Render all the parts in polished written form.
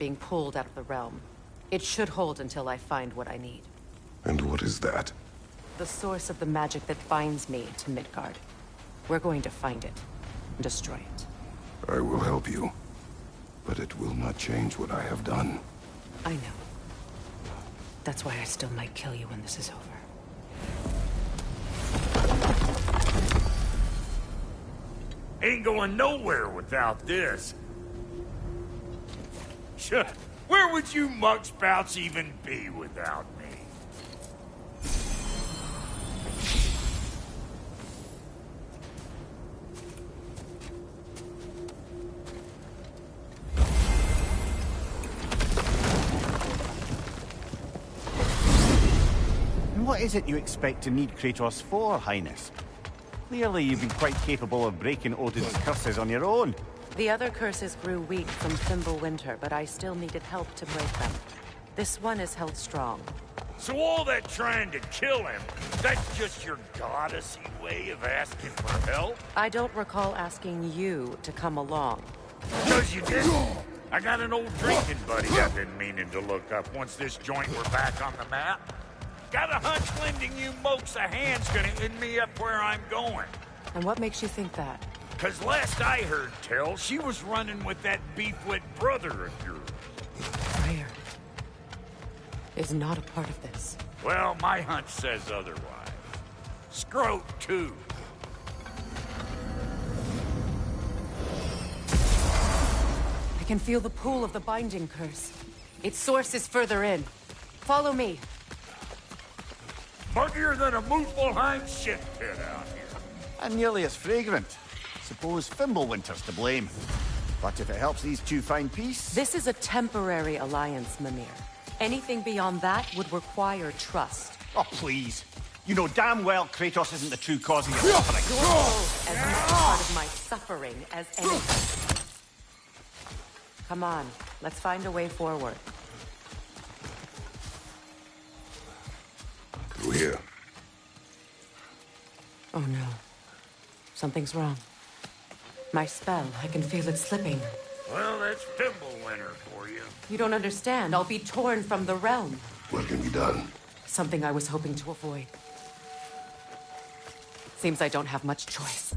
being pulled out of the realm. It should hold until I find what I need. And what is that? The source of the magic that binds me to Midgard. We're going to find it and destroy it. I will help you, but it will not change what I have done. I know. That's why I still might kill you when this is over. Ain't going nowhere without this. Sure. Where would you muckspouts even be without me? And what is it you expect to need Kratos for, Highness? Clearly you've been quite capable of breaking Odin's curses on your own. The other curses grew weak from Fimbulwinter, but I still needed help to break them. This one is held strong. So all that trying to kill him, that's just your goddessy way of asking for help? I don't recall asking you to come along. Because you didn't. I got an old drinking buddy I've been meaning to look up once this joint were back on the map. Got a hunch lending you mokes a hand's gonna end me up where I'm going. And what makes you think that? Cause last I heard tell, she was running with that beefwit brother of yours. Freyr is not a part of this. Well, my hunch says otherwise. Scrote, too. I can feel the pull of the binding curse. Its source is further in. Follow me. Muggier than a Muspelheim shit pit out here. And nearly as fragrant. Suppose Fimbulwinter's to blame. But if it helps these two find peace... This is a temporary alliance, Mimir. Anything beyond that would require trust. Oh, please. You know damn well Kratos isn't the true cause of your suffering. You're as much part of my suffering as anything. Come on, let's find a way forward. Through here. Oh no. Something's wrong. My spell, I can feel it slipping. Well, that's Fimbulwinter for you. You don't understand. I'll be torn from the realm. What can be done? Something I was hoping to avoid. Seems I don't have much choice.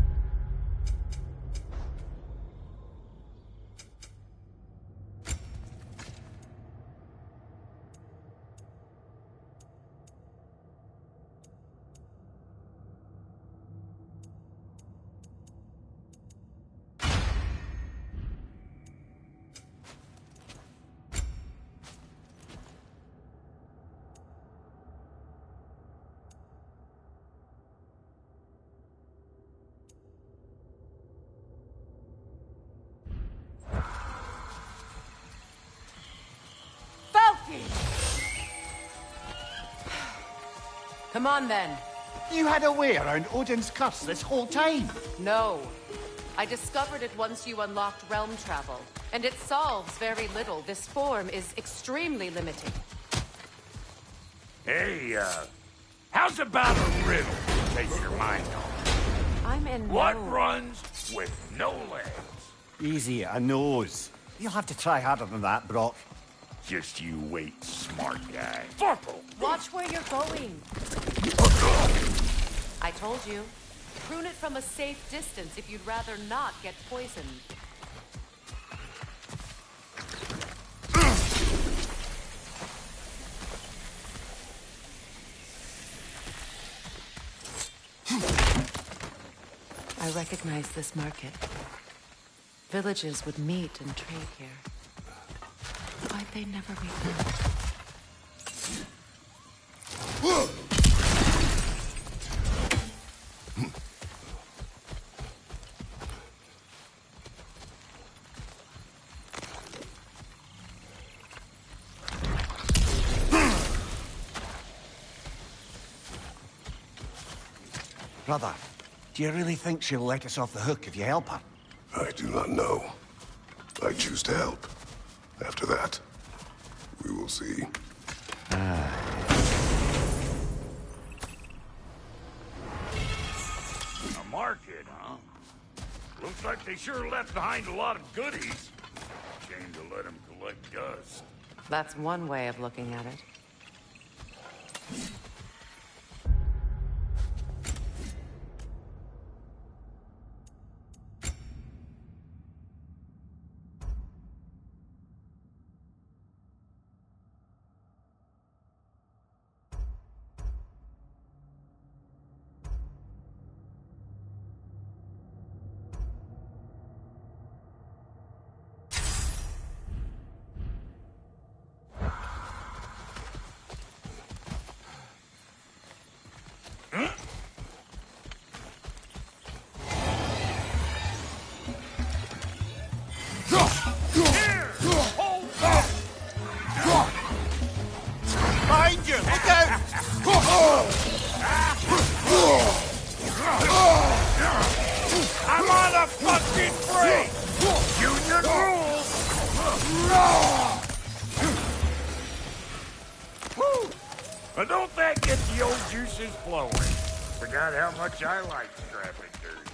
Come on, then. You had a way around Odin's curse this whole time? No. I discovered it once you unlocked realm travel, and it solves very little. This form is extremely limiting. Hey, how's about a riddle to take your mind off? I'm in What no... runs with no legs? Easy, a nose. You'll have to try harder than that, Brock. Just you wait, smart guy. Farple! Watch where you're going. I told you. Prune it from a safe distance if you'd rather not get poisoned. I recognize this market. Villages would meet and trade here. Why'd they never rebuild? Brother, do you really think she'll let us off the hook if you help her? I do not know. I choose to help. After that, we will see. A market, huh? Looks like they sure left behind a lot of goodies. Shame to let them collect dust. That's one way of looking at it. Behind you! Look out! I'm on a fucking break! Union rules! Whew. Well, don't that get the old juices flowing? Forgot how much I like scrapping dirt.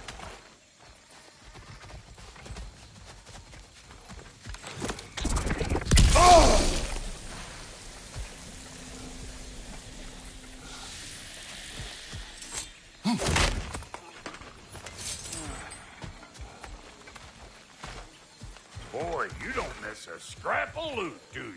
Boy, you don't miss a scrap of loot, do you?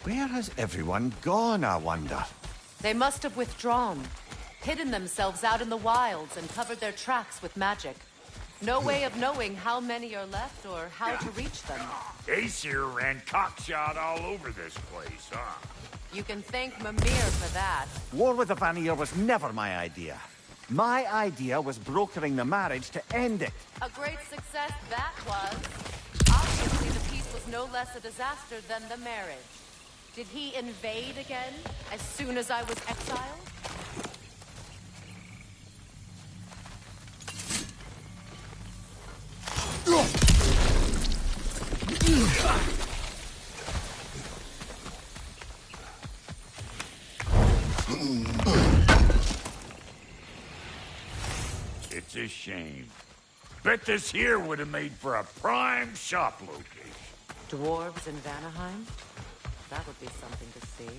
Where has everyone gone, I wonder? They must have withdrawn, hidden themselves out in the wilds and covered their tracks with magic. No way of knowing how many are left or how to reach them. Aesir ran cockshot all over this place, huh? You can thank Mimir for that. War with the Vanir was never my idea. My idea was brokering the marriage to end it. A great success that was. Obviously, the peace was no less a disaster than the marriage. Did he invade again, as soon as I was exiled? It's a shame. Bet this here would have made for a prime shop location. Dwarves in Vanaheim? That would be something to see.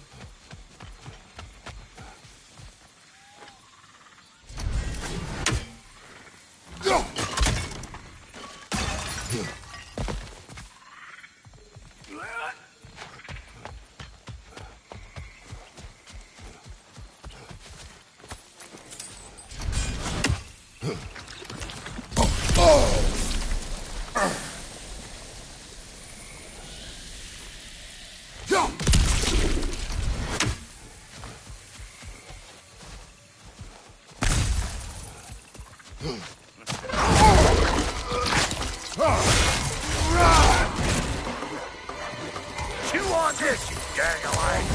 Chew on this, you gaggle-eyed.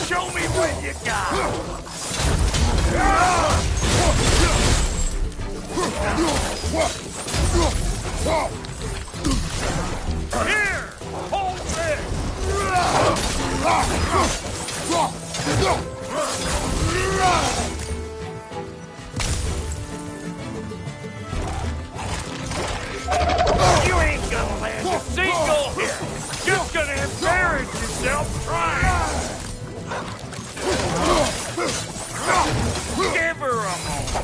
Show me what you got. Here, hold this. You ain't gonna land a single hit. Just gonna embarrass yourself trying. Give her a moment.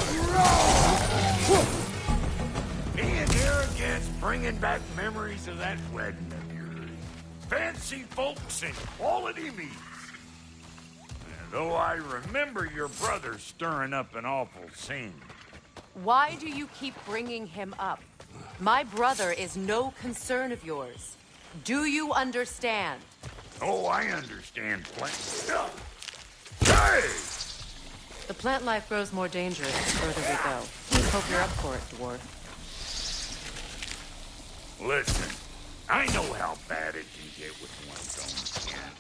Me and arrogance bringing back memories of that wedding of yours. Fancy folks and quality meats. And though I remember your brother stirring up an awful scene. Why do you keep bringing him up? My brother is no concern of yours. Do you understand? Oh, I understand plenty. Hey! The plant life grows more dangerous the further we go. Hope you're up for it, dwarf. Listen, I know how bad it can get with one's own skin.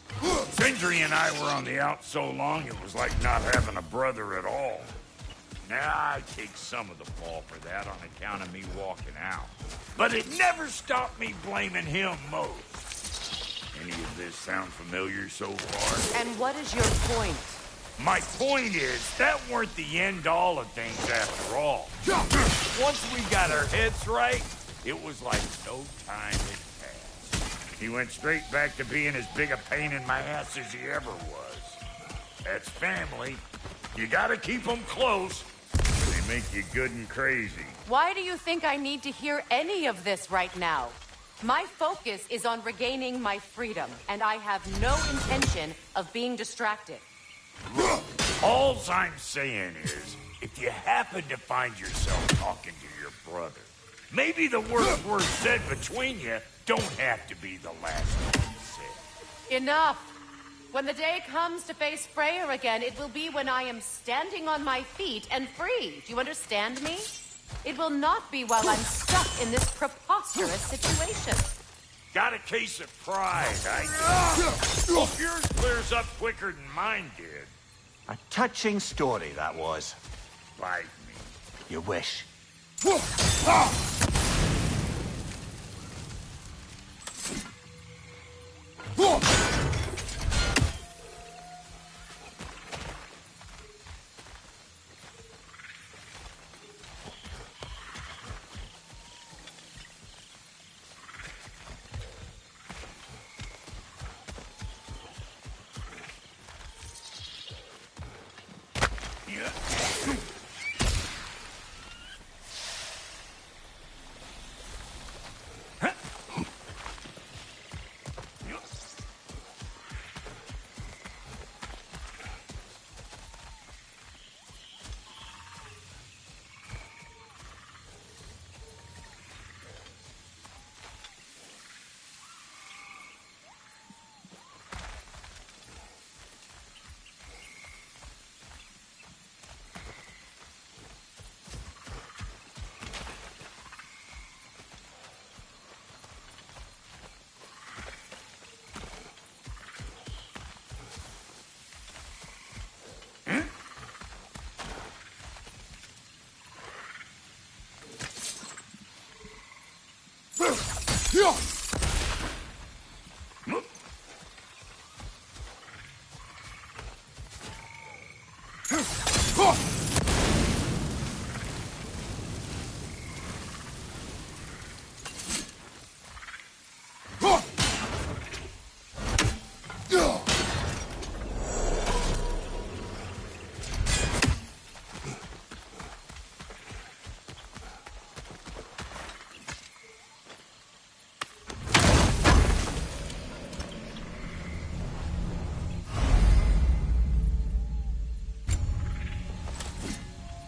Sindri and I were on the out so long, it was like not having a brother at all. Now, I take some of the fall for that on account of me walking out. But it never stopped me blaming him most. Any of this sound familiar so far? And what is your point? My point is, that weren't the end-all of things after all. Once we got our heads right, it was like no time had passed. He went straight back to being as big a pain in my ass as he ever was. That's family. You gotta keep them close, or they make you good and crazy. Why do you think I need to hear any of this right now? My focus is on regaining my freedom, and I have no intention of being distracted. Alls I'm saying is, if you happen to find yourself talking to your brother, maybe the worst word said between you don't have to be the last one said. Enough! When the day comes to face Freyr again, it will be when I am standing on my feet and free. Do you understand me? It will not be while I'm stuck in this preposterous situation. Got a case of pride, I guess. Hope yours clears up quicker than mine did. A touching story, that was. Bite me. You wish.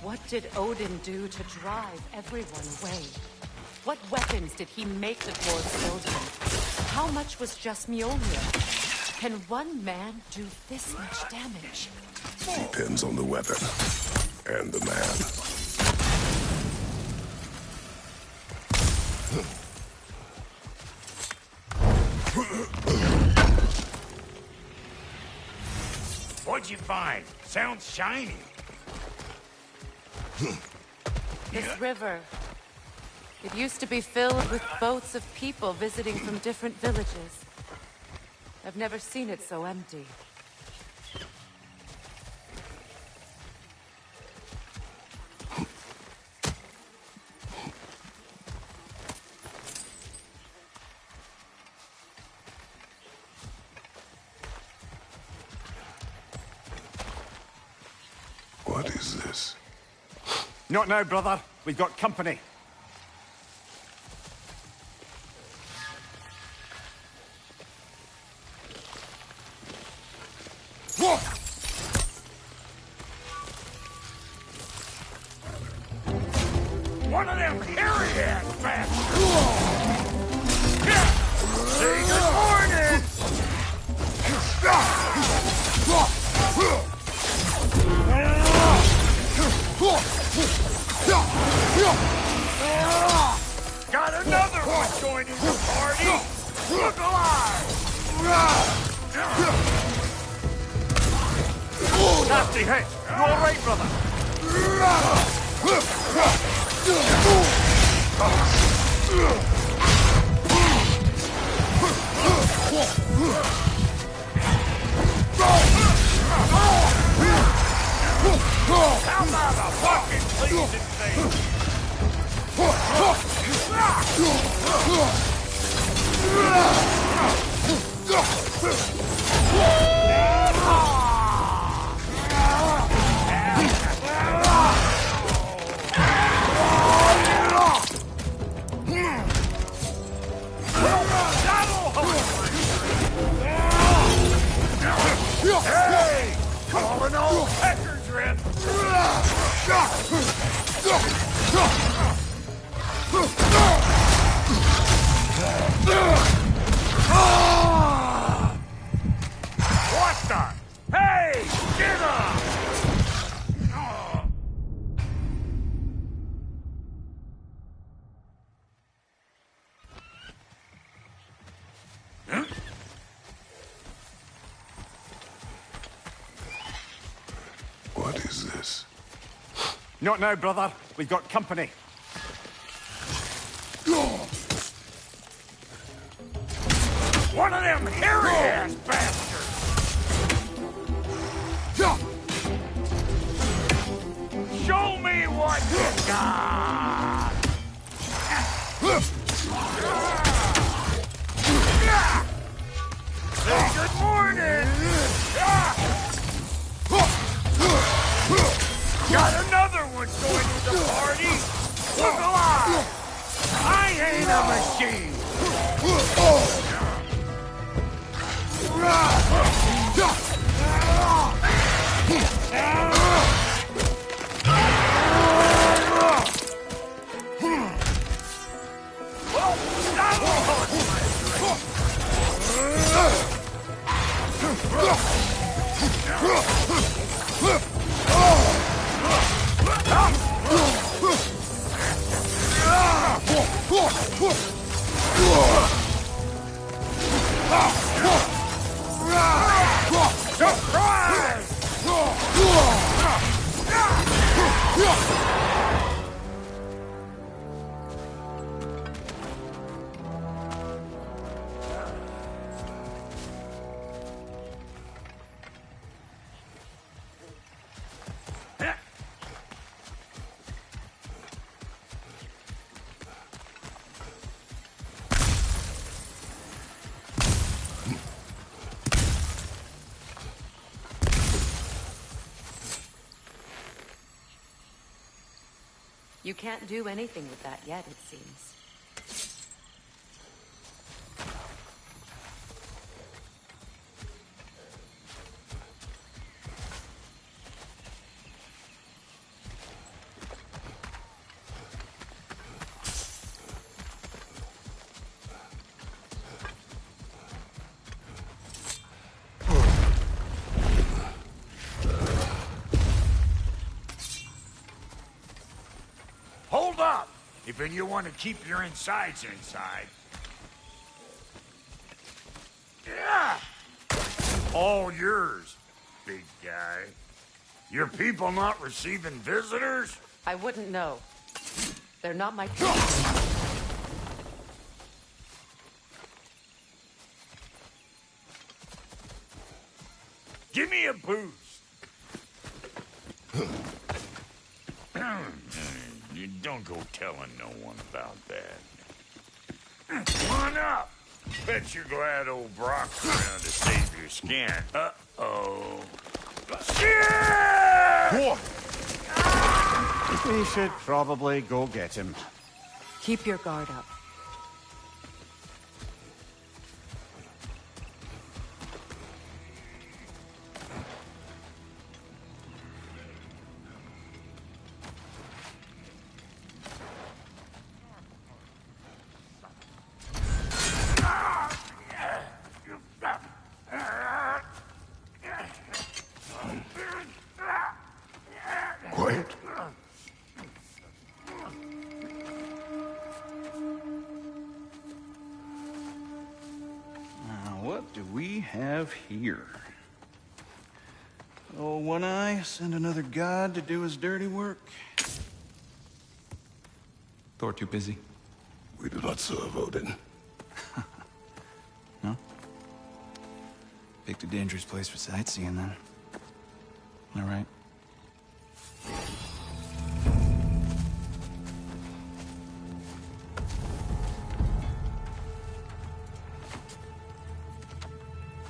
What did Odin do to drive everyone away? What weapons did he make the dwarves build? How much was just Mjolnir? Can one man do this much damage? Depends on the weapon and the man. What'd you find? Sounds shiny. This river. It used to be filled with boats of people visiting from different villages. I've never seen it so empty. What is this? Not now, brother. We've got company. One of them hairy-ass bastards! Say good morning! Got another one joining the party! Look alive! Nasty hit. You all right, brother? How about a fucking pleasing face? Hey! Calling all pecker drip! What the? Hey! Get up! What is this? Not now, brother. We've got company. One of them hairy-ass bastards! Show me what you got! Say good morning! Got another one going to the party! Look alive! I ain't a machine! You can't do anything with that yet, it seems. Hold up! If you want to keep your insides inside. Yeah! All yours, big guy. Your people not receiving visitors? I wouldn't know. They're not my people. Give me a boost. You don't go telling no one about that. Come on up. Bet you're glad old Brock's around to save your skin. Uh-oh. Shit! We should probably go get him. Keep your guard up. Quiet. Now, what do we have here? Oh, One Eye, send another god to do his dirty work. Thor too busy. We do not serve Odin. No? Picked a dangerous place for sightseeing, then. All right.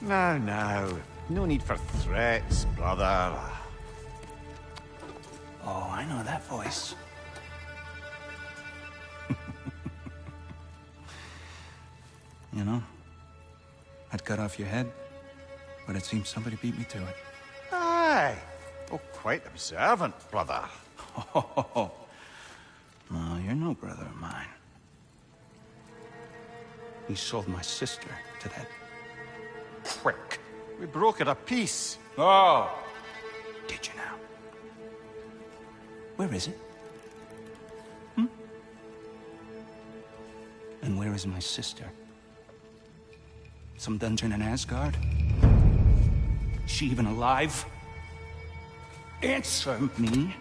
No. No need for threats, brother. Oh, I know that voice. You know, I'd cut off your head, but it seems somebody beat me to it. Aye. Oh, quite observant, brother. Oh, no, you're no brother of mine. You sold my sister to that prick. We broke it a piece. Oh! Did you now? Where is it? And where is my sister? Some dungeon in Asgard? Is she even alive? Answer me.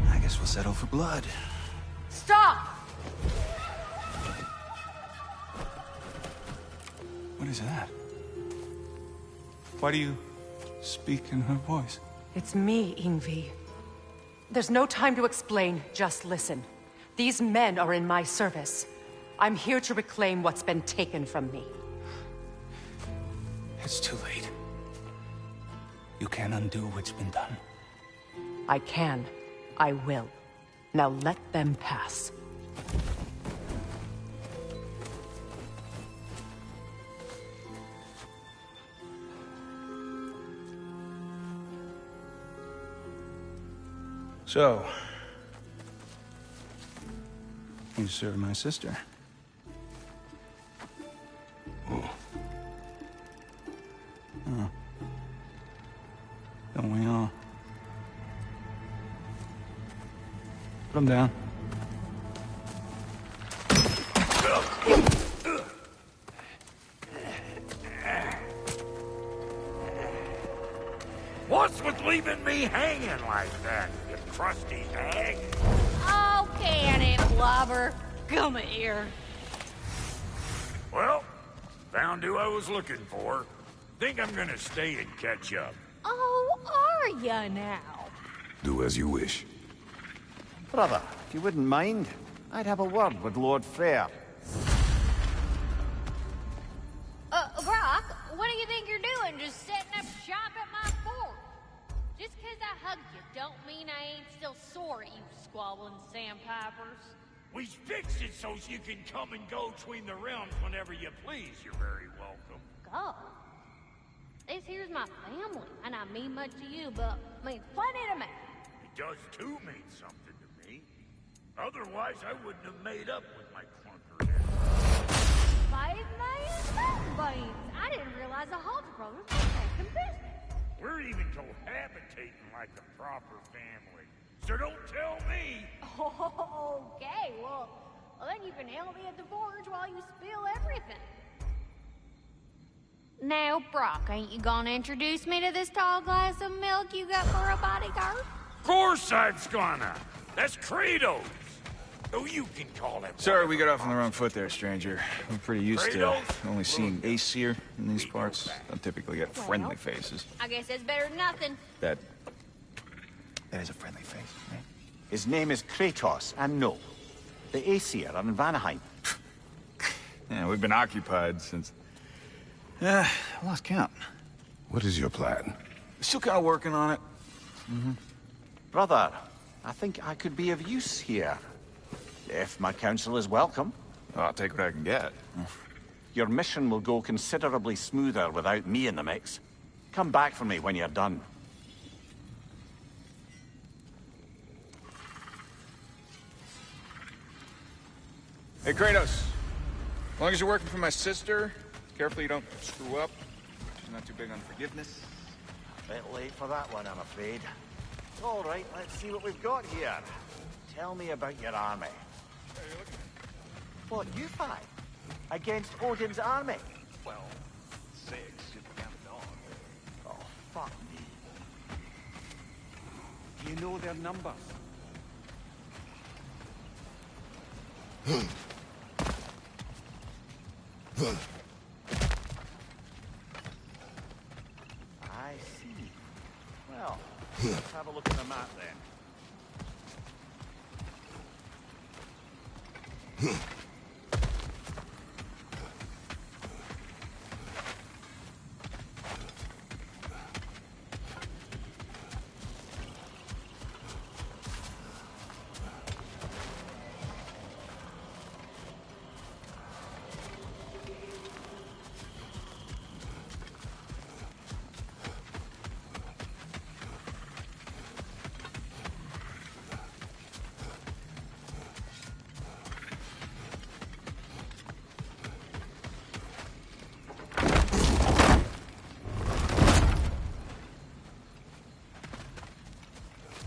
I guess we'll settle for blood. Stop! What is that? Why do you speak in her voice? It's me, Ingvi. There's no time to explain, just listen. These men are in my service. I'm here to reclaim what's been taken from me. It's too late. You can't undo what's been done. I can. I will. Now let them pass. So, you served my sister. Oh. Don't we all? Put him down. What's with leaving me hanging like that, you crusty hag? Oh, can it, Blubber? Come here. Well, found who I was looking for. Think I'm gonna stay and catch up. Oh, are ya now? Do as you wish. Brother, if you wouldn't mind, I'd have a word with Lord Freyr. Brock, what do you think you're doing? Just setting up shop at my fort? Just 'cause I hugged you don't mean I ain't still sore at you squabbling sandpipers. We fixed it so you can come and go between the realms whenever you please. You're very welcome. God. This here's my family, and I mean much to you, but mean plenty to me. It does too mean something to me. Otherwise, I wouldn't have made up with my clunker head. 5 million beans. I didn't realize the Hawks brothers were taking business. We're even cohabitating like a proper family. So don't tell me. Okay, well, then you can help me at the forge while you spill everything. Now, Brock, ain't you gonna introduce me to this tall glass of milk you got for a bodyguard? Of course I'm gonna. That's Kratos. Oh, you can call him. Sorry, we got off on the wrong foot there, stranger. We're pretty used to Kratos? only seeing Aesir in these parts. Don't typically get friendly faces. I guess that's better than nothing. That is a friendly face, right? His name is Kratos, and no, the Aesir are in Vanaheim. Yeah, we've been occupied since... I lost count. What is your plan? Still kind of working on it. Brother, I think I could be of use here. If my counsel is welcome. Oh, I'll take what I can get. Your mission will go considerably smoother without me in the mix. Come back for me when you're done. Hey, Kratos. As long as you're working for my sister, careful you don't screw up. She's not too big on forgiveness. Bit late for that one, I'm afraid. All right, let's see what we've got here. Tell me about your army. What, you five? Against Odin's army? Well, 6, if you count the dog. Oh, fuck me. Do you know their numbers? I see. Well, let's have a look at the map then.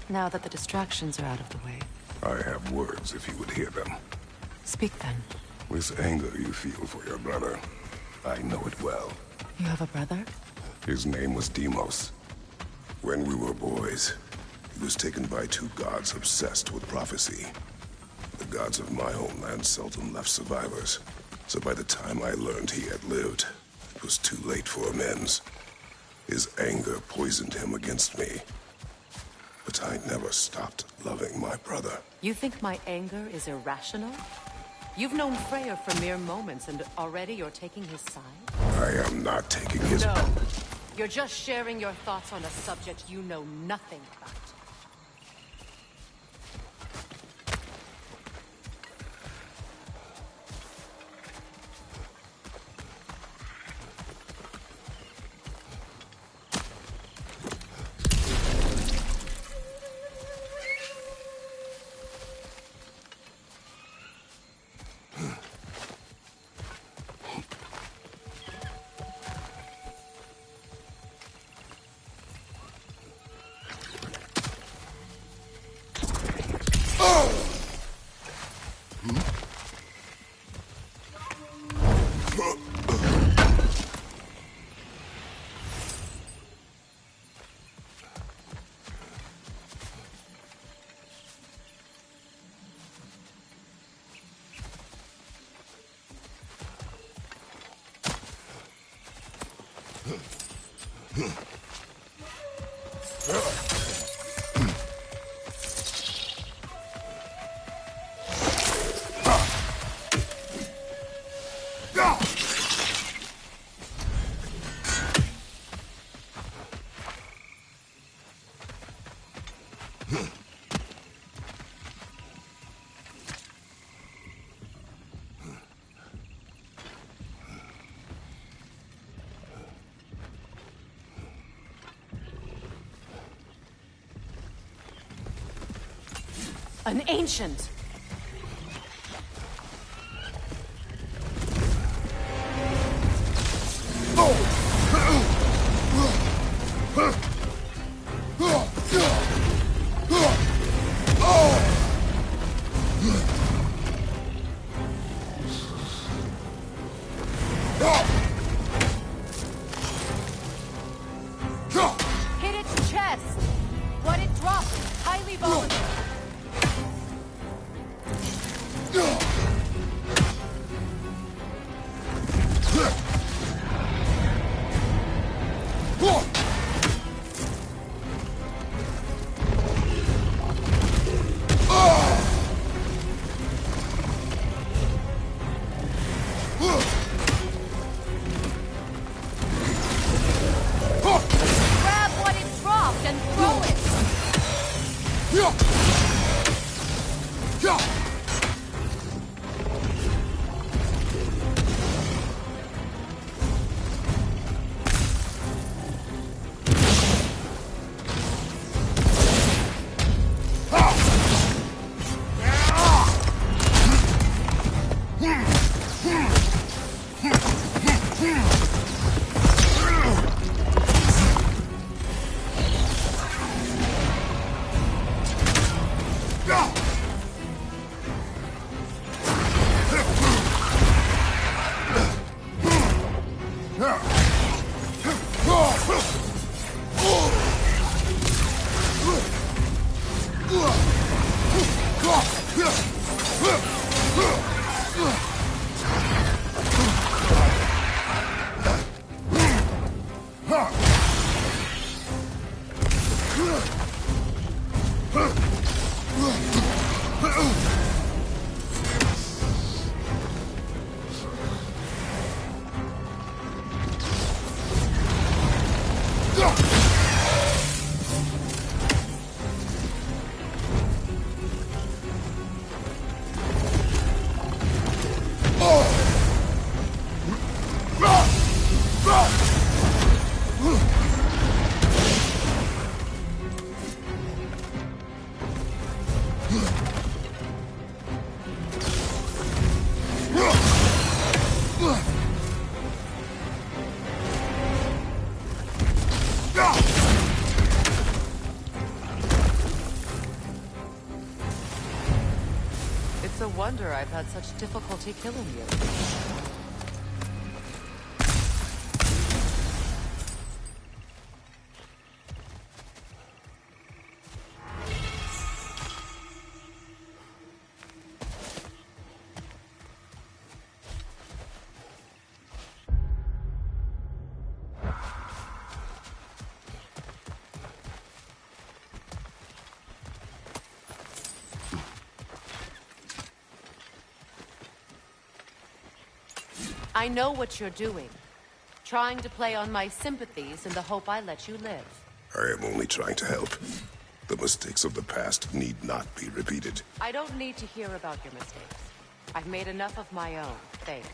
Now that the distractions are out of the way, I have words if you would hear them. speak then. This anger you feel for your brother, I know it well. You have a brother? His name was Deimos. When we were boys, he was taken by two gods obsessed with prophecy. The gods of my homeland seldom left survivors, so by the time I learned he had lived, it was too late for amends. His anger poisoned him against me. But I never stopped loving my brother. You think my anger is irrational? You've known Freyr for mere moments, and already you're taking his side? I am not taking his... No. You're just sharing your thoughts on a subject you know nothing about. An ancient! Hit its chest! What it dropped is highly volatile. Grab what it dropped and throw it! wonder I've had such difficulty killing you. I know what you're doing. Trying to play on my sympathies in the hope I let you live. I am only trying to help. The mistakes of the past need not be repeated. I don't need to hear about your mistakes. I've made enough of my own, thanks.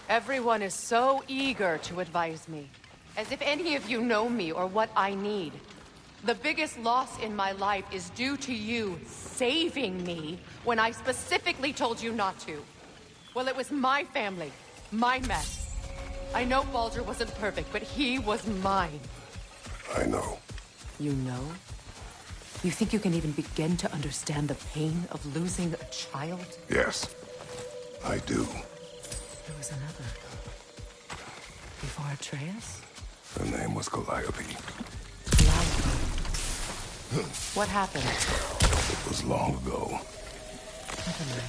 Everyone is so eager to advise me, as if any of you know me or what I need. The biggest loss in my life is due to you saving me when I specifically told you not to. Well, it was my family, my mess. I know Baldur wasn't perfect, but he was mine. I know. You know? You think you can even begin to understand the pain of losing a child? Yes, I do. There was another. Before Atreus? Her name was Calliope. Calliope. What happened? It was long ago. Never mind.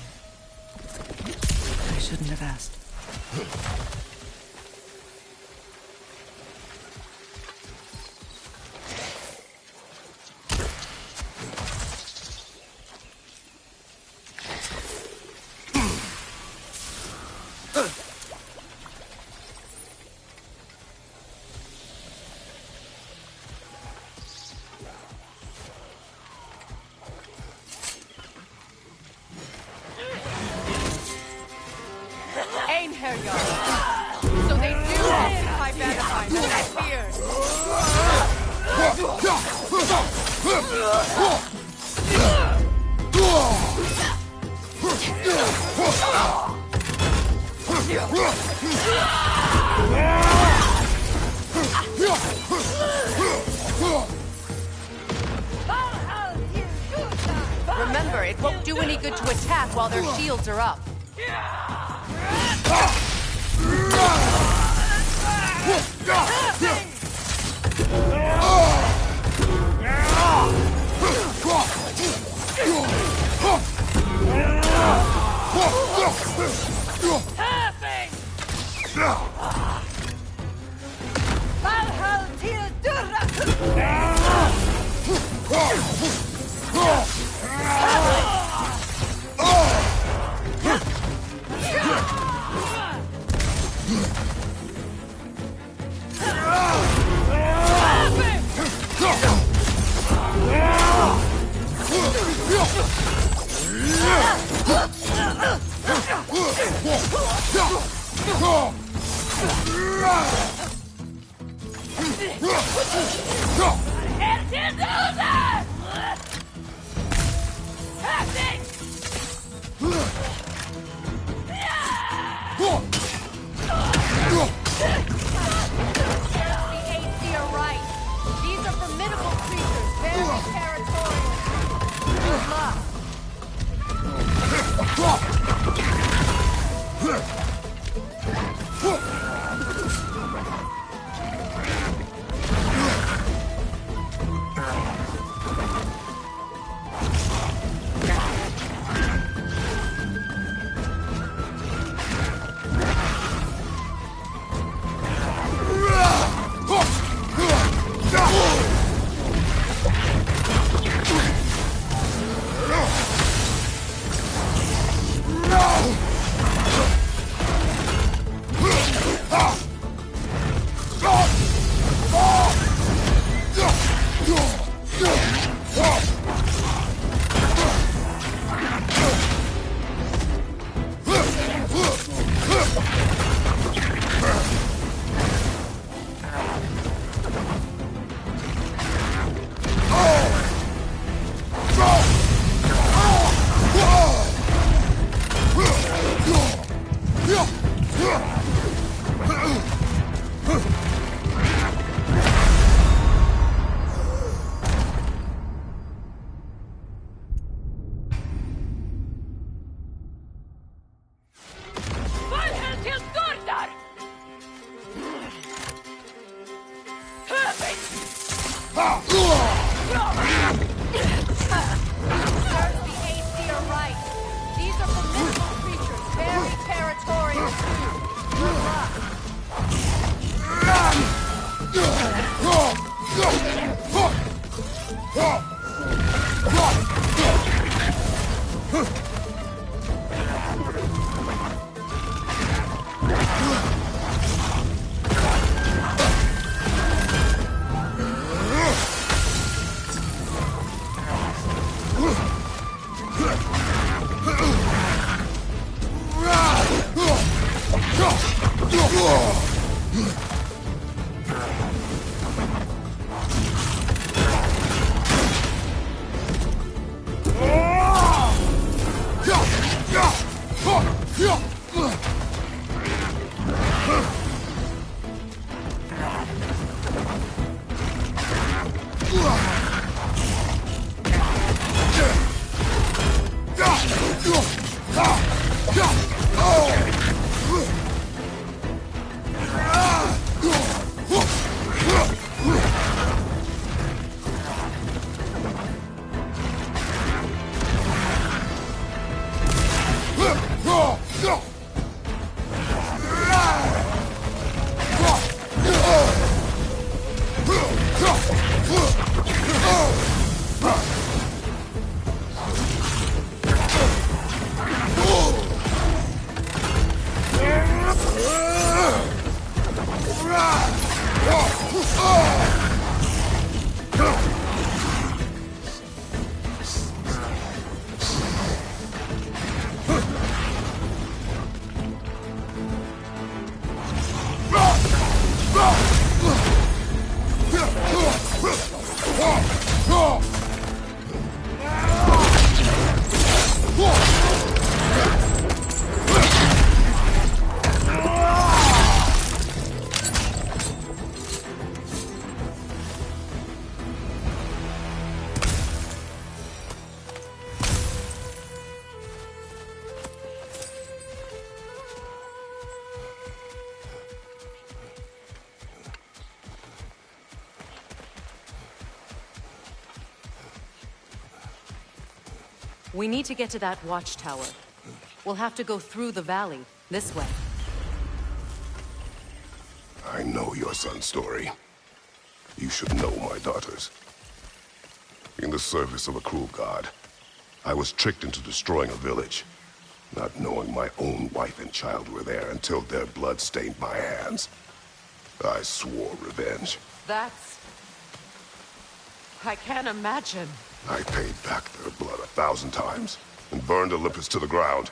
I shouldn't have asked. So they do have my Valentine, as I feared. Remember, it won't do any good to attack while their shields are up. We need to get to that watchtower. We'll have to go through the valley, this way. I know your son's story. You should know my daughter's. In the service of a cruel god, I was tricked into destroying a village, not knowing my own wife and child were there until their blood stained my hands. I swore revenge. That's... I can't imagine. I paid back their blood 1,000 times and burned Olympus to the ground.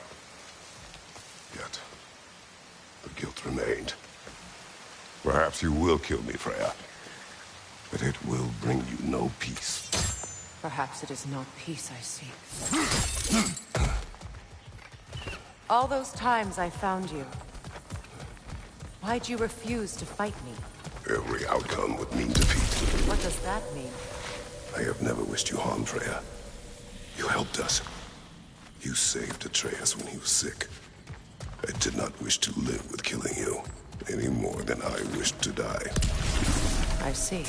Yet, the guilt remained. Perhaps you will kill me, Freya, but it will bring you no peace. Perhaps it is not peace I seek. All those times I found you, why'd you refuse to fight me? Every outcome would mean defeat. What does that mean? I have never wished you harm, Freya. You helped us. You saved Atreus when he was sick. I did not wish to live with killing you, any more than I wished to die. I see.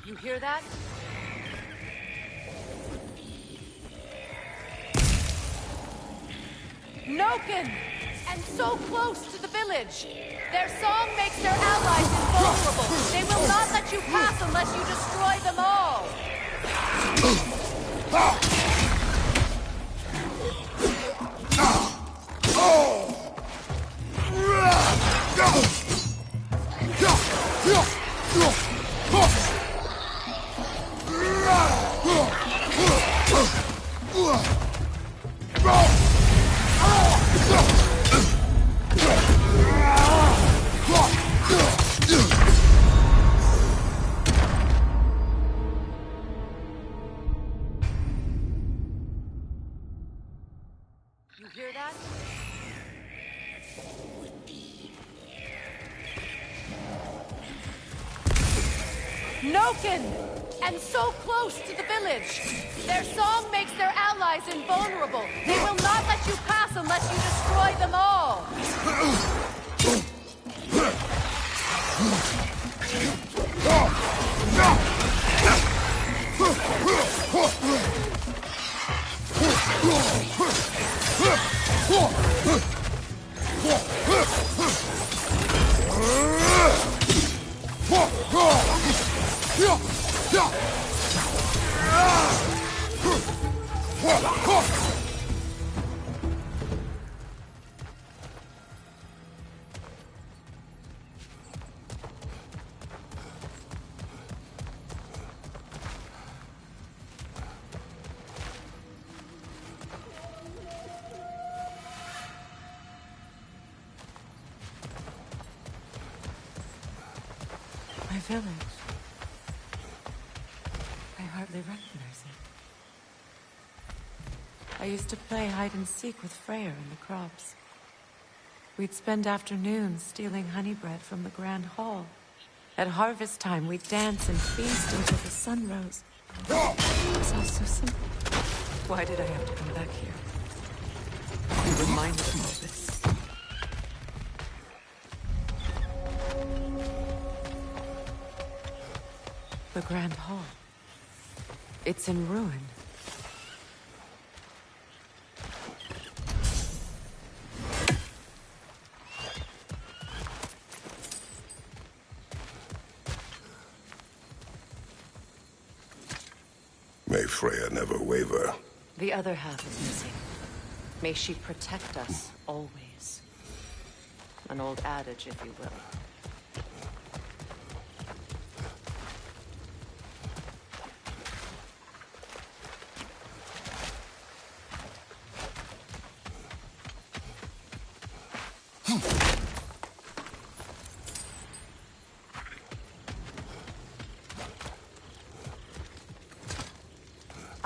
You hear that? Noken! And so close to the village! Their song makes their allies invulnerable! They will not let you pass unless you destroy them all! You hear that? Noken! And so close to the village! Their song makes their allies invulnerable! They will not let you pass unless you destroy them all! My village. I hardly recognize it. I used to play hide and seek with Freyr in the crops. We'd spend afternoons stealing honey bread from the Grand Hall. At harvest time, we'd dance and feast until the sun rose. It was all so simple. Why did I have to come back here? Be reminded of all this. The Grand Hall. It's in ruin. May Freya never waver. The other half is missing. May she protect us always. An old adage, if you will.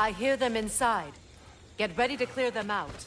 I hear them inside. Get ready to clear them out.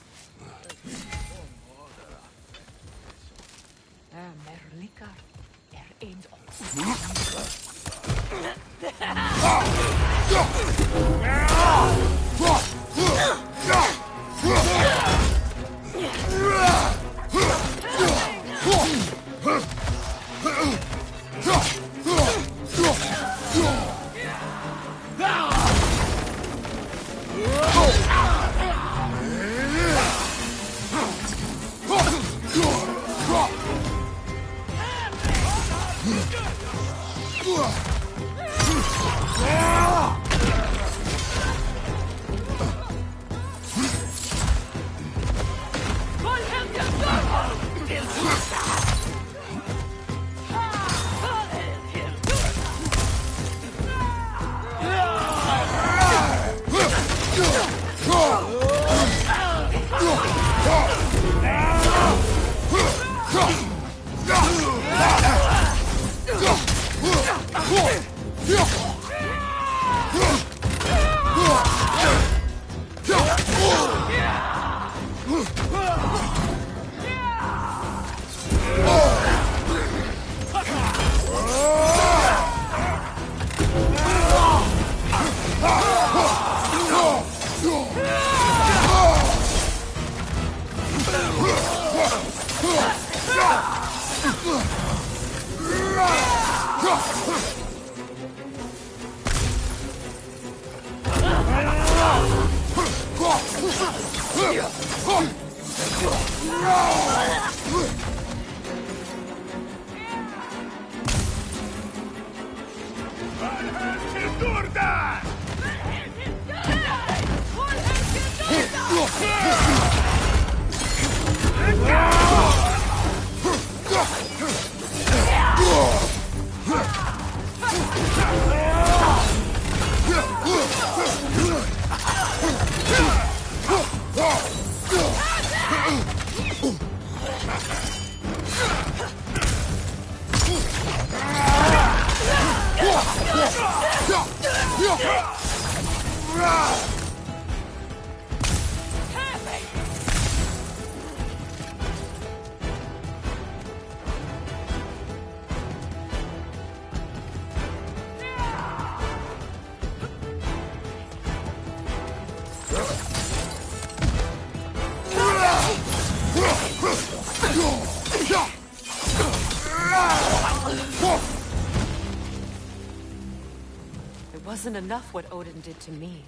It wasn't enough what Odin did to me.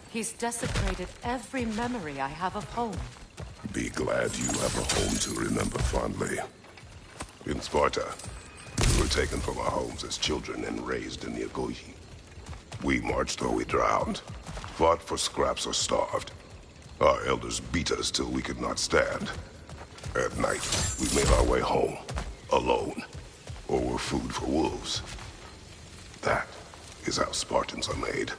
He's desecrated every memory I have of home. Be glad you have a home to remember fondly. In Sparta, we were taken from our homes as children and raised in the Agogi. We marched or we drowned, fought for scraps or starved. Our elders beat us till we could not stand. At night, we made our way home, alone, or were food for wolves. That is how Spartans are made.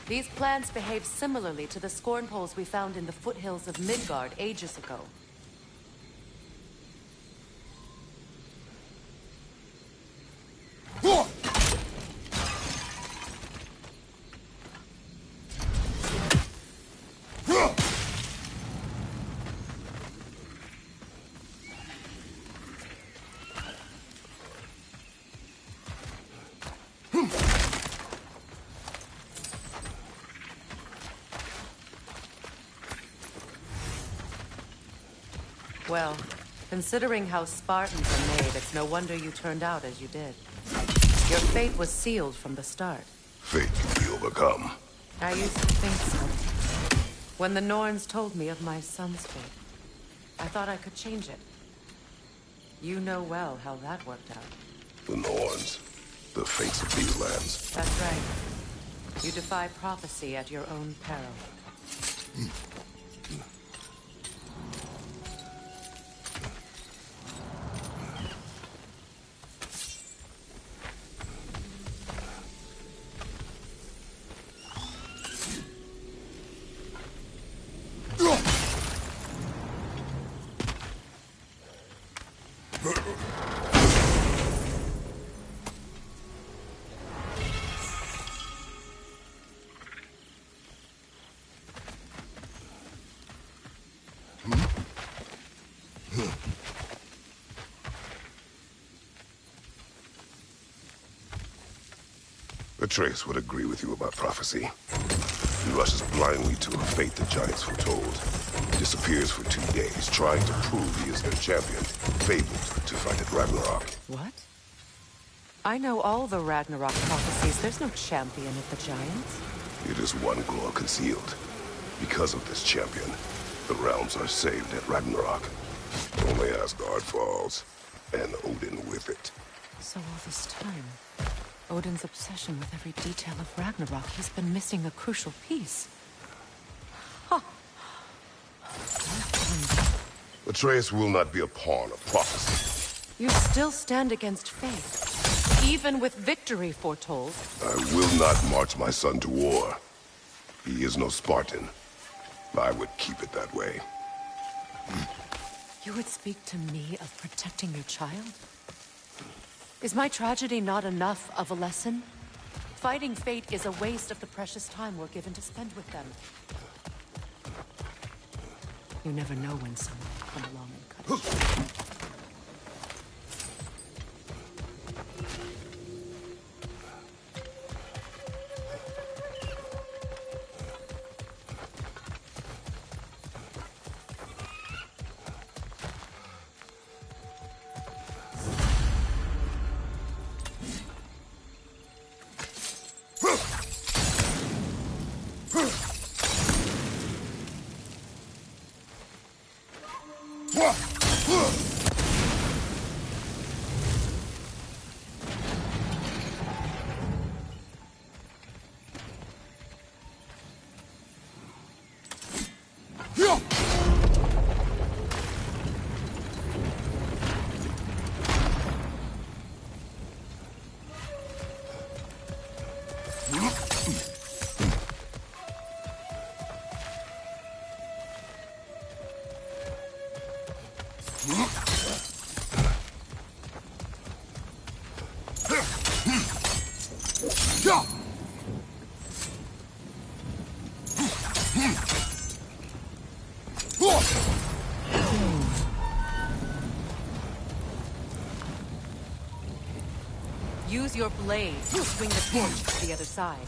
These plants behave similarly to the scorn poles we found in the foothills of Midgard ages ago. Well, considering how Spartans are made, it's no wonder you turned out as you did. Your fate was sealed from the start. Fate can be overcome. I used to think so. When the Norns told me of my son's fate, I thought I could change it. You know well how that worked out. The Norns. The fates of these lands. That's right. You defy prophecy at your own peril. Atreus would agree with you about prophecy. He rushes blindly to a fate the giants foretold. Disappears for 2 days, trying to prove he is their champion, fabled to fight at Ragnarok. What? I know all the Ragnarok prophecies. There's no champion of the giants. It is one glow concealed. Because of this champion, the realms are saved at Ragnarok. Only Asgard falls, and Odin with it. So all this time, Odin's obsession with every detail of Ragnarok, he's been missing a crucial piece. Huh. Atreus will not be a pawn of prophecy. You still stand against fate, even with victory foretold. I will not march my son to war. He is no Spartan. I would keep it that way. You would speak to me of protecting your child? Is my tragedy not enough of a lesson? Fighting fate is a waste of the precious time we're given to spend with them. You never know when someone will come along and cut you. Use your blade to swing the torch to the other side.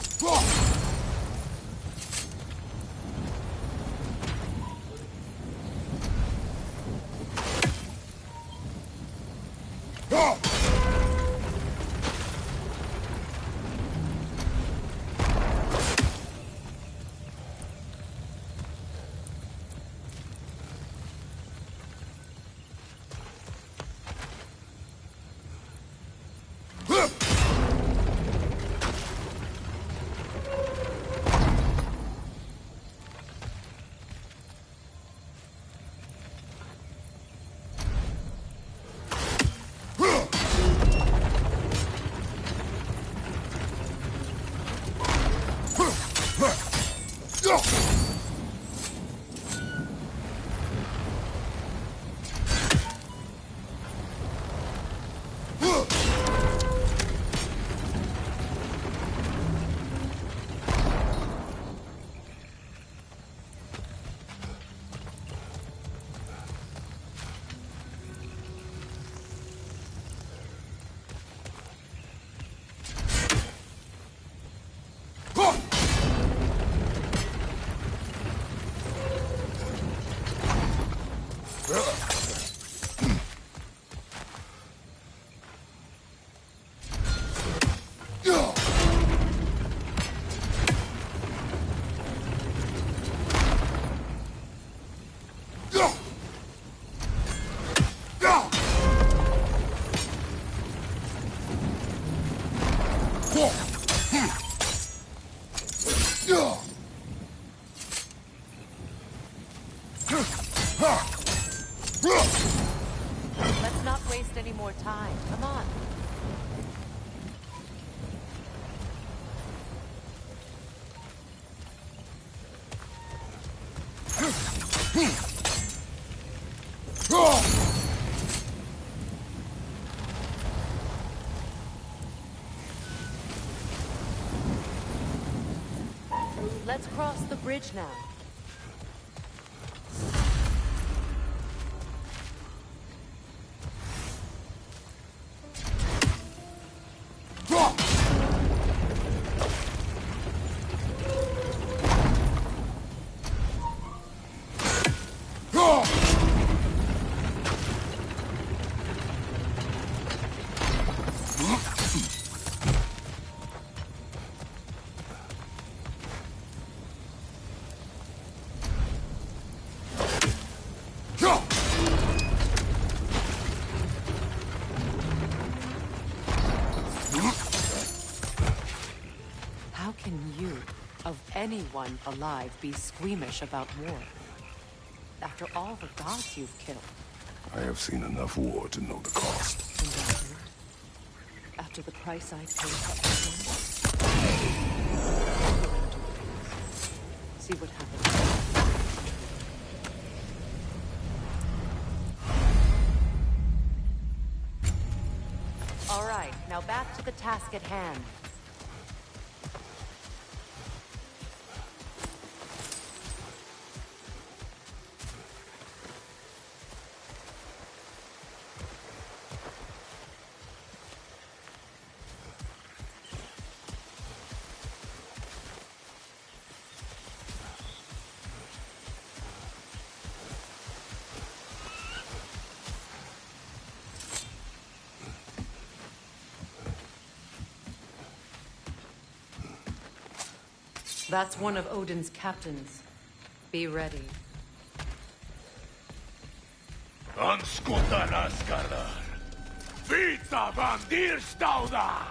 Let's not waste any more time. Come on. Let's cross the bridge now. anyone alive be squeamish about war? After all the gods you've killed. I have seen enough war to know the cost. And after the price I paid for everyone, see what happens. All right, now back to the task at hand. That's one of Odin's captains. Be ready. Anskutan Asgardar. Vita van Dierstauda!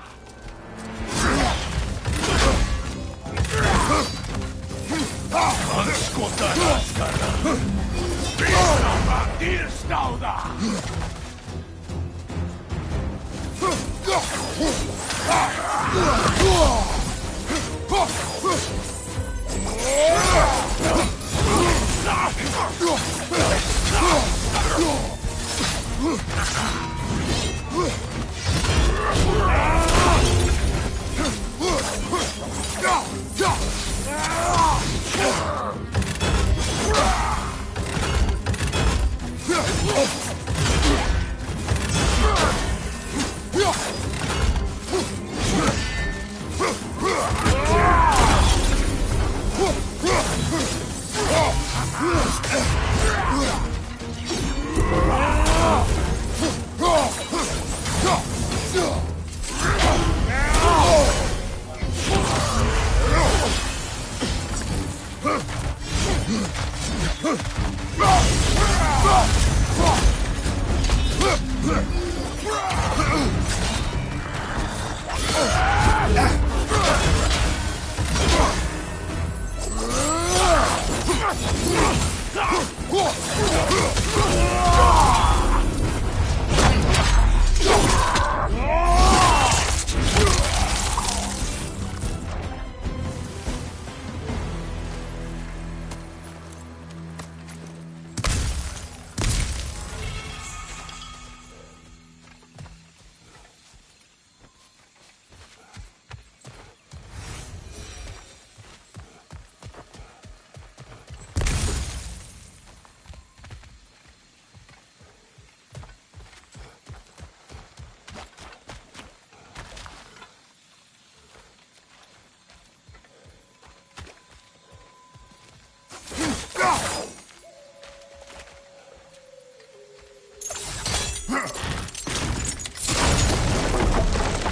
Anskutan Asgardar. Vita van Dierstauda!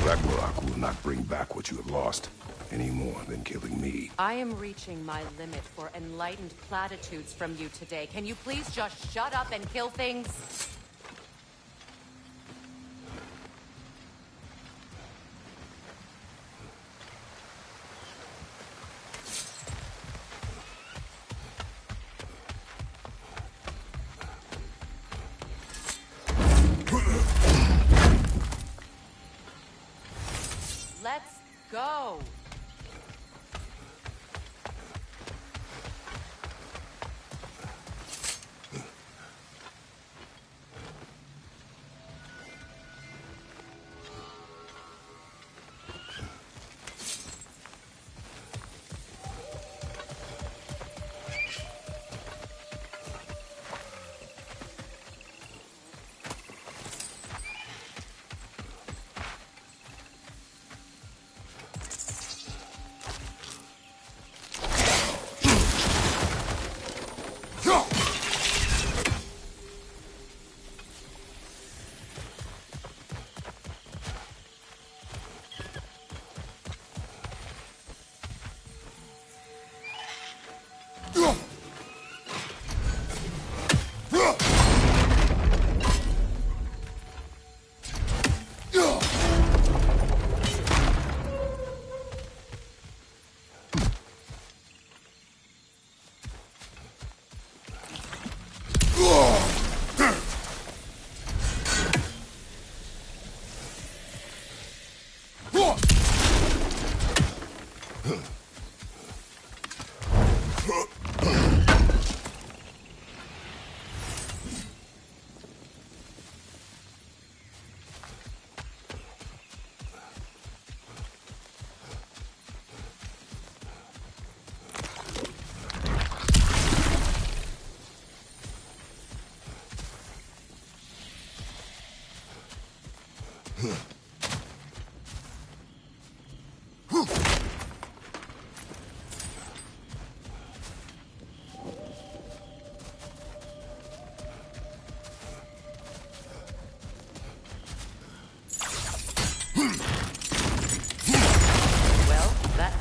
Ragnarok will not bring back what you have lost, any more than killing me. I am reaching my limit for enlightened platitudes from you today. Can you please just shut up and kill things? Let's go!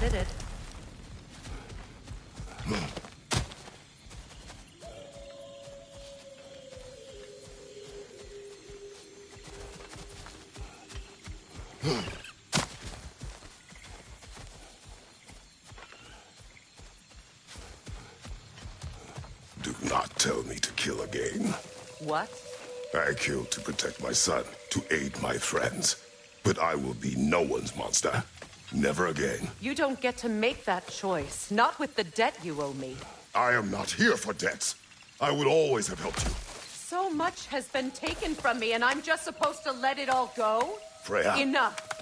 did it. Do not tell me to kill again. What? I killed to protect my son, to aid my friends. But I will be no one's monster. Never again. You don't get to make that choice. Not with the debt you owe me. I am not here for debts. I would always have helped you. So much has been taken from me, and I'm just supposed to let it all go? Freya. Enough.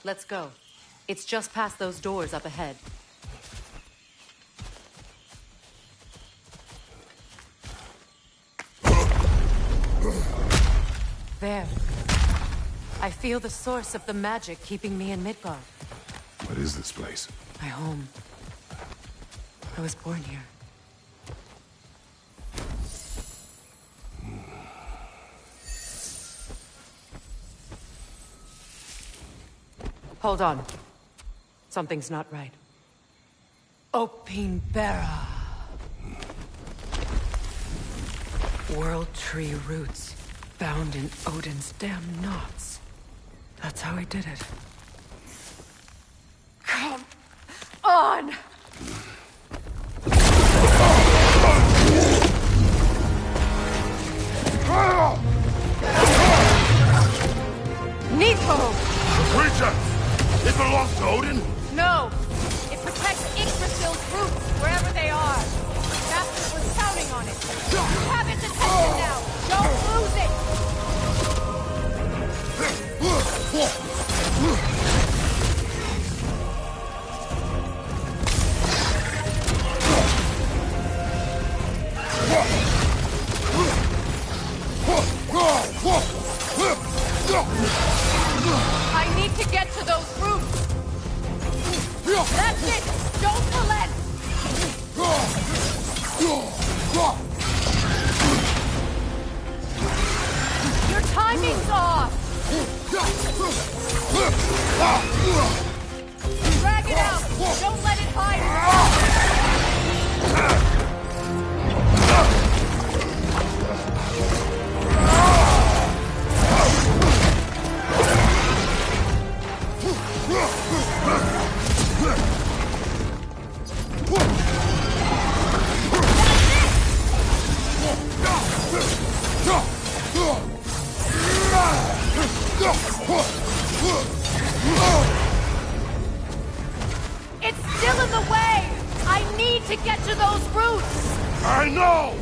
Let's go. It's just past those doors up ahead. There. I feel the source of the magic keeping me in Midgard. What is this place? My home. I was born here. Hold on. Something's not right. Opinbera. World tree roots, bound in Odin's damn knots. That's how he did it. Come on! Nito! The creature! It belongs to Odin? No! It protects Yggdrasil's roots, wherever they are. Master was counting on it. You have its attention now! Don't lose it! I need to get to those roots! That's it! Don't relent! Your timing's off! Drag it out! Don't let it hide! It's still in the way! I need to get to those roots! I know!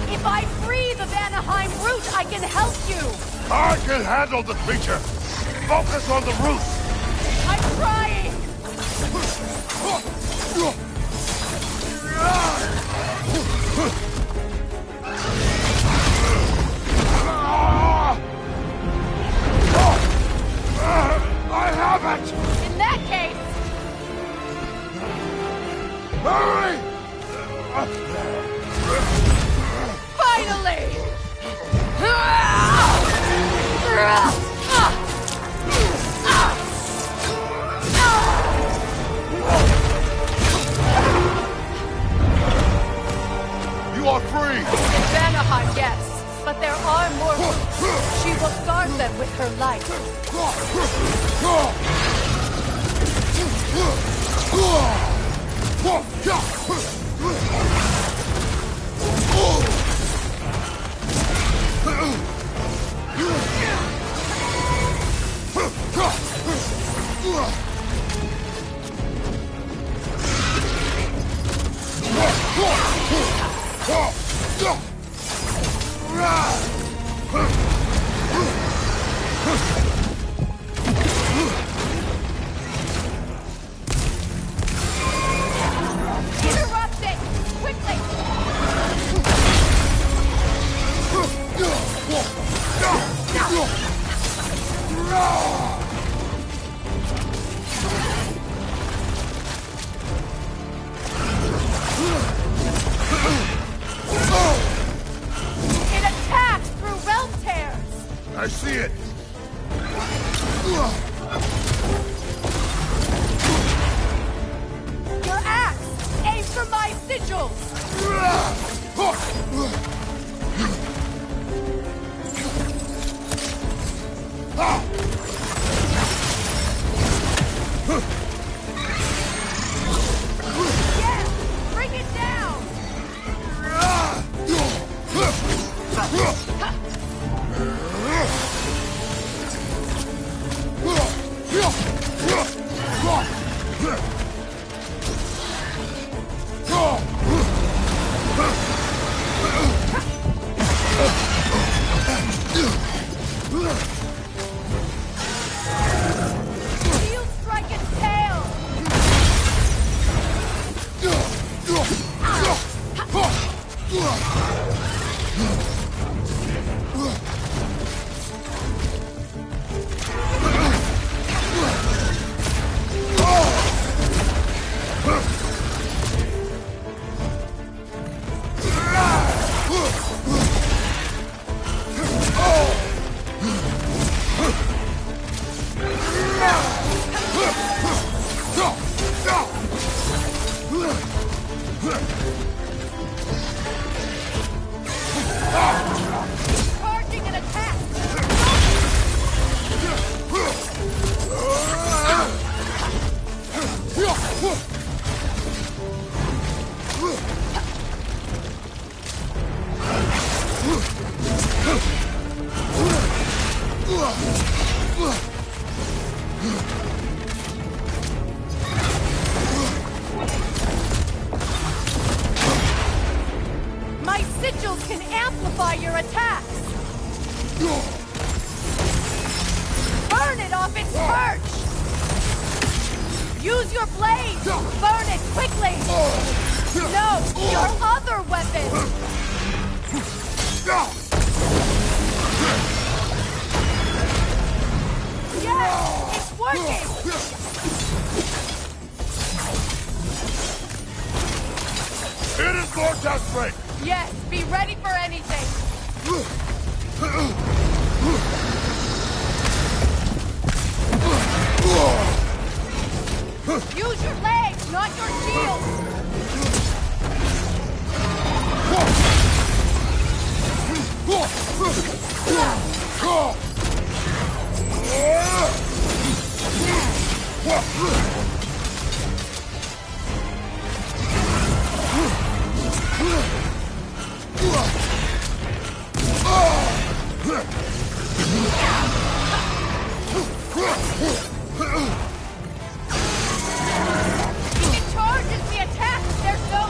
If I free the Vanaheim root, I can help you! I can handle the creature! Focus on the roots! I'm trying! I have it! In that case... Hurry! Finally! You are free! In Vanaheim, yes. But there are more roots. She will guard them with her light. Interrupt it! Quickly! It attacks through realm tears! I see it! Your axe! Aim for my sigils! Yeah! Bring it down! My sigils can amplify your attacks! Burn it off its perch! Use your blade! Burn it quickly! No! Your other weapon! Yes! It's working! It is Lord Strike! Yes, be ready for anything! Use your legs, not your shield! If it charges the attack, there's no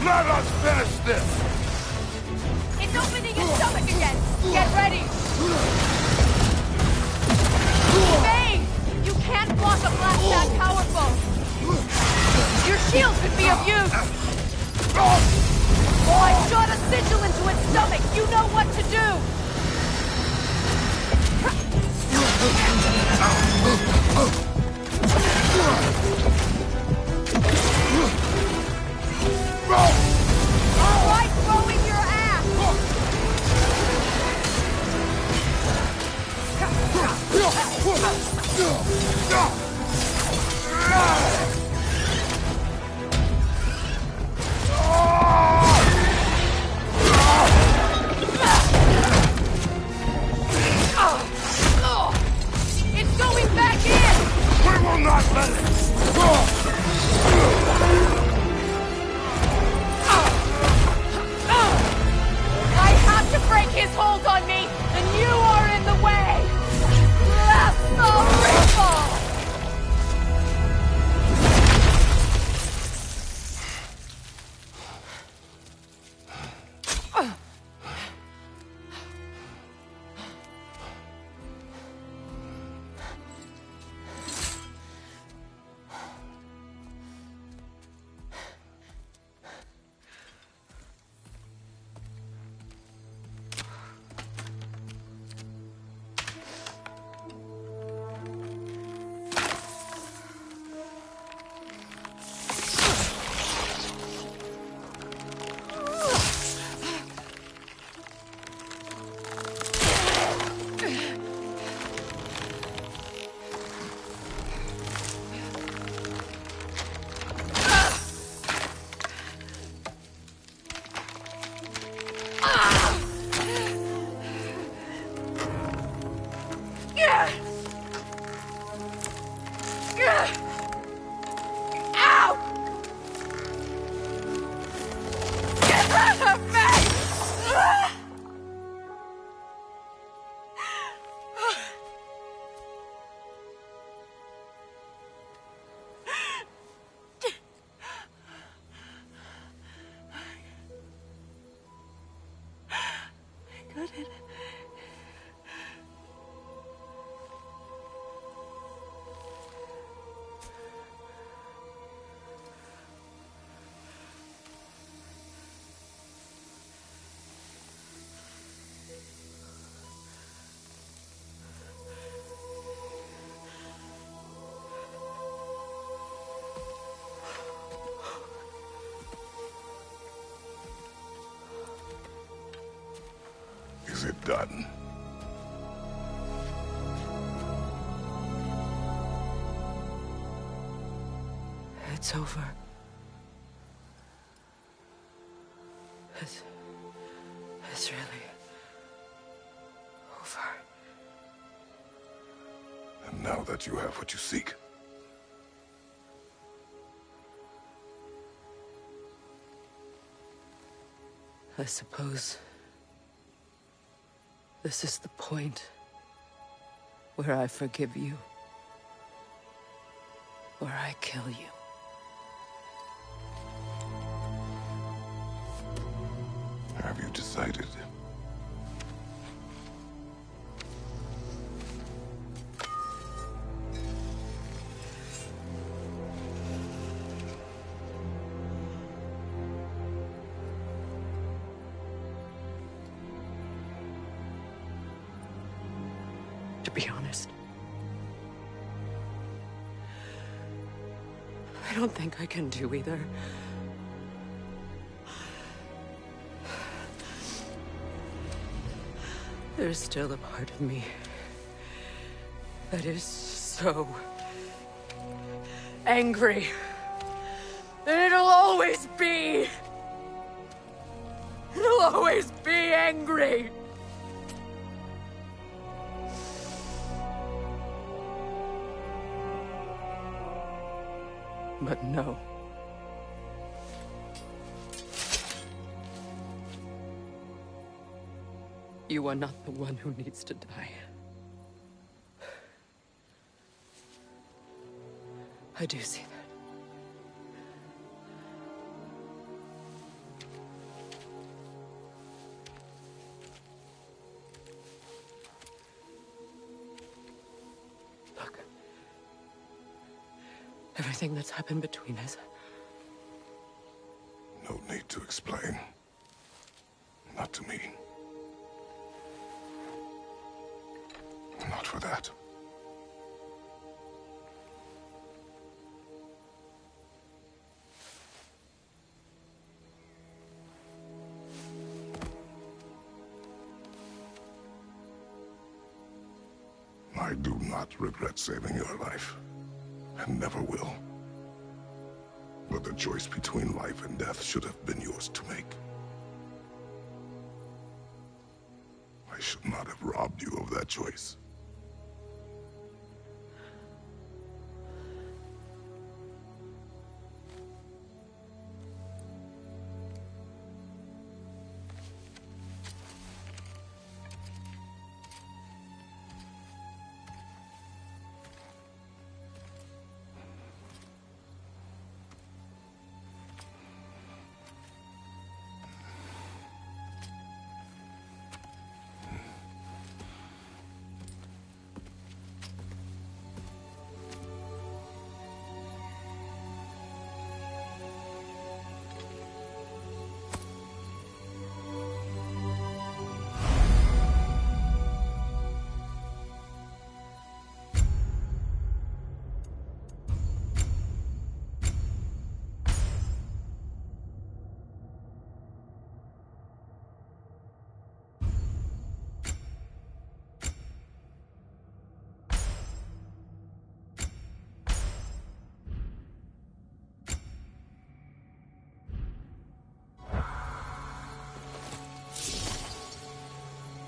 Let us finish this! It's opening its stomach again! Get ready! Bane! You can't block a blast that powerful! Your shield could be of use! I shot a sigil into its stomach! You know what to do! Alright, throwing your ass! It's going back in! We will not let it! it done? It's over. It's really over. And now that you have what you seek, I suppose this is the point where I forgive you, or I kill you. have you decided? To be honest, I don't think I can do either. There's still a part of me that is so angry. And it'll always be. It'll always be angry. But no. You are not the one who needs to die. I do see that. Look. Everything that's happened between us. No need to explain. Not to me. Not for that. I do not regret saving your life, and never will. But the choice between life and death should have been yours to make. I should not have robbed you of that choice.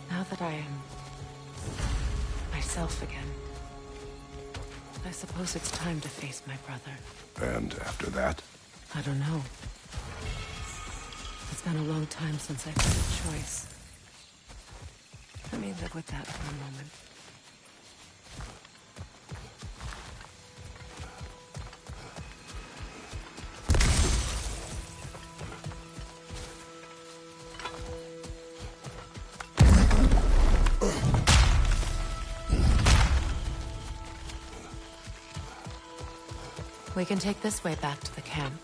Now that I am myself again, I suppose it's time to face my brother. And after that? I don't know. It's been a long time since I've had a choice. Let me live with that for a moment. We can take this way back to the camp.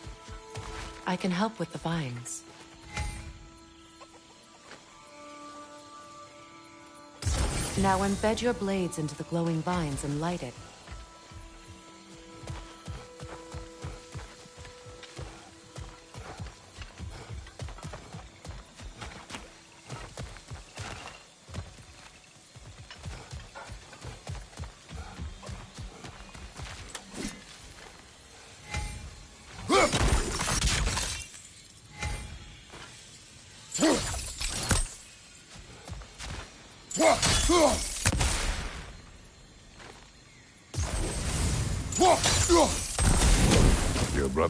I can help with the vines. Now embed your blades into the glowing vines and light it.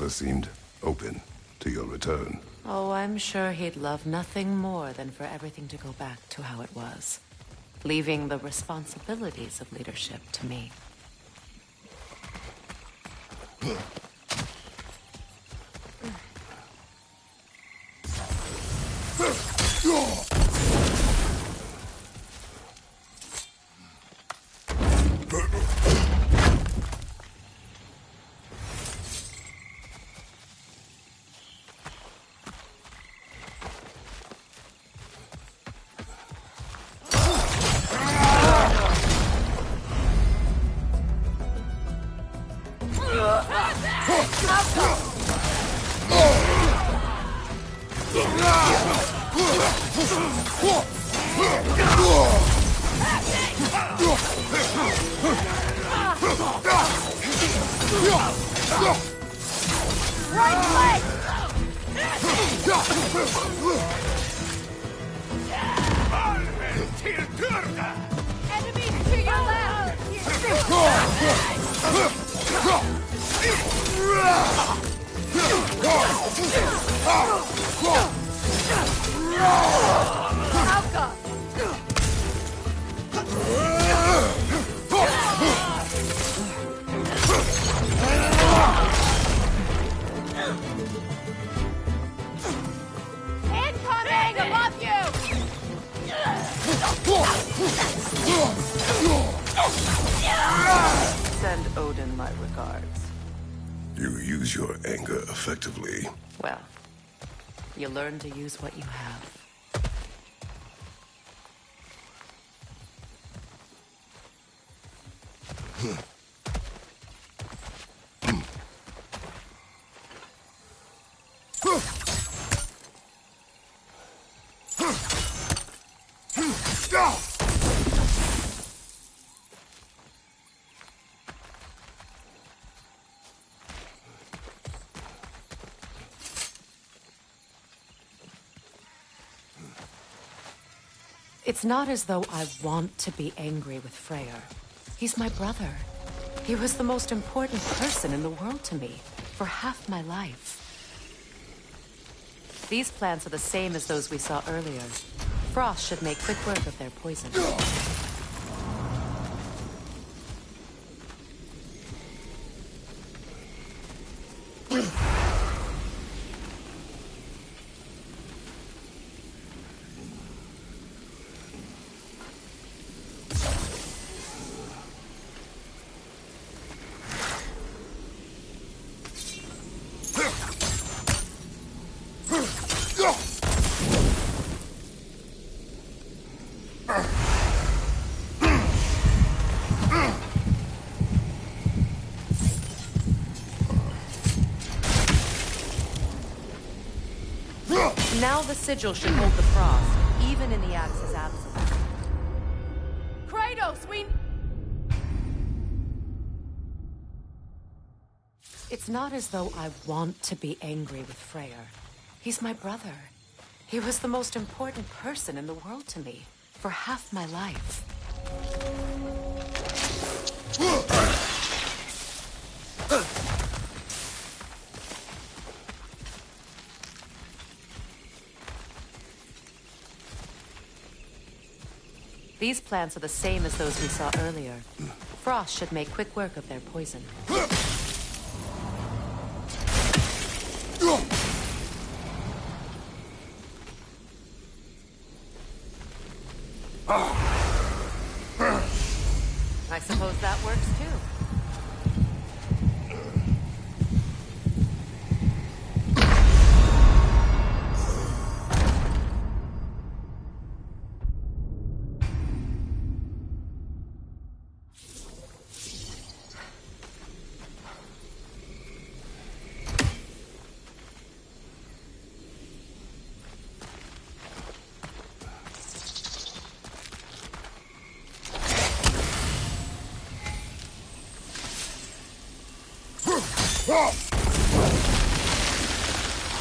father seemed open to your return. Oh, I'm sure he'd love nothing more than for everything to go back to how it was, leaving the responsibilities of leadership to me. Enemies to your left! Alka! Incoming above you! Send Odin my regards. You use your anger effectively. Well, you learn to use what you have. It's not as though I want to be angry with Freyr. He's my brother. He was the most important person in the world to me for half my life. These plants are the same as those we saw earlier. Frost should make quick work of their poison. Now the sigil should hold the frost, even in the Axe's absence. Kratos, we... It's not as though I want to be angry with Freyr. He's my brother. He was the most important person in the world to me for half my life. These plants are the same as those we saw earlier. Frost should make quick work of their poison. I suppose that works too.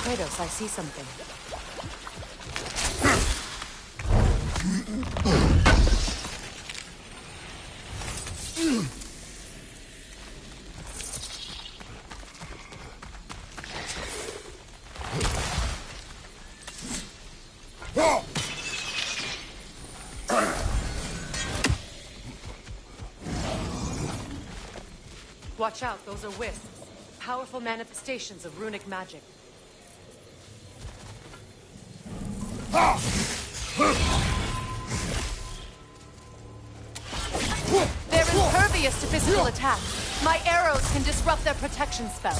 Kratos, I see something. Watch out, those are wisps. Powerful manifestations of runic magic. They're impervious to physical attack. My arrows can disrupt their protection spell.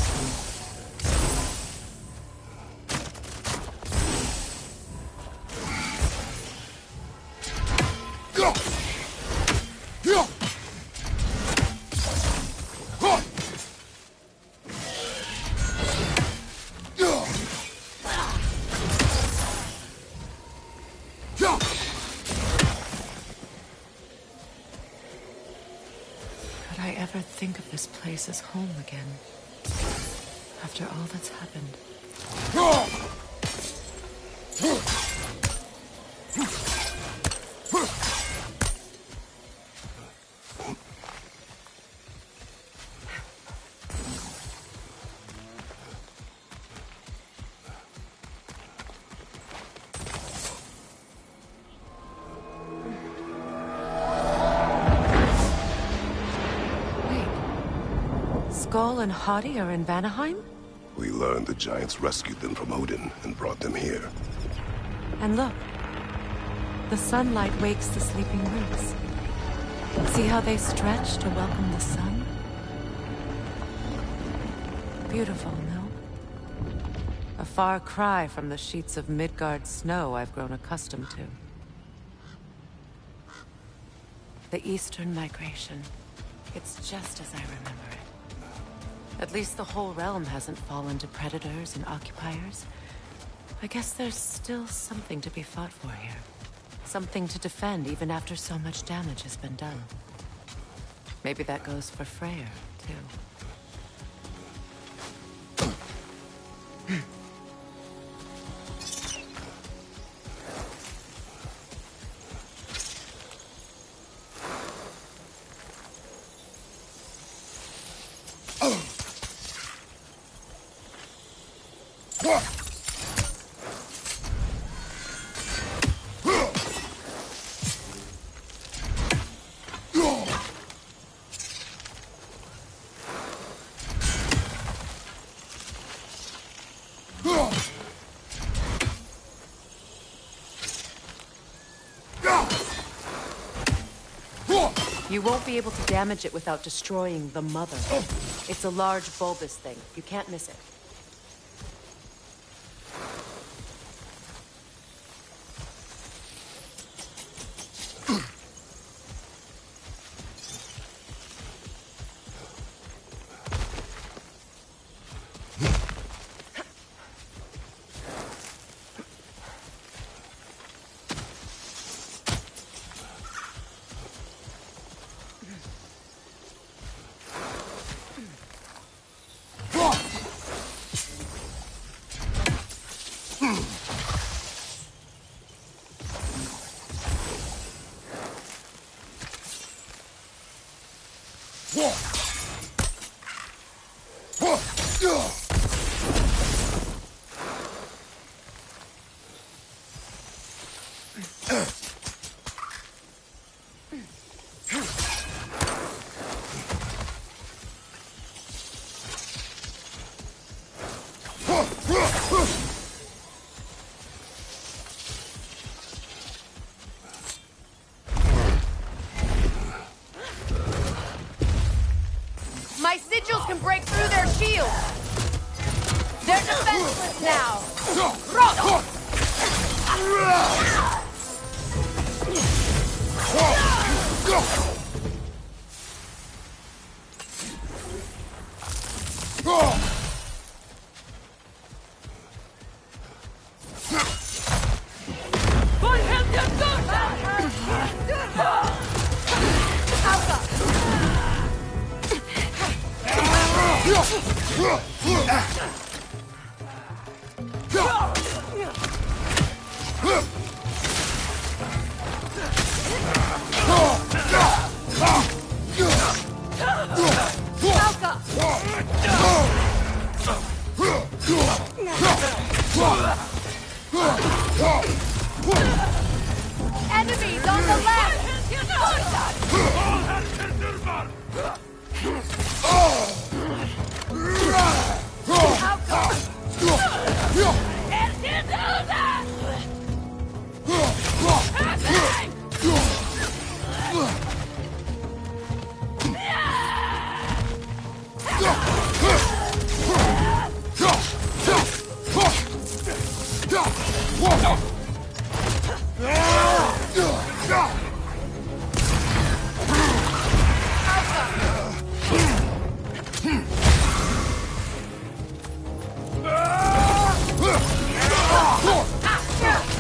Could I ever think of this place as home again? After all that's happened. Skull and Hadi are in Vanaheim? We learned the giants rescued them from Odin and brought them here. And look. The sunlight wakes the sleeping roots. See how they stretch to welcome the sun? Beautiful, no? A far cry from the sheets of Midgard snow I've grown accustomed to. The Eastern Migration. It's just as I remember it. At least the whole realm hasn't fallen to predators and occupiers. I guess there's still something to be fought for here. Something to defend even after so much damage has been done. Maybe that goes for Freyr, too. You won't be able to damage it without destroying the mother. It's a large bulbous thing. You can't miss it. My sigils can break through their shields! They're defenseless now! Enemies on the left!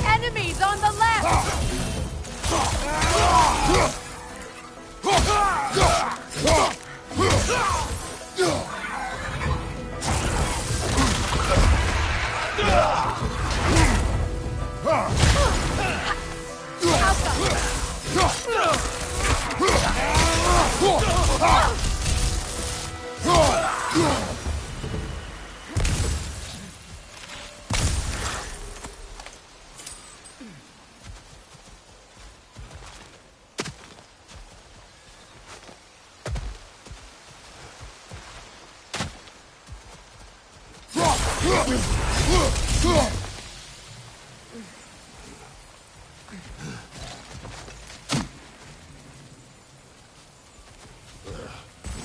Enemies on the left!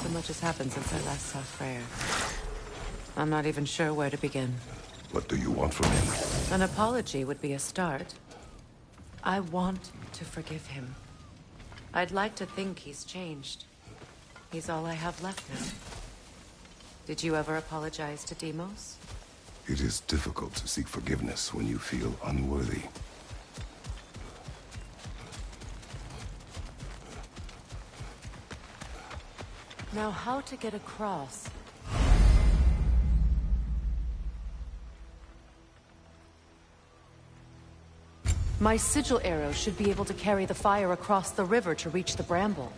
So much has happened since I last saw Freyr. I'm not even sure where to begin. What do you want from him? An apology would be a start. I want to forgive him. I'd like to think he's changed. He's all I have left now. Did you ever apologize to Deimos? It is difficult to seek forgiveness when you feel unworthy. Now, how to get across? My sigil arrow should be able to carry the fire across the river to reach the bramble.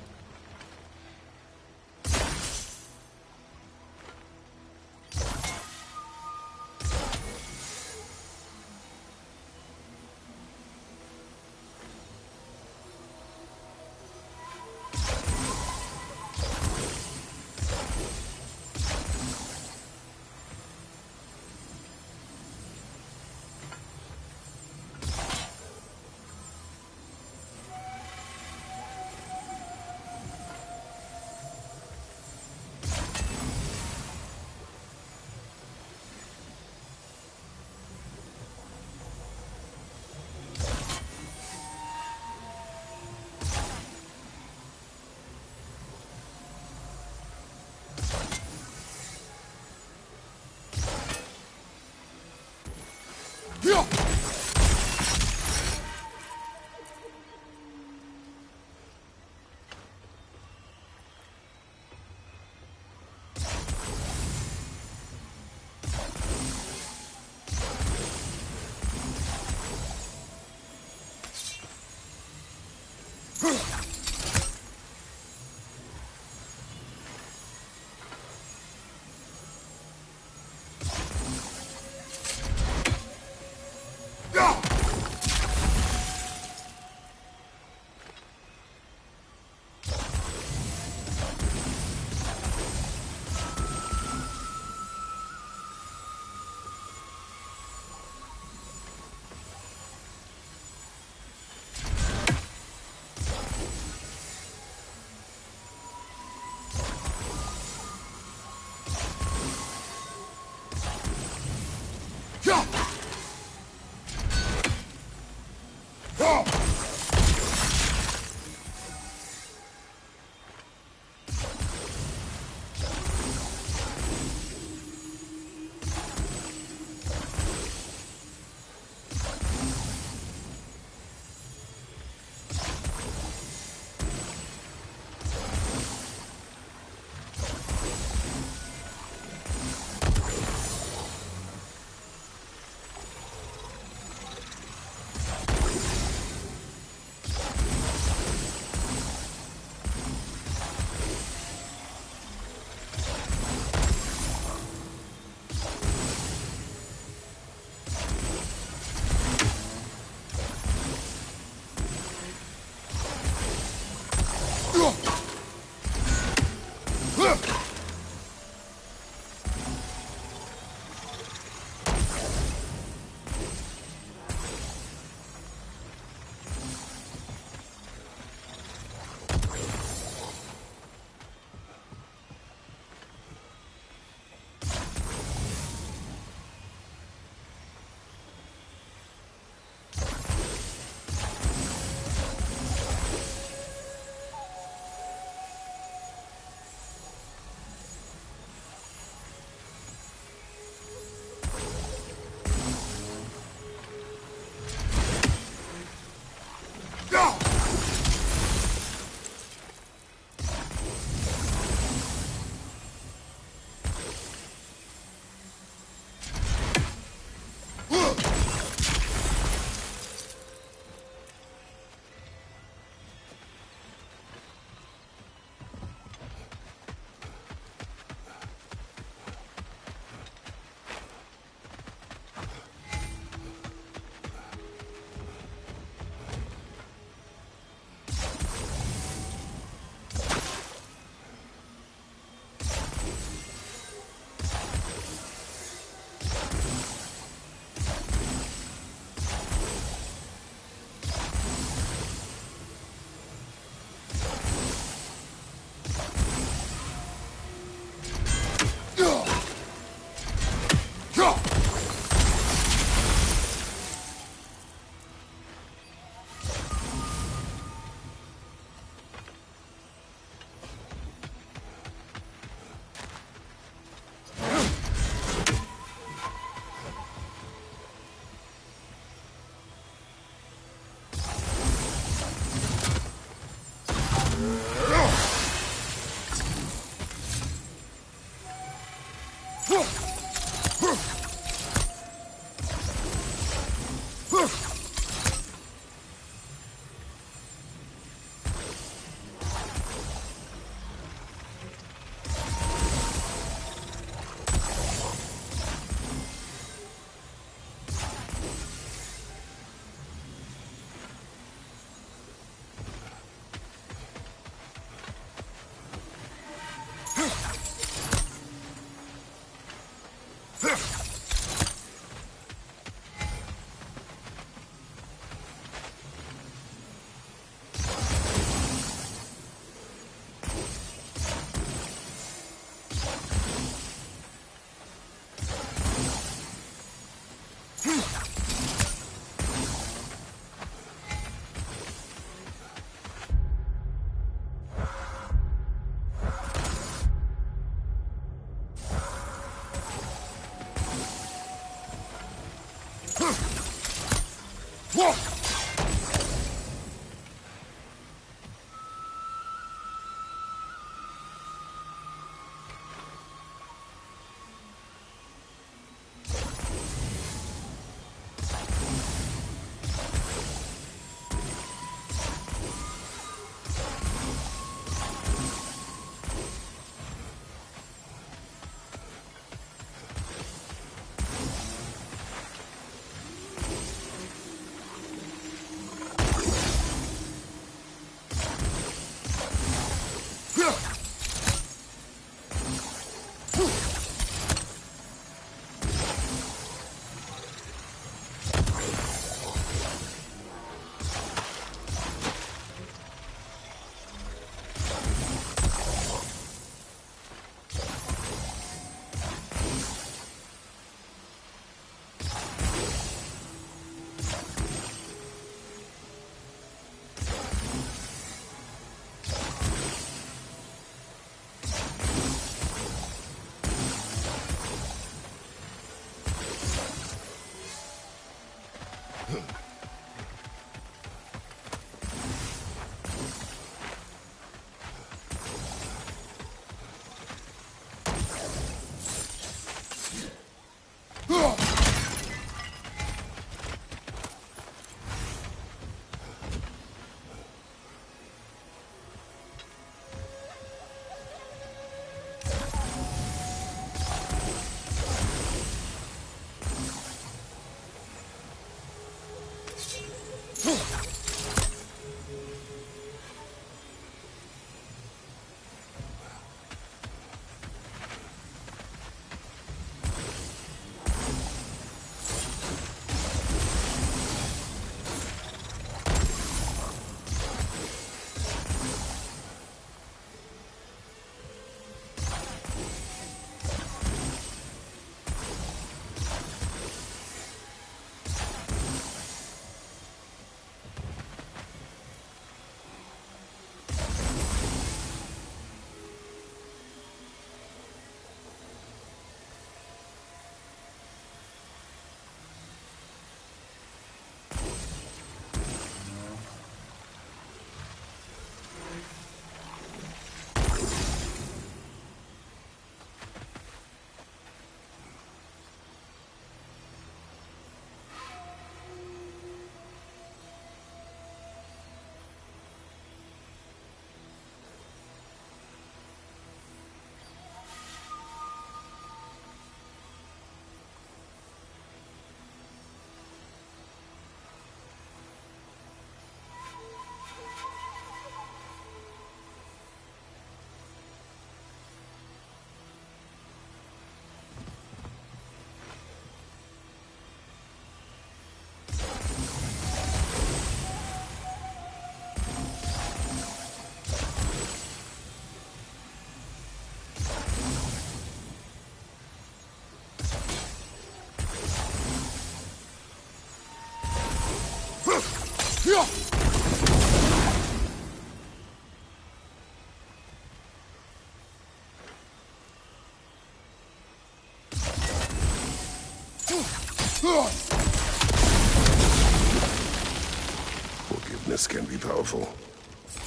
Forgiveness can be powerful,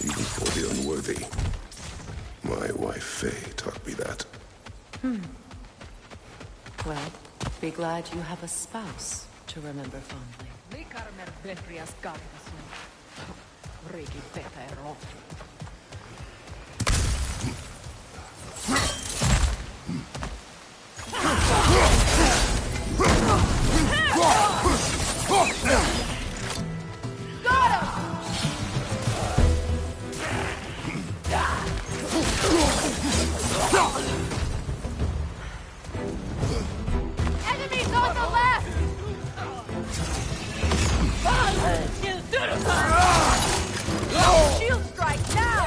even for the unworthy. My wife, Faye, taught me that. Well, be glad you have a spouse to remember fondly. Enemies on the left! Shield strike now!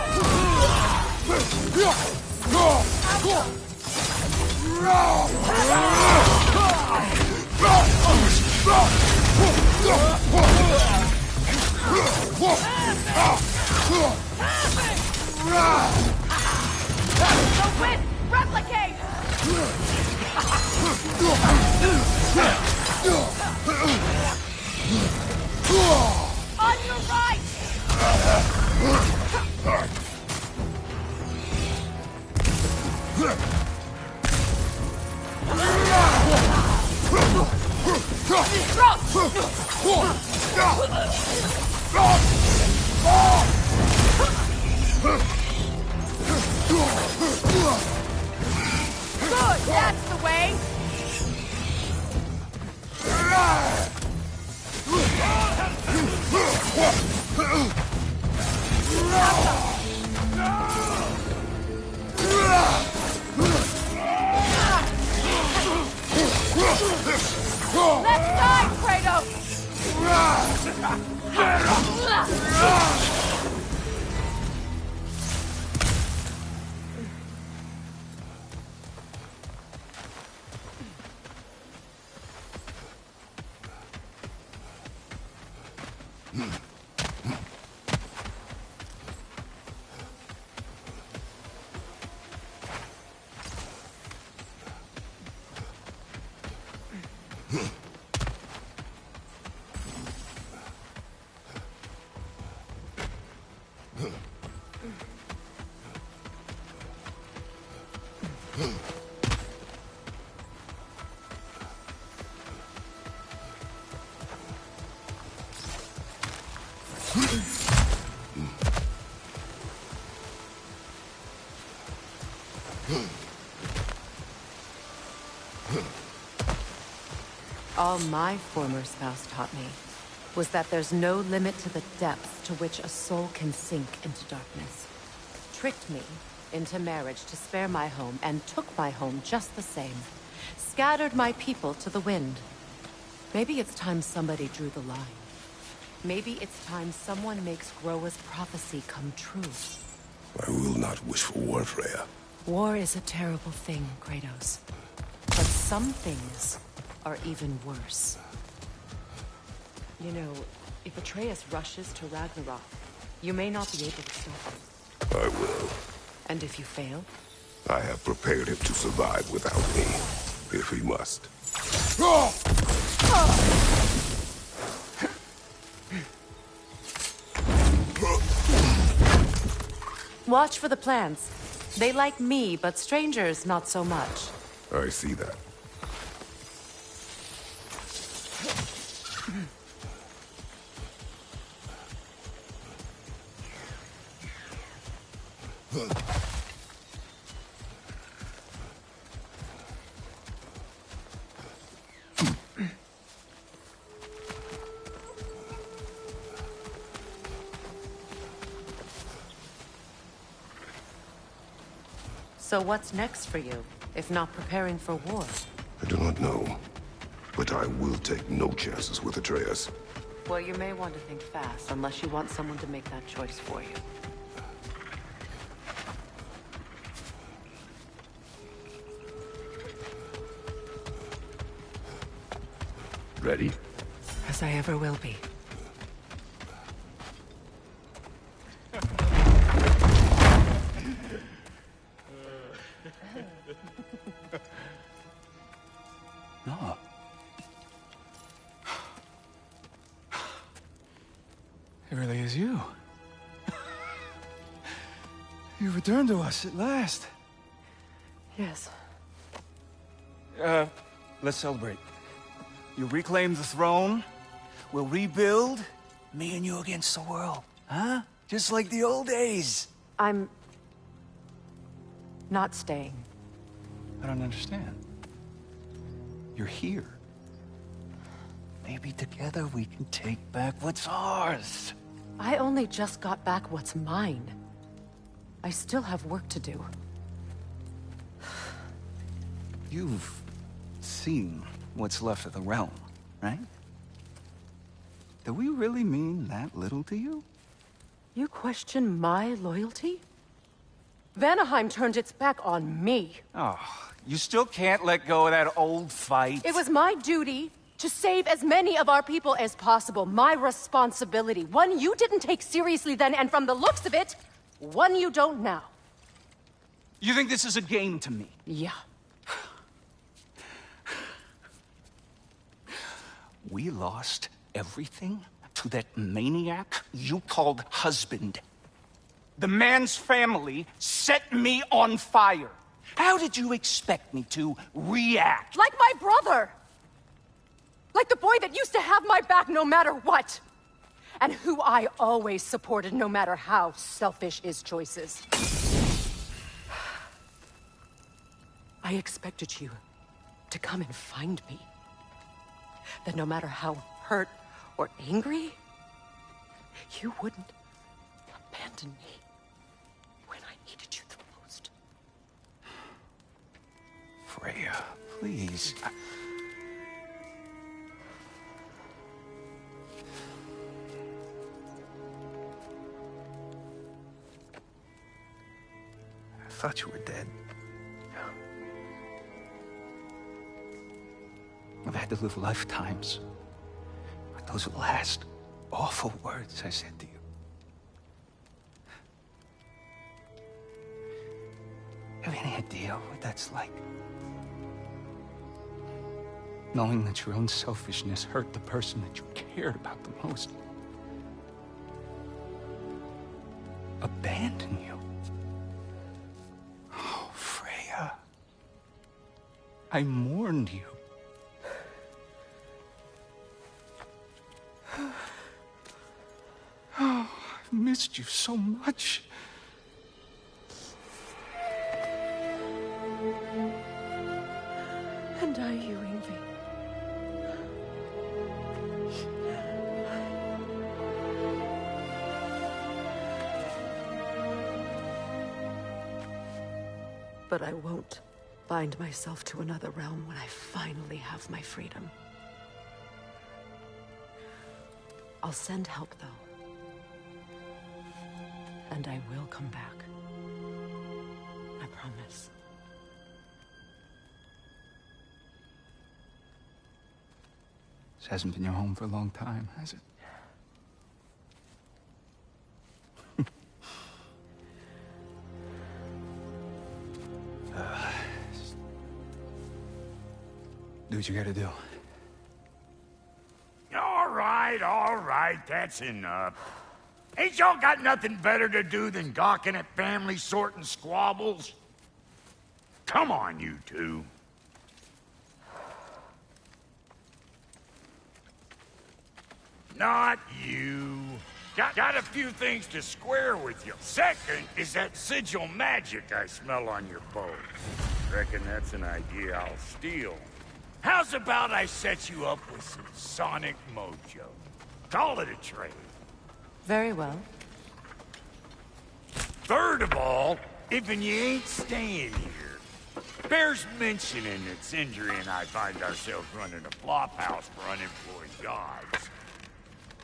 The wind! Replicate! On your right! Good, that's the way! Left side, Kratos! All my former spouse taught me was that there's no limit to the depth to which a soul can sink into darkness. Tricked me into marriage to spare my home and took my home just the same. Scattered my people to the wind. Maybe it's time somebody drew the line. Maybe it's time someone makes Groa's prophecy come true. I will not wish for war, Freya. War is a terrible thing, Kratos. But some things are even worse. You know, if Atreus rushes to Ragnarok, you may not be able to stop him. I will. And if you fail? I have prepared him to survive without me, if he must. Watch for the plants. They like me, but strangers not so much. I see that. So what's next for you, if not preparing for war? I do not know, but I will take no chances with Atreus. Well, you may want to think fast, unless you want someone to make that choice for you. Ready? As I ever will be. No. It really is you. You returned to us at last. Yes. Let's celebrate. You'll reclaim the throne. We'll rebuild. Me and you against the world. Huh? Just like the old days. I'm... not staying. I don't understand. You're here. Maybe together we can take back what's ours. I only just got back what's mine. I still have work to do. You've seen what's left of the realm, right? Do we really mean that little to you? You question my loyalty? Vanaheim turned its back on me. Oh, you still can't let go of that old fight? It was my duty to save as many of our people as possible. My responsibility. One you didn't take seriously then, and from the looks of it, one you don't now. You think this is a game to me? Yeah. We lost everything to that maniac you called husband. The man's family set me on fire. How did you expect me to react? Like my brother! Like the boy that used to have my back no matter what! And who I always supported no matter how selfish his choices. I expected you to come and find me. That no matter how hurt or angry, you wouldn't abandon me when I needed you the most. Freya, please. I thought you were dead. I've had to live lifetimes with those last awful words I said to you. Have any idea what that's like? Knowing that your own selfishness hurt the person that you cared about the most. Abandon you. Oh, Freya. I mourned you. Oh, I've missed you so much. And I you, Ingvi. But I won't bind myself to another realm when I finally have my freedom. I'll send help, though. And I will come back. I promise. This hasn't been your home for a long time, has it? Do what you gotta do. All right, that's enough. Ain't y'all got nothing better to do than gawking at family sorting squabbles? Come on, you two. Not you. Got a few things to square with you. Second is that sigil magic I smell on your bow. Reckon that's an idea I'll steal. How's about I set you up with some sonic mojo? Call it a trade. Very well. Third of all, if you ain't staying here, bears mentioning that Sindri and I find ourselves running a flop house for unemployed gods.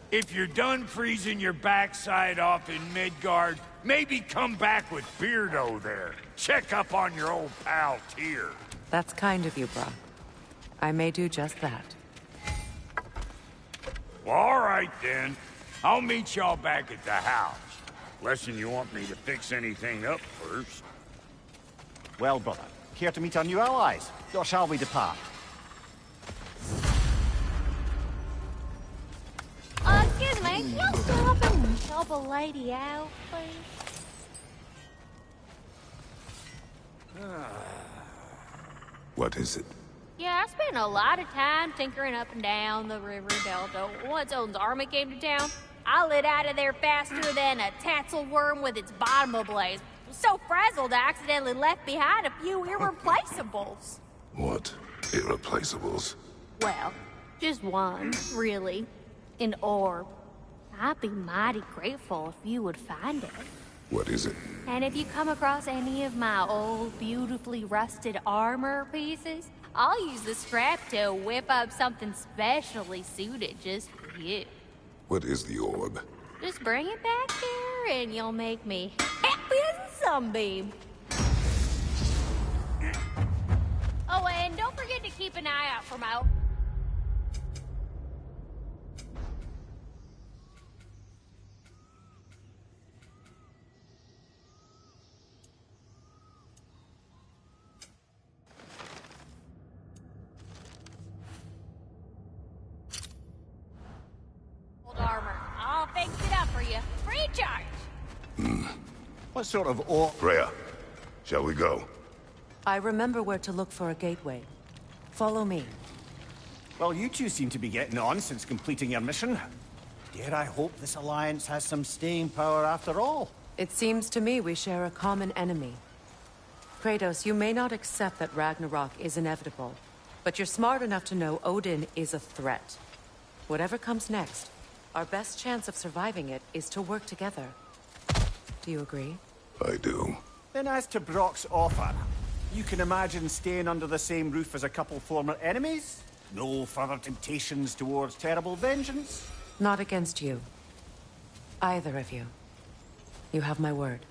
If you're done freezing your backside off in Midgard, maybe come back with Beardo there. Check up on your old pal Tyr. That's kind of you, Brock. I may do just that. Well, all right then. I'll meet y'all back at the house. Lesson you want me to fix anything up first. Well, brother, care to meet our new allies? Or shall we depart? Excuse me, can you stop and help a lady out, please? What is it? Yeah, I spent a lot of time tinkering up and down the river delta. Once Odin's army came to town, I lit out of there faster than a tassel worm with its bottom ablaze. So frazzled, I accidentally left behind a few irreplaceables. What? Irreplaceables? Well, just one, really. An orb. I'd be mighty grateful if you would find it. What is it? And if you come across any of my old, beautifully rusted armor pieces, I'll use the scrap to whip up something specially suited just for you. What is the orb? Just bring it back here and you'll make me happy as a sunbeam. Oh, and don't forget to keep an eye out for my... armor. I'll fix it up for you. Free charge. What sort of orb? Rhea, shall we go? I remember where to look for a gateway. Follow me. Well, you two seem to be getting on since completing your mission. Dare I hope this alliance has some staying power after all? It seems to me we share a common enemy. Kratos, you may not accept that Ragnarok is inevitable, but you're smart enough to know Odin is a threat. Whatever comes next, our best chance of surviving it is to work together. Do you agree? I do. Then as to Brock's offer, you can imagine staying under the same roof as a couple former enemies? No further temptations towards terrible vengeance? Not against you. Either of you. You have my word.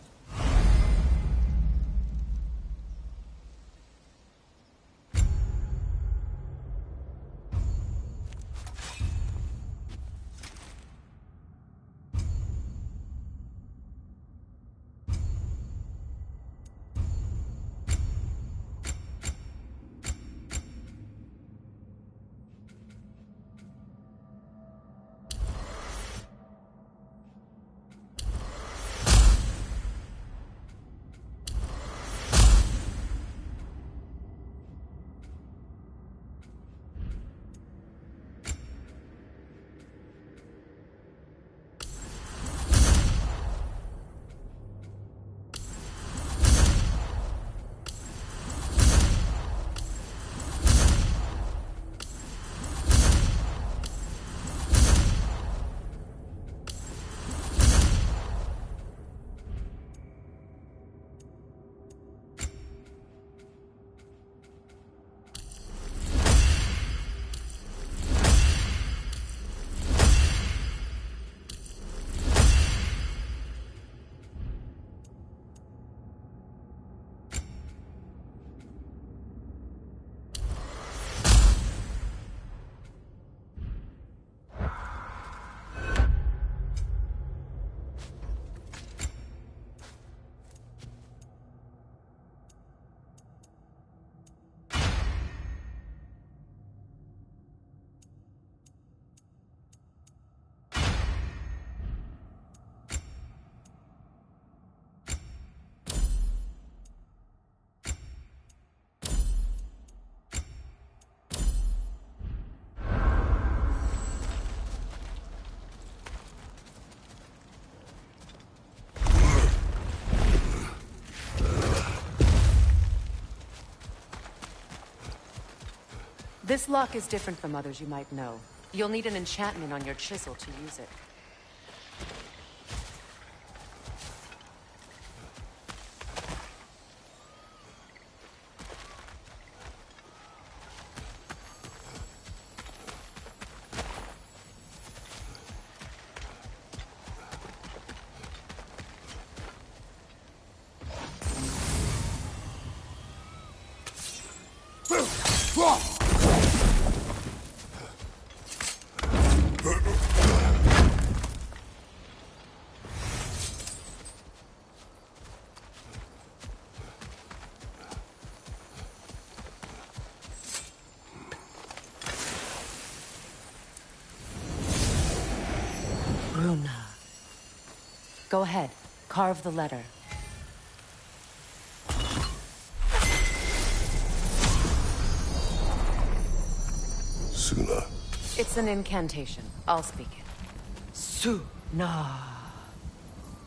This lock is different from others you might know. You'll need an enchantment on your chisel to use it. Go ahead, carve the letter. It's an incantation. I'll speak it. Su-na.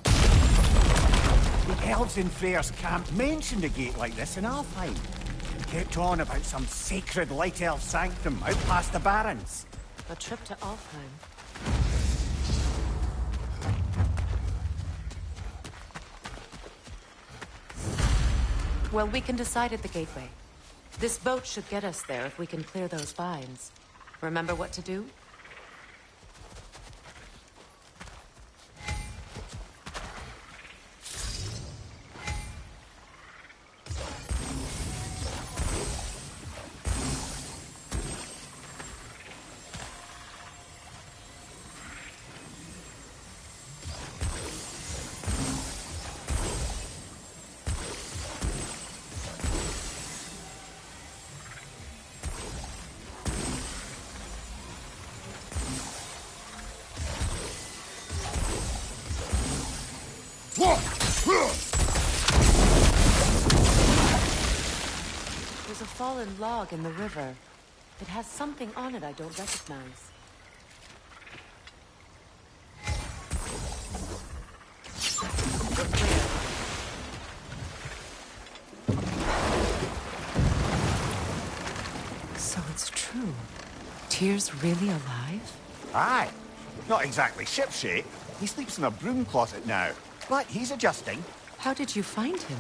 The elves in Freyr's camp mentioned a gate like this in Alfheim. Kept on about some sacred light elf sanctum out past the barrens. A trip to Alfheim. Well, we can decide at the gateway. This boat should get us there if we can clear those vines. Remember what to do? There's a fallen log in the river. It has something on it I don't recognize. We're clear. So it's true. Tyr's really alive? Aye. Not exactly shipshape. He sleeps in a broom closet now. But he's adjusting. How did you find him?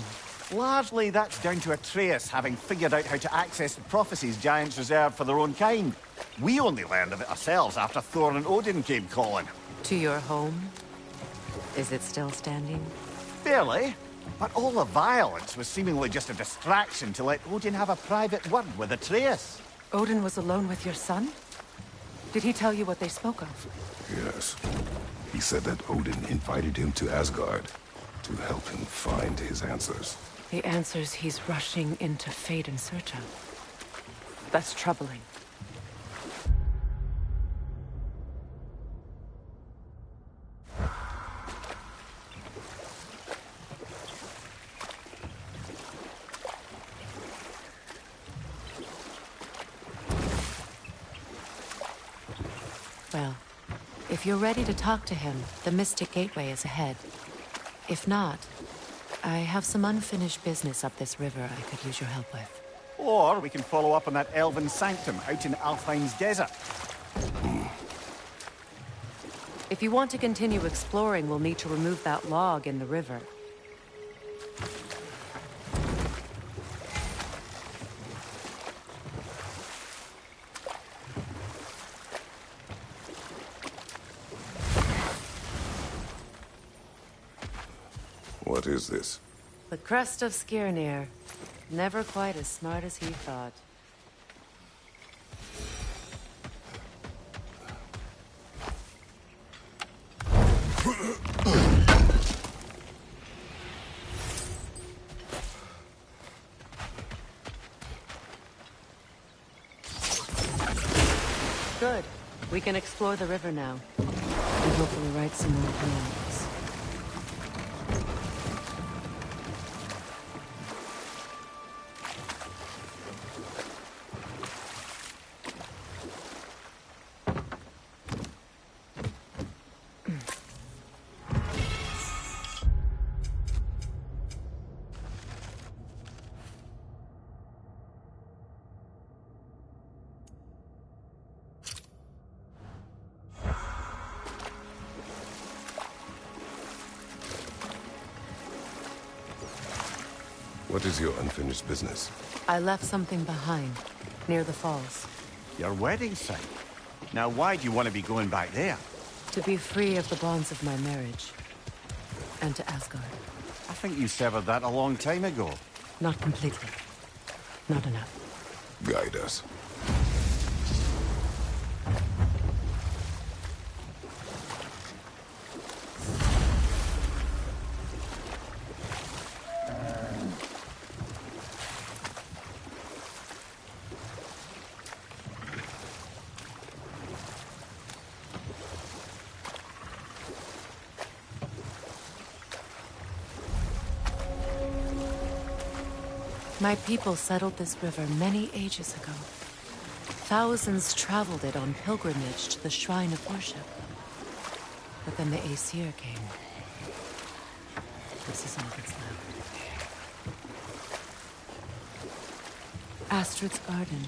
Largely, that's down to Atreus having figured out how to access the prophecies giants reserve for their own kind. We only learned of it ourselves after Thor and Odin came calling. To your home? Is it still standing? Barely. But all the violence was seemingly just a distraction to let Odin have a private word with Atreus. Odin was alone with your son? Did he tell you what they spoke of? Yes. He said that Odin invited him to Asgard to help him find his answers. The answers he's rushing into fate in search of. That's troubling. Well, if you're ready to talk to him, the Mystic Gateway is ahead. If not, I have some unfinished business up this river I could use your help with. Or we can follow up on that elven sanctum out in Alfheim's desert. If you want to continue exploring, we'll need to remove that log in the river. What is this? The crest of Skirnir. Never quite as smart as he thought. Good. We can explore the river now. And hopefully right some more plans. What is your unfinished business? I left something behind, near the falls. Your wedding site. Now why do you want to be going back there? To be free of the bonds of my marriage. And to Asgard. I think you severed that a long time ago. Not completely. Not enough. Guide us. My people settled this river many ages ago. thousands traveled it on pilgrimage to the shrine of worship. But then the Aesir came. This is all that's left. Astrid's garden.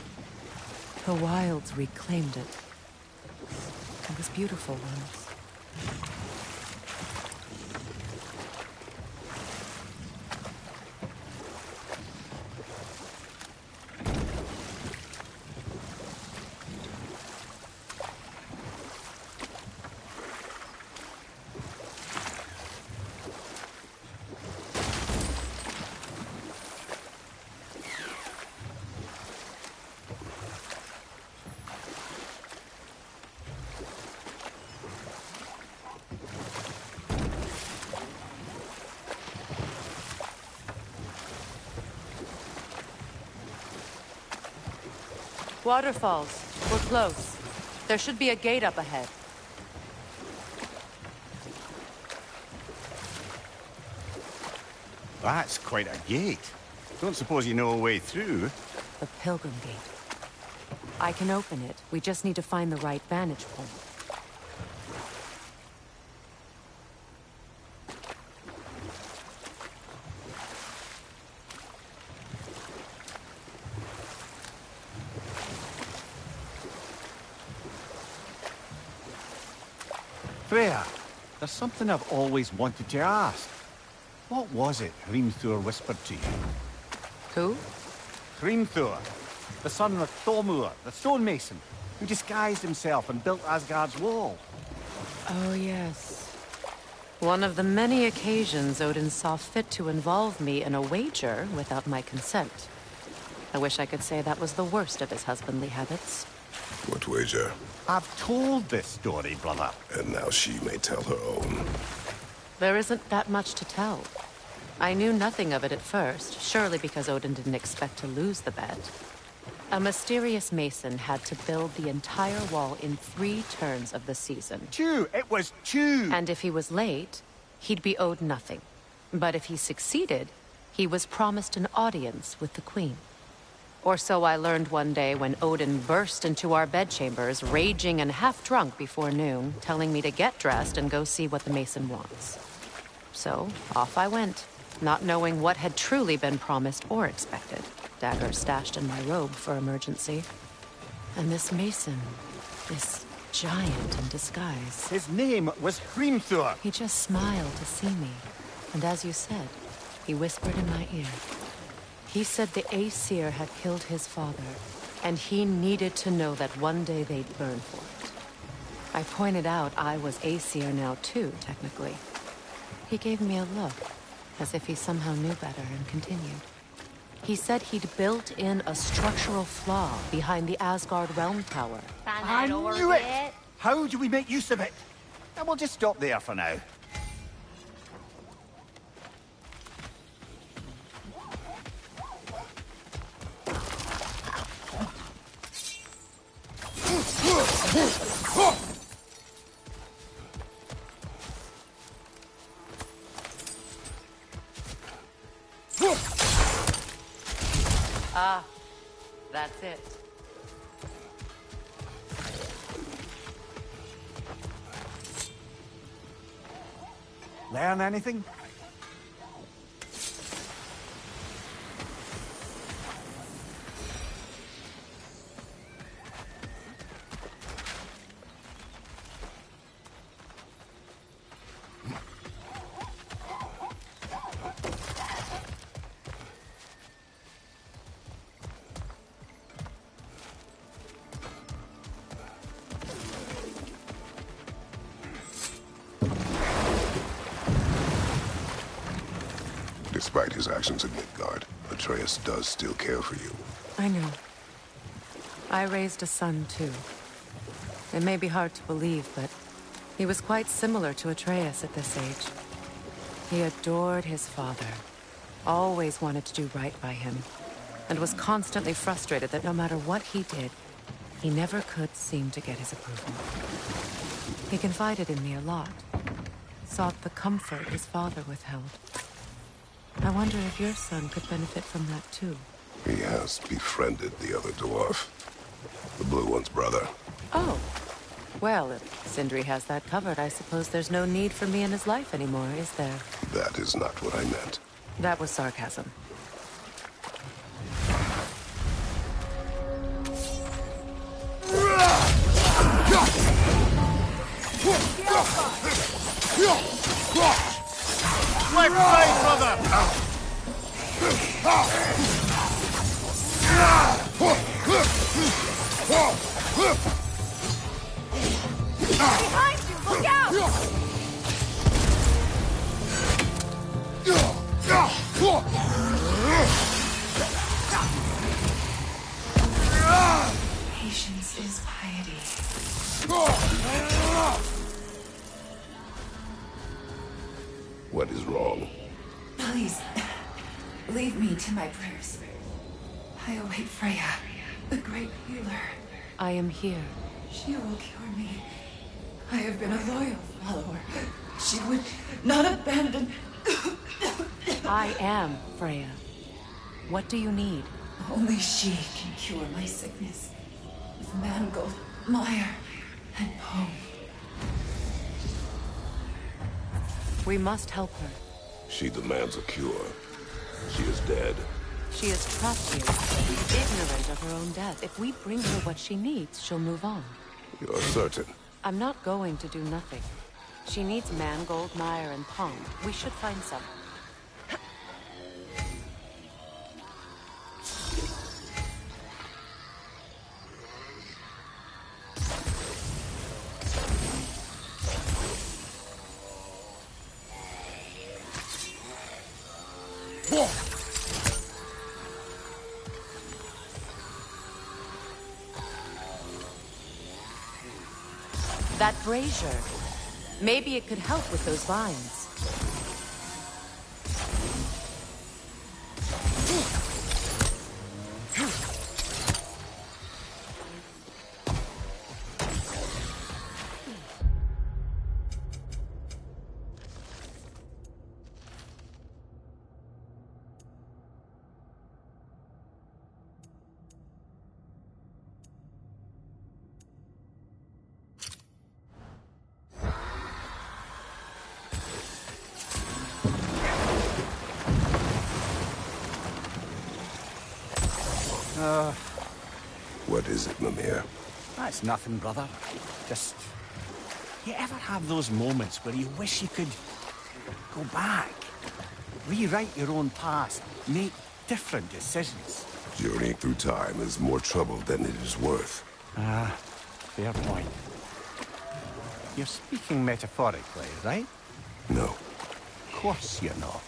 The wilds reclaimed it. It was beautiful once. Waterfalls. We're close. There should be a gate up ahead. That's quite a gate. Don't suppose you know a way through? The Pilgrim Gate. I can open it. We just need to find the right vantage point. Freya, there's something I've always wanted to ask. What was it Hrimthur whispered to you? Who? Hrimthur, the son of Thormur, the stonemason, who disguised himself and built Asgard's wall. Oh, yes. One of the many occasions Odin saw fit to involve me in a wager without my consent. I wish I could say that was the worst of his husbandly habits. What wager? I've told this story, brother. And now she may tell her own. There isn't that much to tell. I knew nothing of it at first, surely because Odin didn't expect to lose the bet. A mysterious mason had to build the entire wall in 3 turns of the season. It was 2! And if he was late, he'd be owed nothing. But if he succeeded, he was promised an audience with the queen. Or so I learned one day when Odin burst into our bedchambers, raging and half-drunk before noon, telling me to get dressed and go see what the mason wants. So, off I went, not knowing what had truly been promised or expected. Dagger stashed in my robe for emergency. And this mason, this giant in disguise. His name was Hrimthur. He just smiled to see me. And as you said, he whispered in my ear. He said the Aesir had killed his father, and he needed to know that one day they'd burn for it. I pointed out I was Aesir now too, technically. He gave me a look, as if he somehow knew better, and continued. He said he'd built in a structural flaw behind the Asgard Realm Tower. I knew it! How do we make use of it? And we'll just stop there for now. Ah, that's it. Learn anything? Despite his actions in Midgard, Atreus does still care for you. I know. I raised a son, too. It may be hard to believe, but he was quite similar to Atreus at this age. He adored his father, always wanted to do right by him, and was constantly frustrated that no matter what he did, he never could seem to get his approval. He confided in me a lot, sought the comfort his father withheld. I wonder if your son could benefit from that too. He has befriended the other dwarf. The blue one's brother. Oh. Well, if Sindri has that covered, I suppose there's no need for me in his life anymore, is there? That is not what I meant. That was sarcasm. Left side, brother! Behind you! Look out! Patience is piety. What is wrong? Please, leave me to my prayers. I await Freya, the great healer. I am here. She will cure me. I have been a loyal follower. She would not abandon. I am Freya. What do you need? Only she can cure my sickness. With mangold, mire, and poem. We must help her. She demands a cure. She is dead. She is trapped here, ignorant of her own death. If we bring her what she needs, she'll move on. You're certain? I'm not going to do nothing. She needs mangold, mire, and palm. We should find some. That brazier. Maybe it could help with those vines. What is it, Mimir? That's nothing, brother. Just... You ever have those moments where you wish you could go back? Rewrite your own past, make different decisions? Journeying through time is more trouble than it is worth. Fair point. You're speaking metaphorically, right? No. Of course you're not.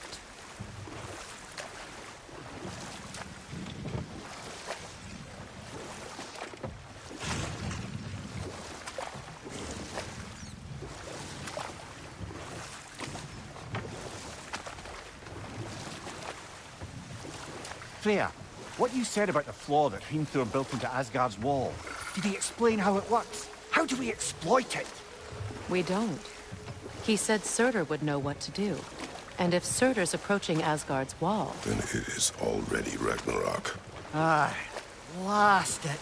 Freya, what you said about the flaw that Hrimthur built into Asgard's wall, did he explain how it works? How do we exploit it? We don't. He said Surtur would know what to do. And if Surtur's approaching Asgard's wall... Then it is already Ragnarok. Aye, blast it.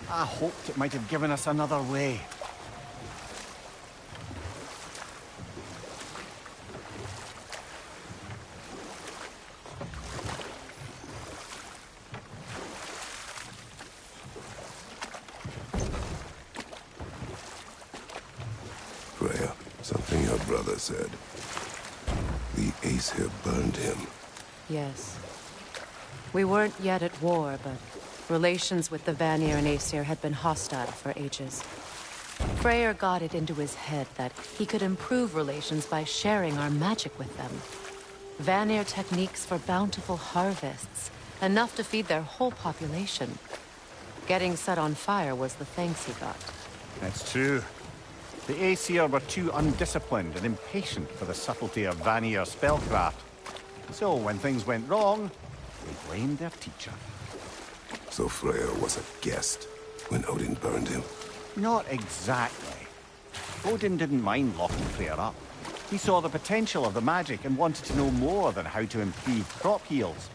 I hoped it might have given us another way. Freya, something your brother said. The Aesir burned him. Yes. We weren't yet at war, but relations with the Vanir and Aesir had been hostile for ages. Freyr got it into his head that he could improve relations by sharing our magic with them. Vanir techniques for bountiful harvests, enough to feed their whole population. Getting set on fire was the thanks he got. That's true. The Aesir were too undisciplined and impatient for the subtlety of Vanir spellcraft. So when things went wrong, they blamed their teacher. So Freya was a guest when Odin burned him? Not exactly. Odin didn't mind locking Freya up. He saw the potential of the magic and wanted to know more than how to improve crop yields.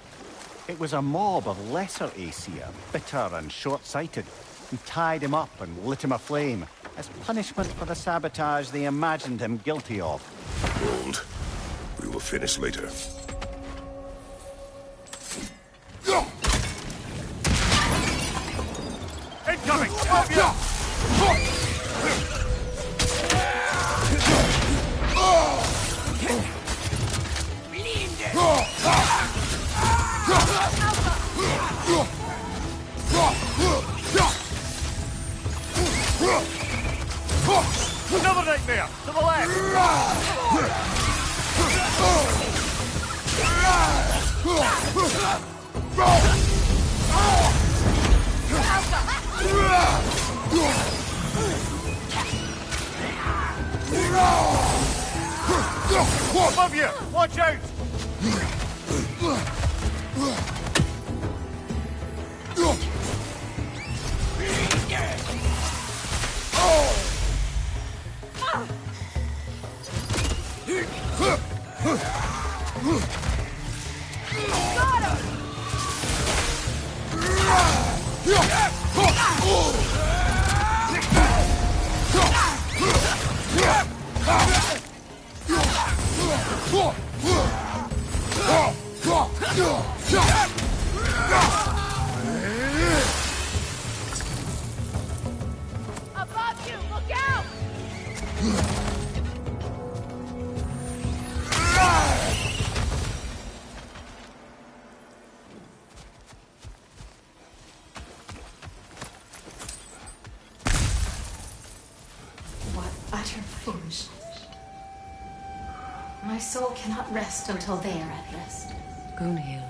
It was a mob of lesser Aesir, bitter and short-sighted. and tied him up and lit him aflame as punishment for the sabotage they imagined him guilty of. Hold. We will finish later. Incoming! Above you! Another nightmare! To the left! Above you! Watch out! Above you! Look out! What utter foolishness. My soul cannot rest until they are at rest. Gunhild.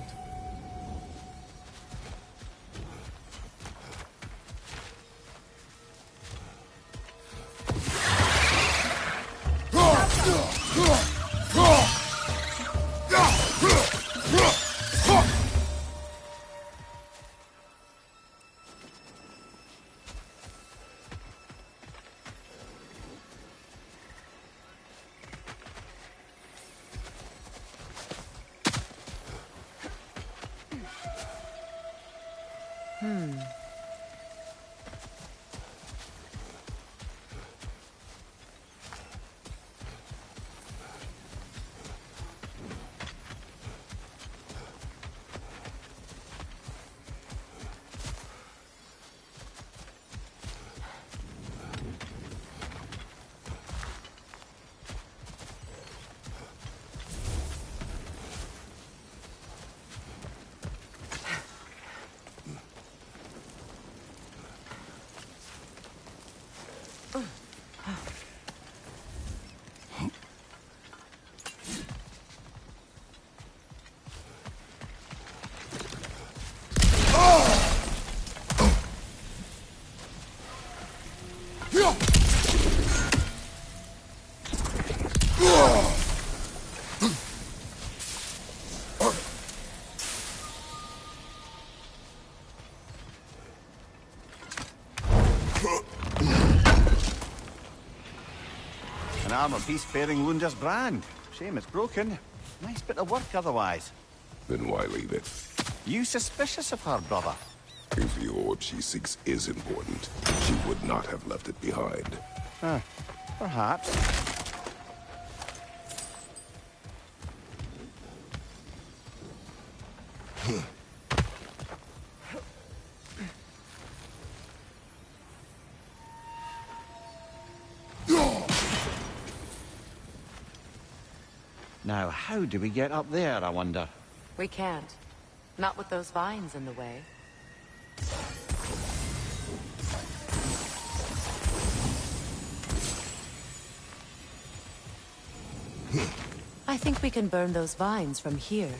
An armor piece bearing Lunda's brand. Shame it's broken. Nice bit of work otherwise. Then why leave it? You suspicious of her, brother? If the orb she seeks is important, she would not have left it behind. Perhaps. Now, how do we get up there, I wonder? We can't. Not with those vines in the way. I think we can burn those vines from here.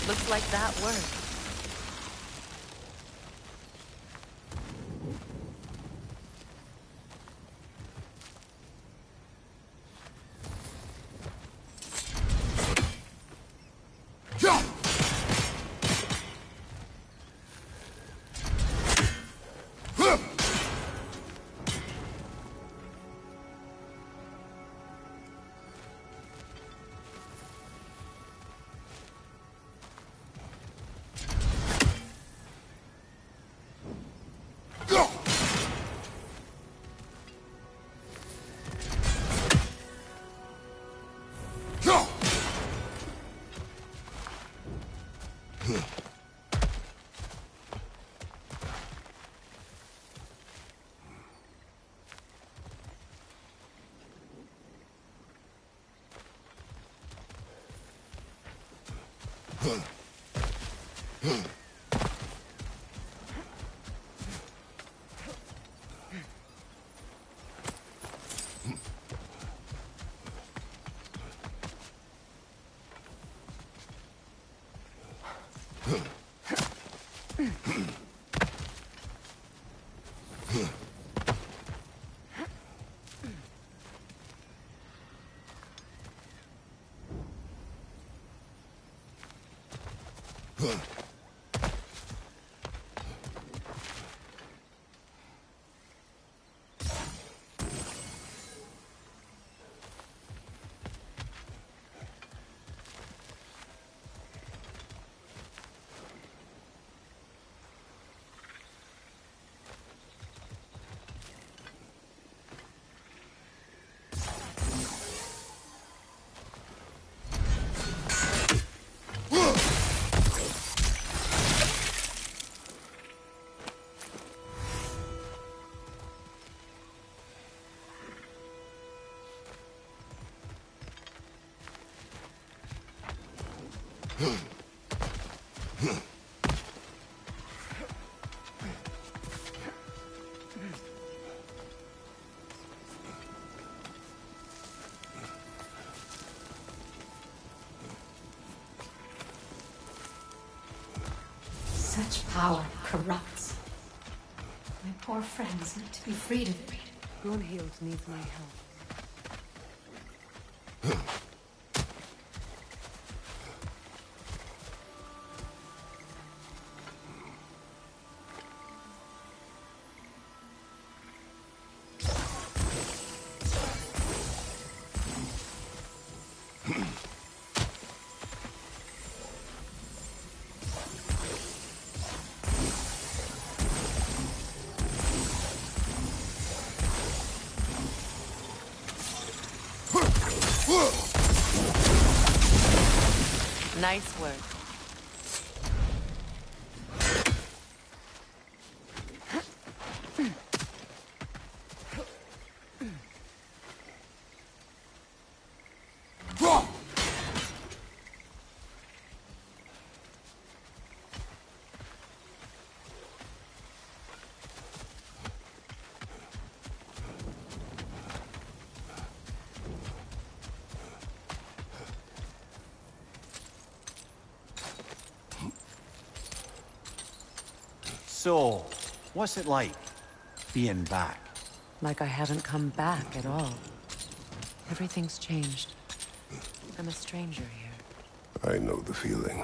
Looks like that worked. Such power corrupts. My poor friends need to be freed of it. Brunhild needs my help. Nice work. So, what's it like, being back? Like I haven't come back at all. Everything's changed. I'm a stranger here. I know the feeling.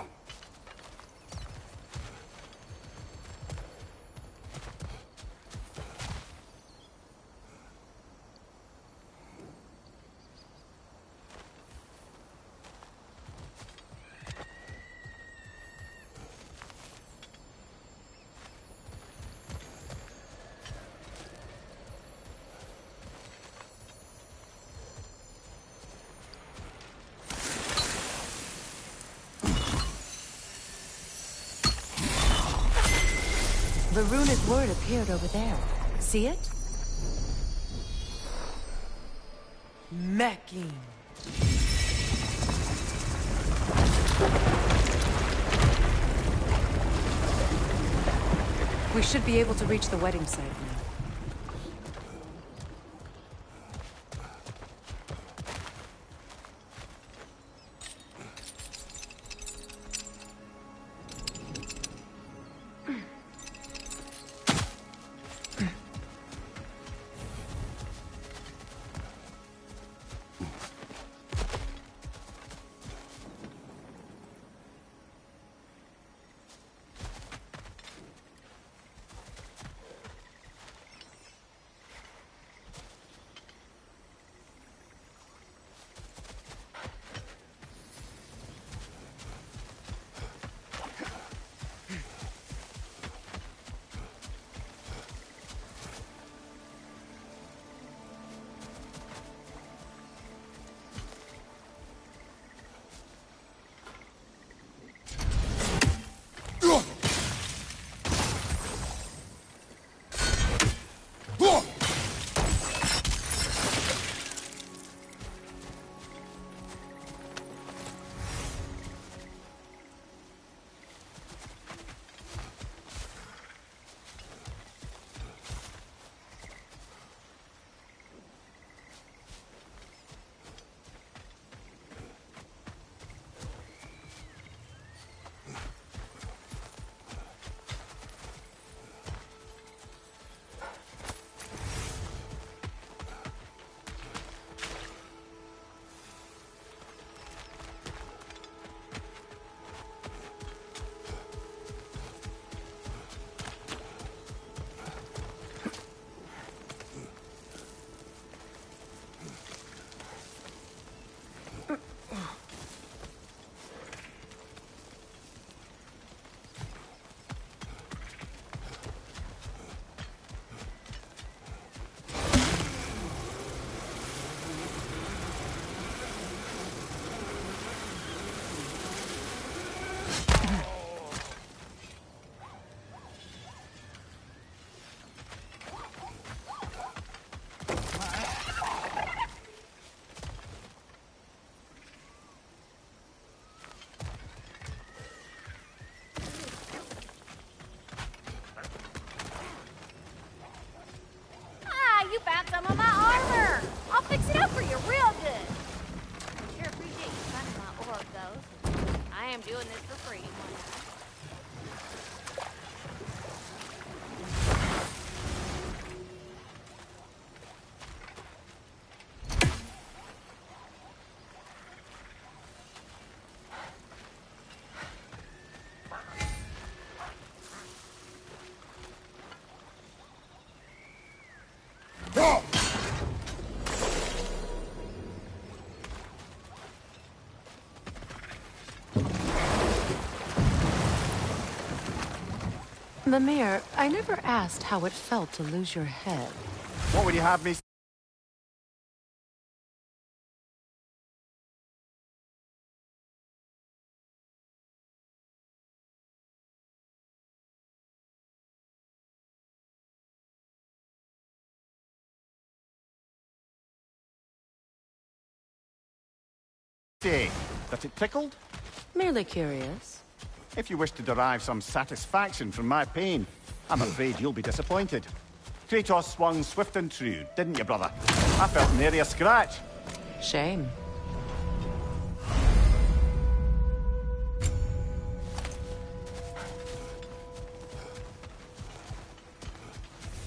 The runic word appeared over there. See it? Mecking. We should be able to reach the wedding site now. doing this for free one night. Mimir, I never asked how it felt to lose your head. What would you have me say? That it tickled? Merely curious. If you wish to derive some satisfaction from my pain, I'm afraid you'll be disappointed. Kratos swung swift and true, didn't you, brother? I felt nary a scratch. Shame.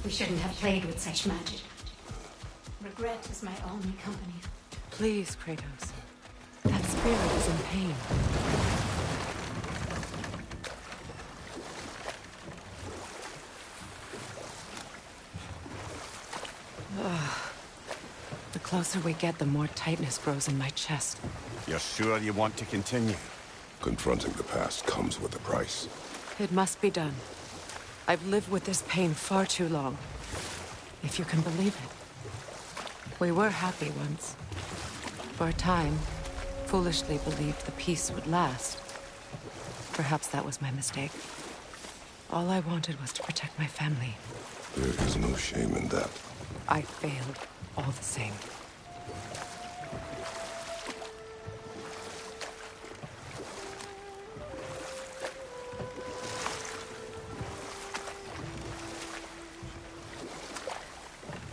We shouldn't have played with such magic. Regret is my only company. Please, Kratos. That spirit is in pain. Ugh. The closer we get, the more tightness grows in my chest. You're sure you want to continue? Confronting the past comes with a price. It must be done. I've lived with this pain far too long. If you can believe it. We were happy once. For a time, foolishly believed the peace would last. Perhaps that was my mistake. All I wanted was to protect my family. There is no shame in that. I failed, all the same.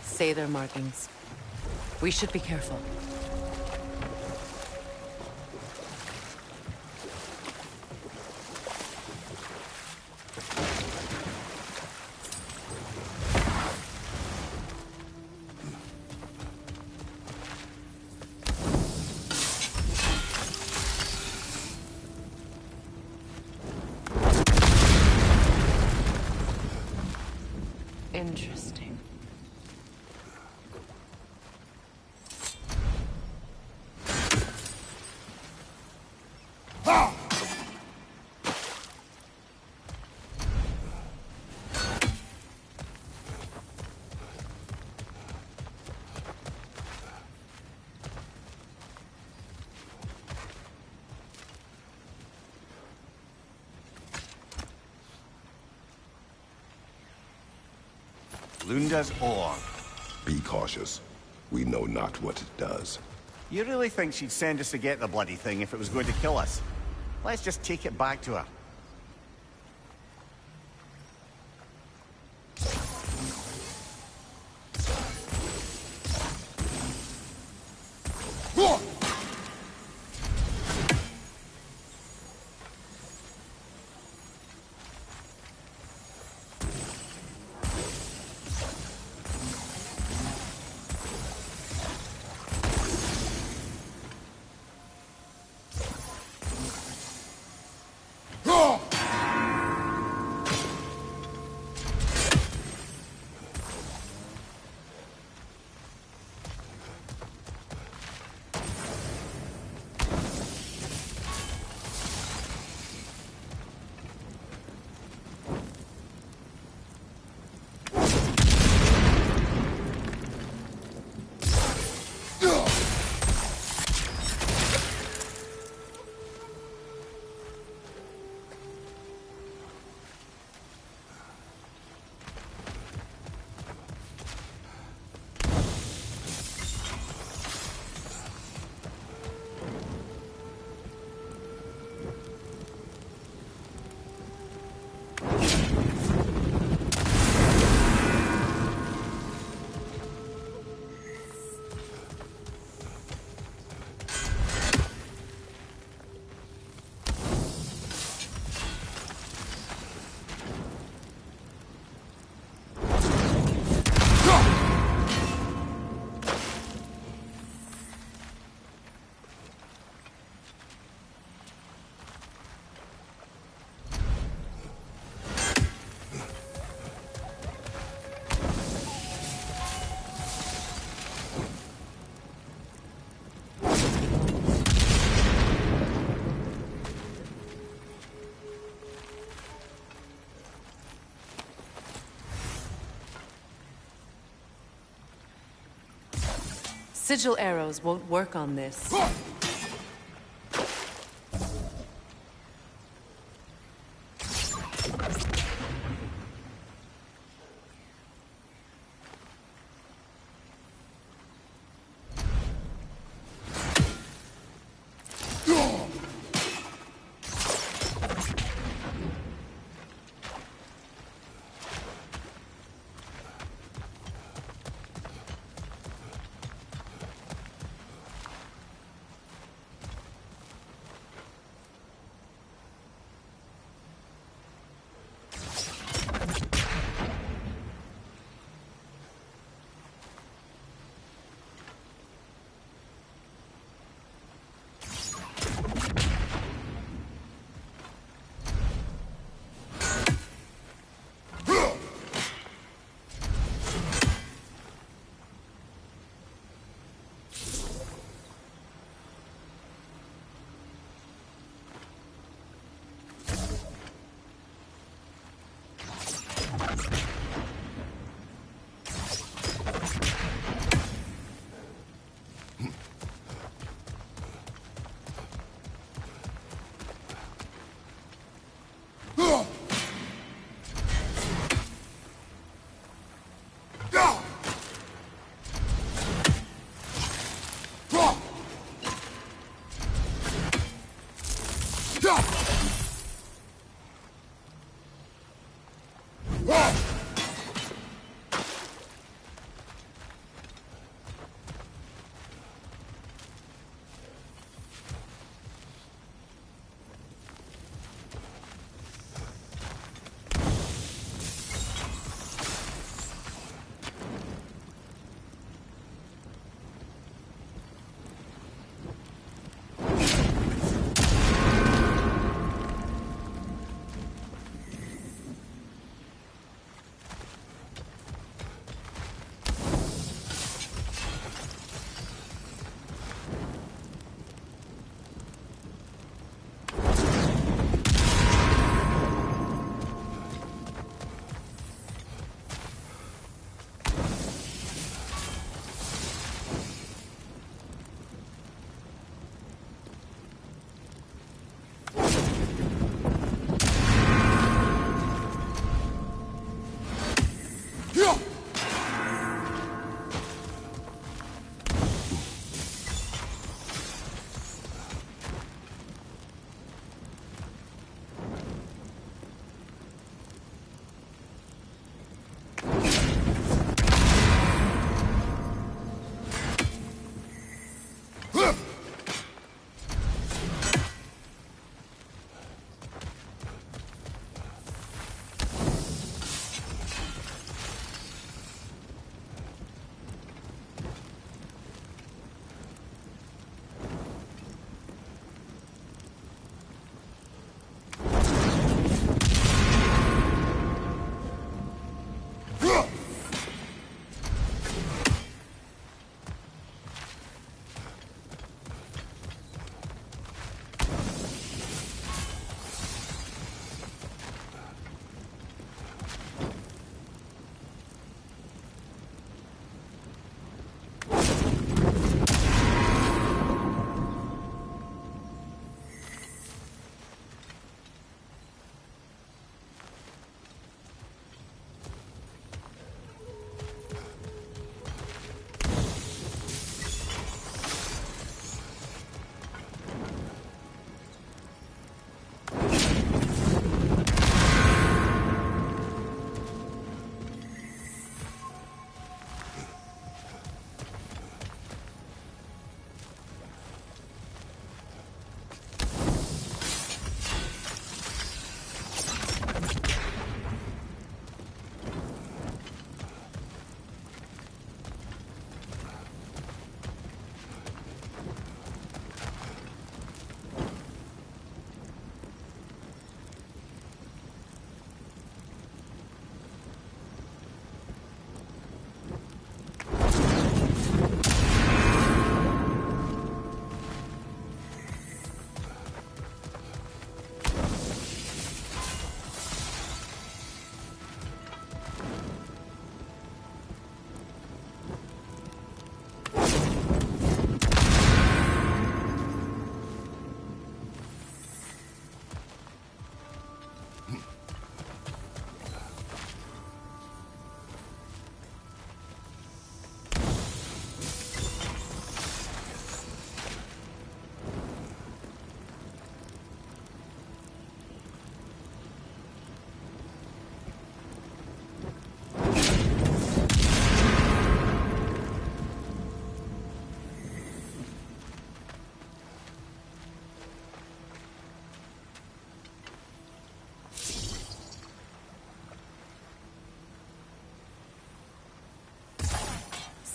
Say their markings. We should be careful. Interesting. Lunda's orb. Be cautious. We know not what it does. You really think she'd send us to get the bloody thing if it was going to kill us? Let's just take it back to her. Sigil arrows won't work on this.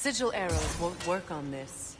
Sigil arrows won't work on this.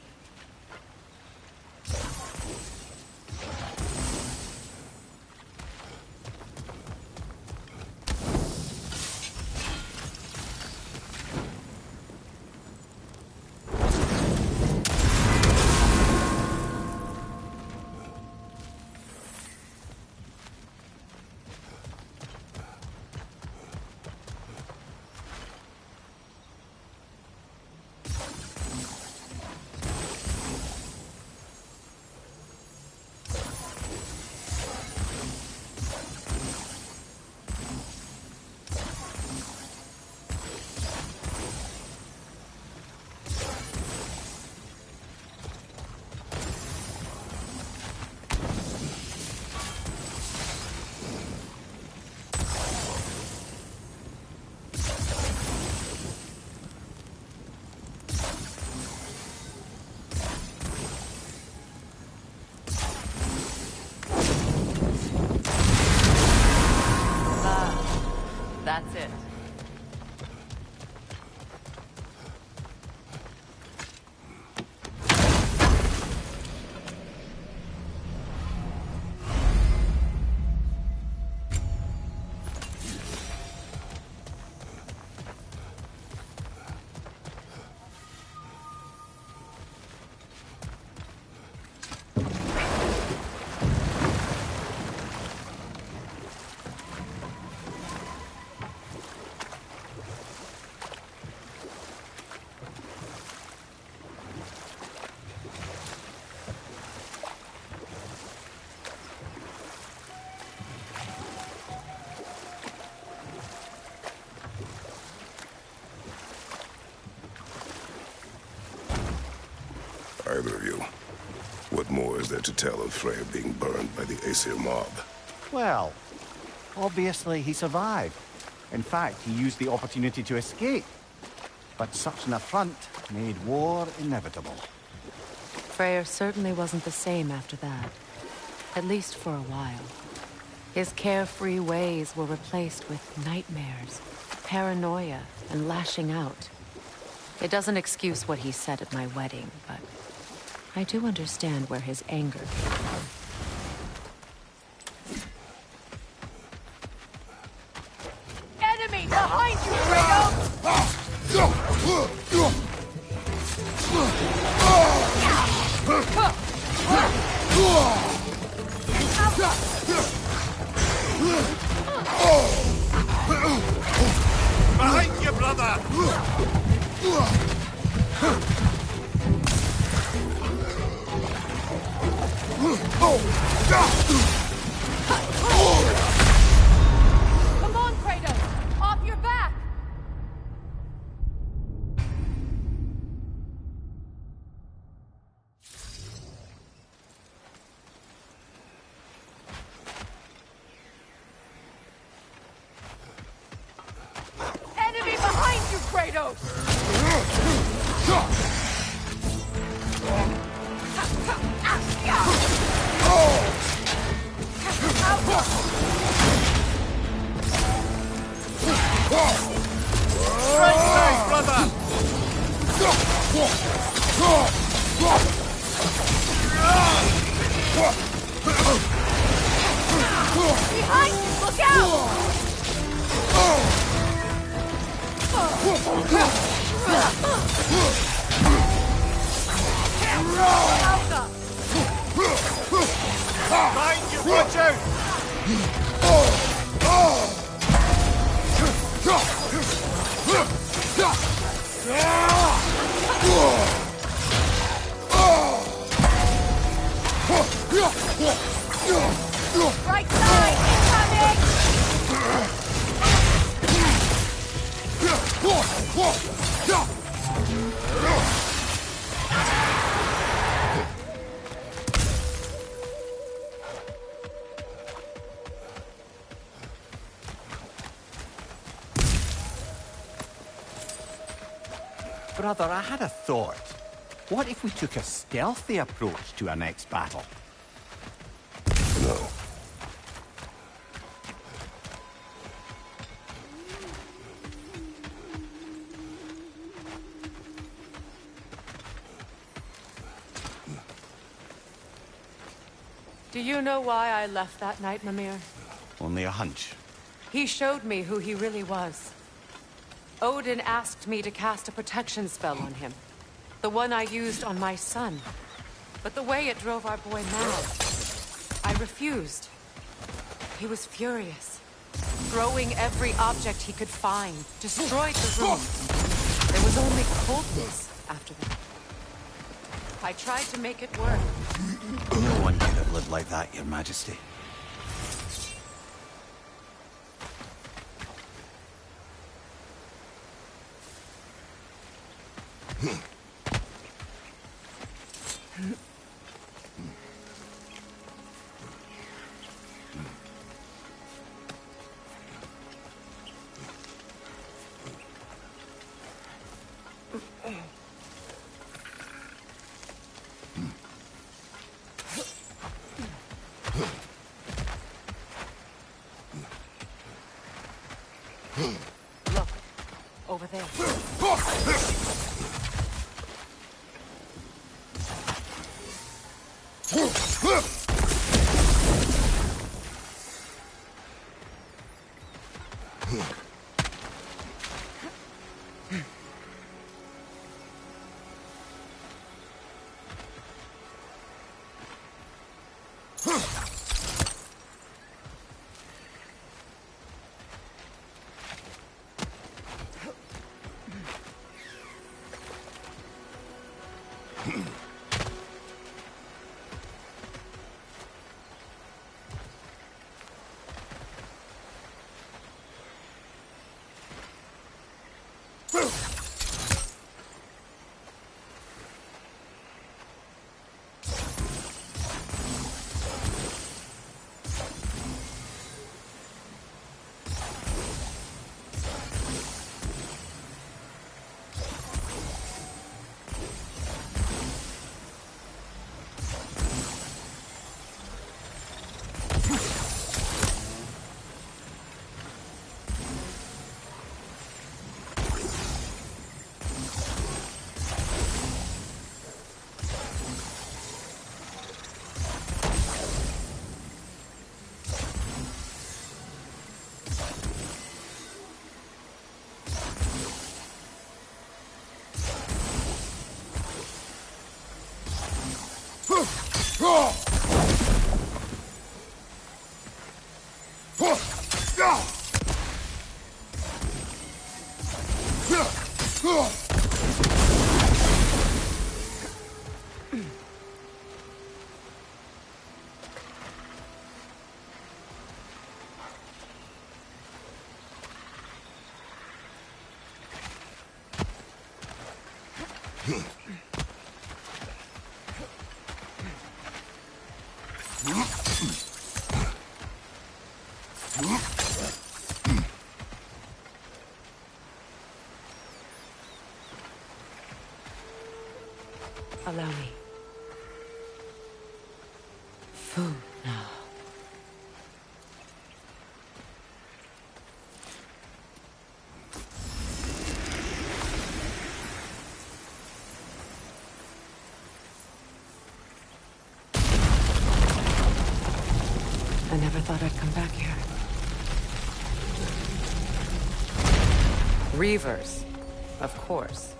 That's it. Either of you. What more is there to tell of Freya being burned by the Aesir mob? Well, obviously he survived. In fact, he used the opportunity to escape. But such an affront made war inevitable. Freyr certainly wasn't the same after that. At least for a while. His carefree ways were replaced with nightmares, paranoia, and lashing out. It doesn't excuse what he said at my wedding, but I do understand where his anger came from. Enemy behind you, Kratos! Behind you, brother! Come on, Kratos! Off your back! Enemy behind you, Kratos! Right side, brother! Behind you! Look out! Behind you, watch out! Right side! Incoming! Brother, I had a thought. What if we took a stealthy approach to our next battle? No. Do you know why I left that night, Mimir? Only a hunch. He showed me who he really was. Odin asked me to cast a protection spell on him. The one I used on my son. But the way it drove our boy mad, I refused. He was furious. Throwing every object he could find, destroyed the room. There was only coldness after that. I tried to make it work. No one could have lived like that, Your Majesty. Look, over there. Allow me. Food now. I never thought I'd come back here. Reavers, of course.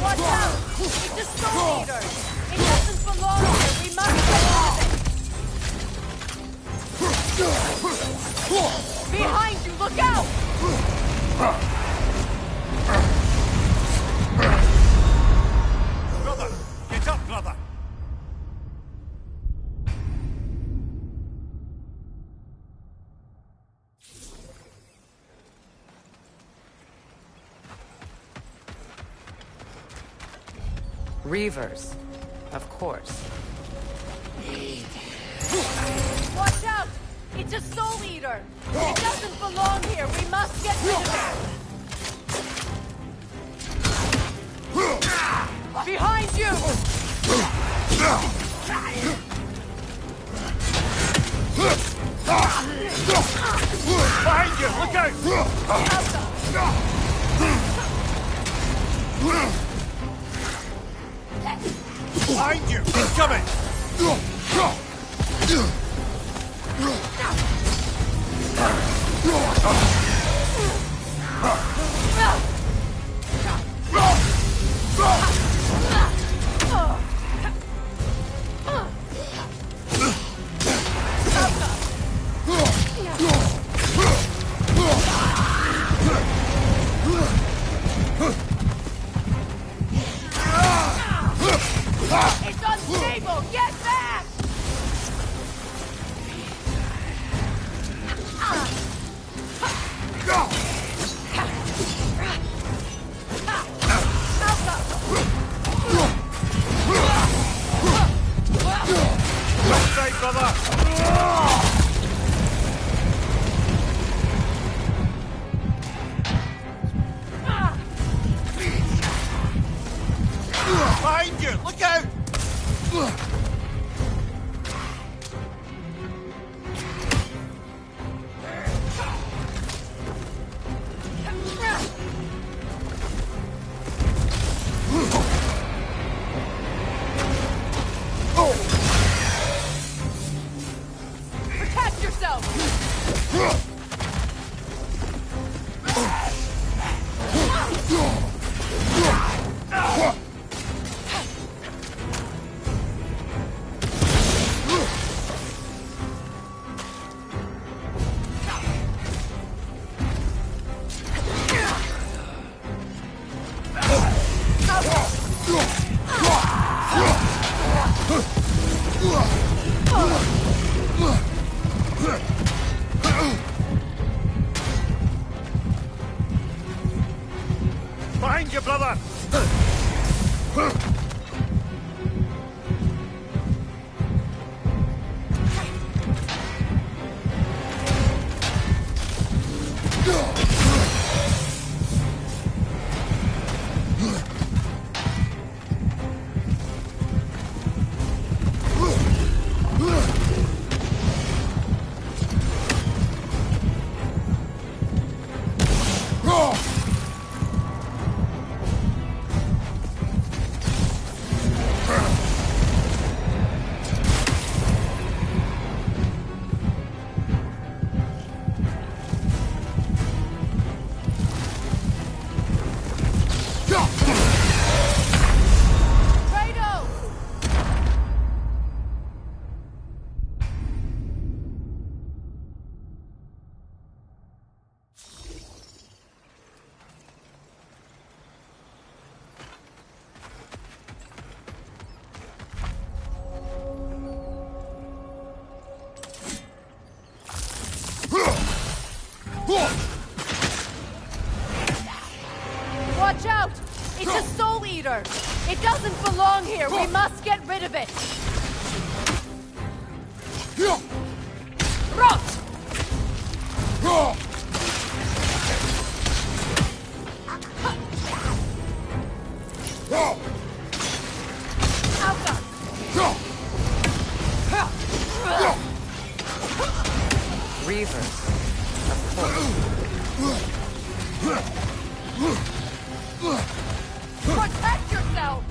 Watch out! It's a soul eater! It doesn't belong here! We must get rid of it! Behind you! Look out! Brother! Get up, brother! Reavers, of course. Watch out! It's a soul eater! It doesn't belong here! We must get rid of it! Behind you! Behind you! Look out! Behind you! Incoming! It's unstable! Get back! Right, brother! Behind you! Look out! Protect yourself! Behind you, brother! Watch out! It's a soul eater! It doesn't belong here! We must get rid of it! Rot! Reavers, of course. Protect yourself!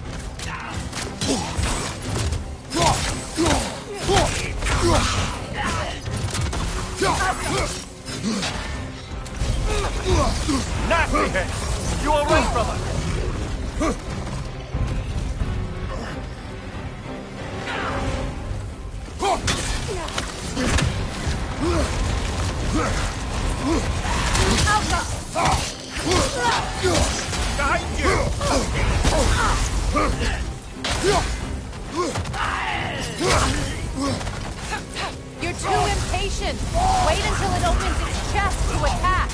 Nasty hit! You alright, brother? Behind you! You're too impatient! Wait until it opens its chest to attack!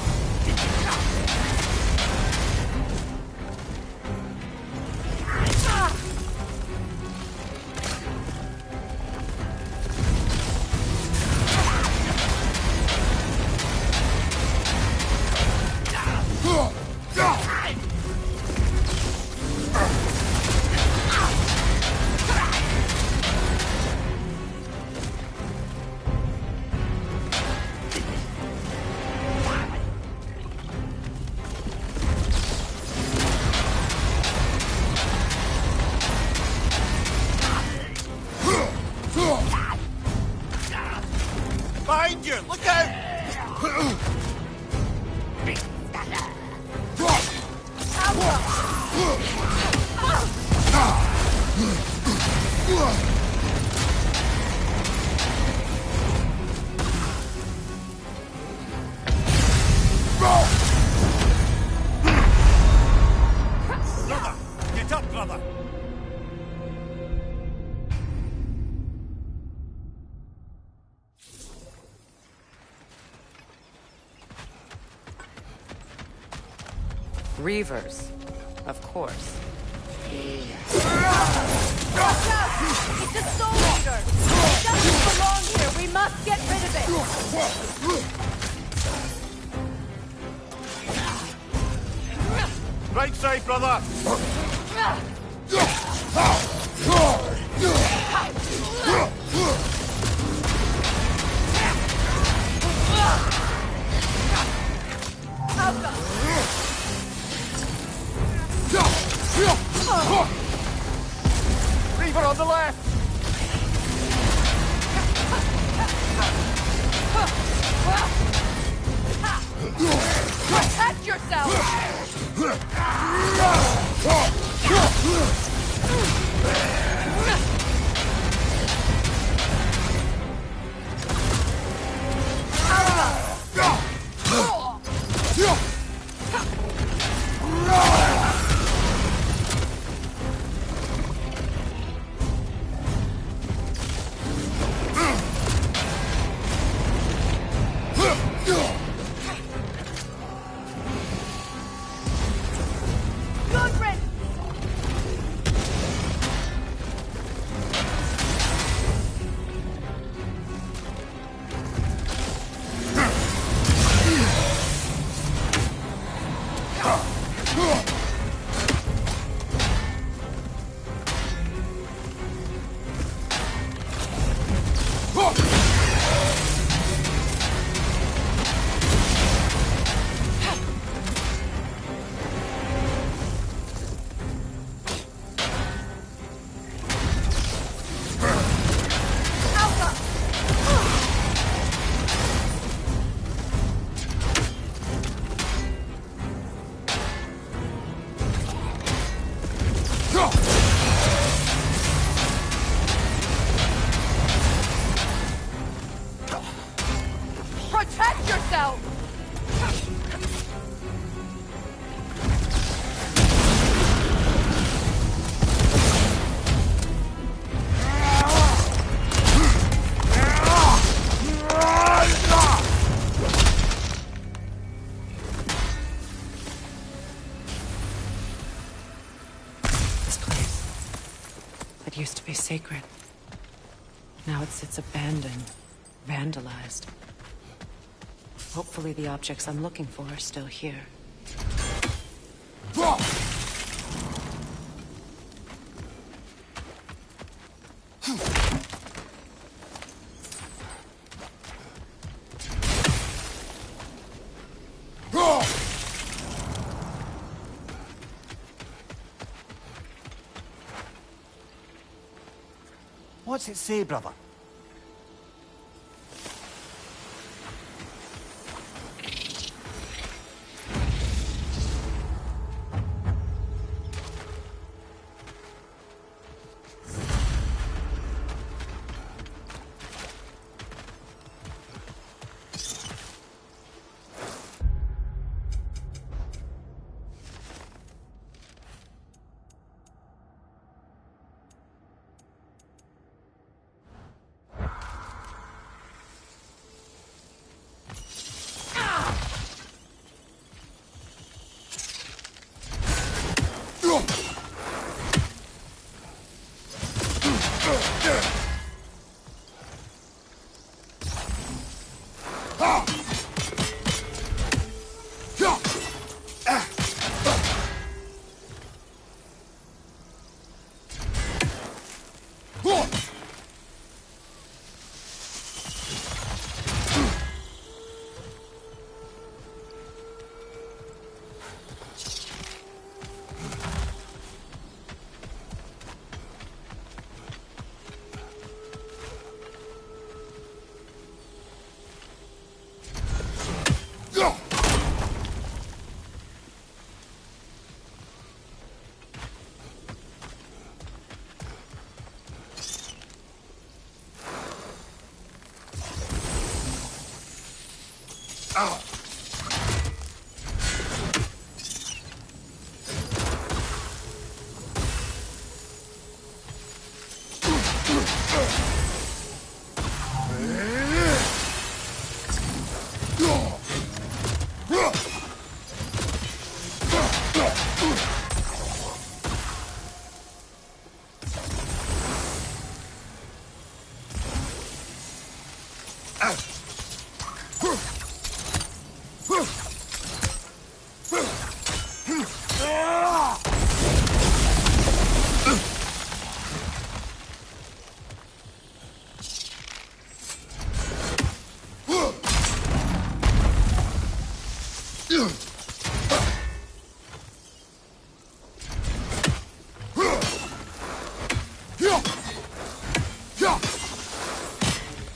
Get up, brother! Reavers, of course. Watch out! It's a soul eater! It doesn't belong here! We must get rid of it! Right side, brother! Reaver on the left! Protect yourself! Protect yourself! This place. It used to be sacred. Now it sits abandoned, vandalized. Hopefully the objects I'm looking for are still here. What's it say, brother?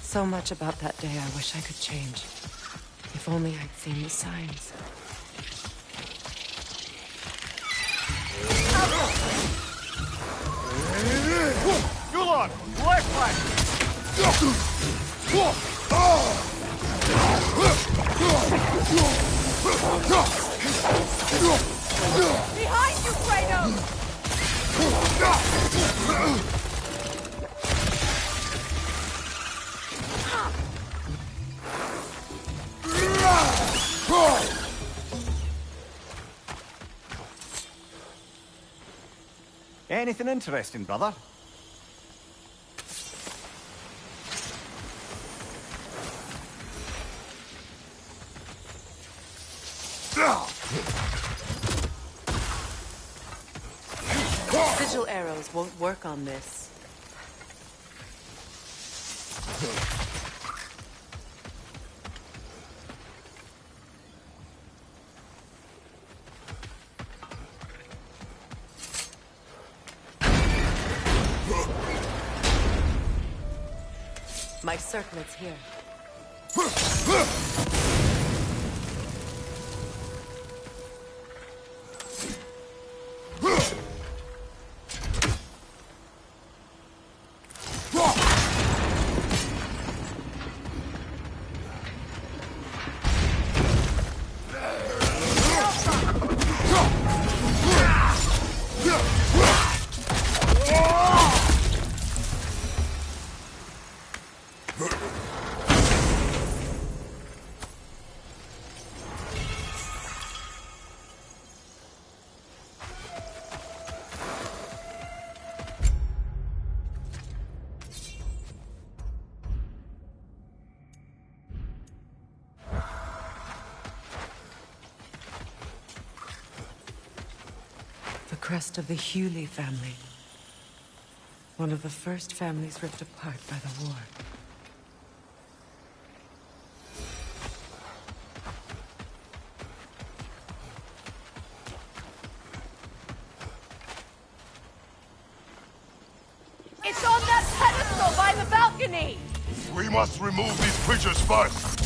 So much about that day I wish I could change. If only I'd seen the signs. Yulon! Left flank! Behind you, Kratos! Anything interesting, brother? Sigil arrows won't work on this. My circlet's here. The crest of the Hewley family. One of the first families ripped apart by the war. It's on that pedestal by the balcony! We must remove these creatures first.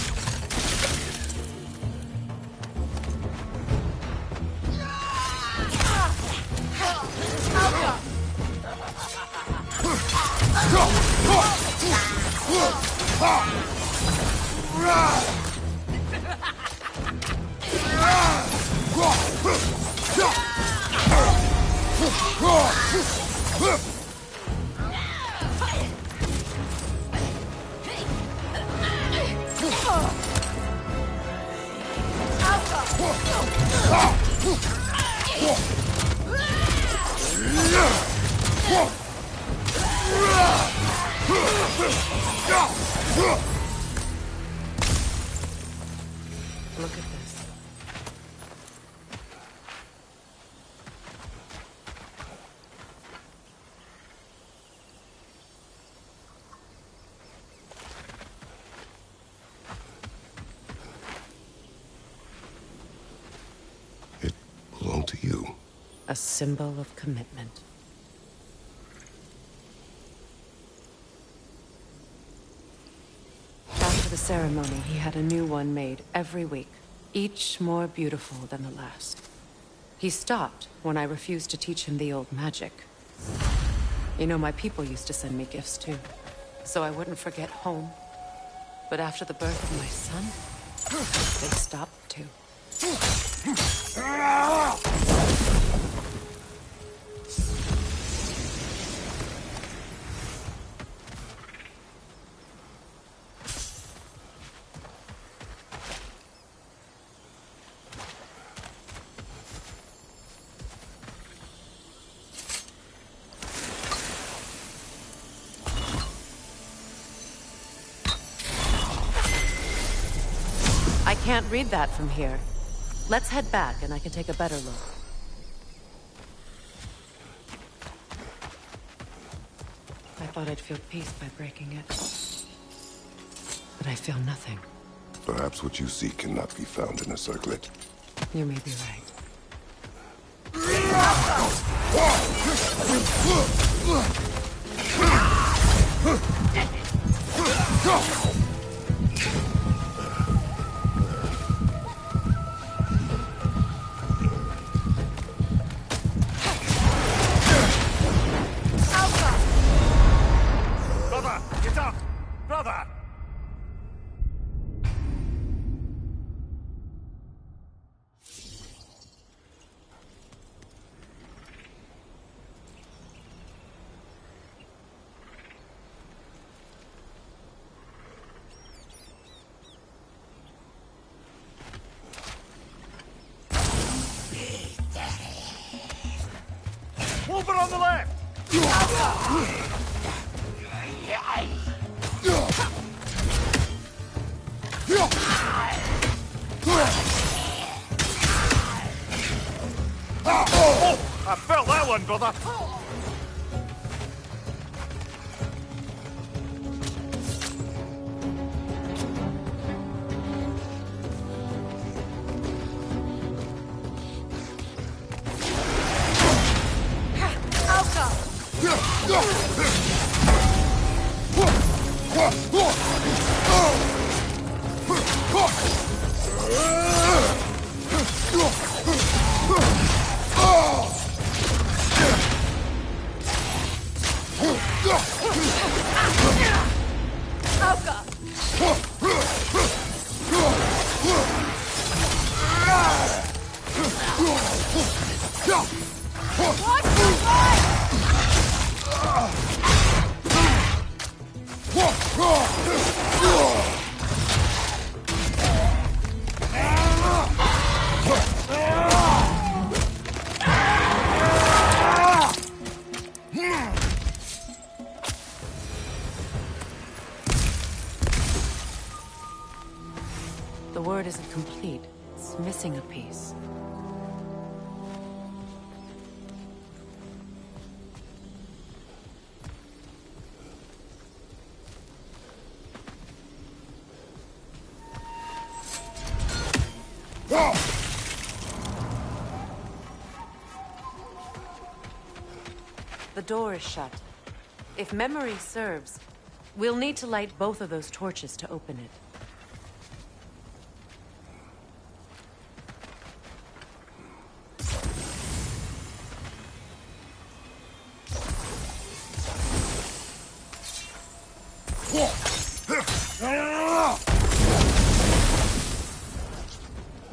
Look at this. It belonged to you. A symbol of commitment. After the ceremony, he had a new one made every week, each more beautiful than the last. He stopped when I refused to teach him the old magic. You know, my people used to send me gifts too, so I wouldn't forget home. But after the birth of my son, They stopped too. I can't read that from here. Let's head back and I can take a better look. I thought I'd feel peace by breaking it. But I feel nothing. Perhaps what you seek cannot be found in a circlet. You may be right. Brother, get up! Brother! Move it on the left! Oh, I felt that one, brother. The word isn't complete. It's missing a piece. The door is shut. If memory serves, we'll need to light both of those torches to open it.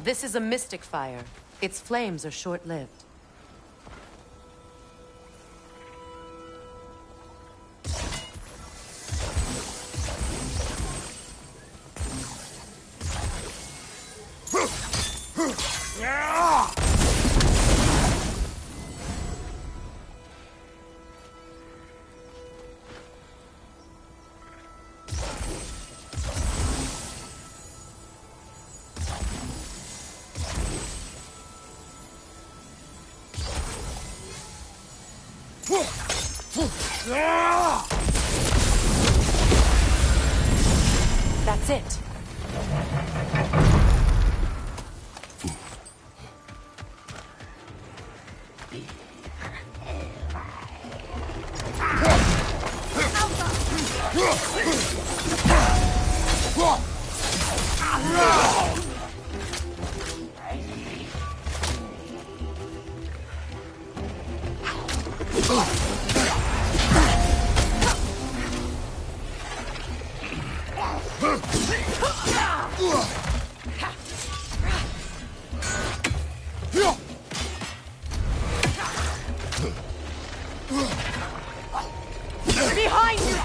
This is a mystic fire. Its flames are short-lived. That's it.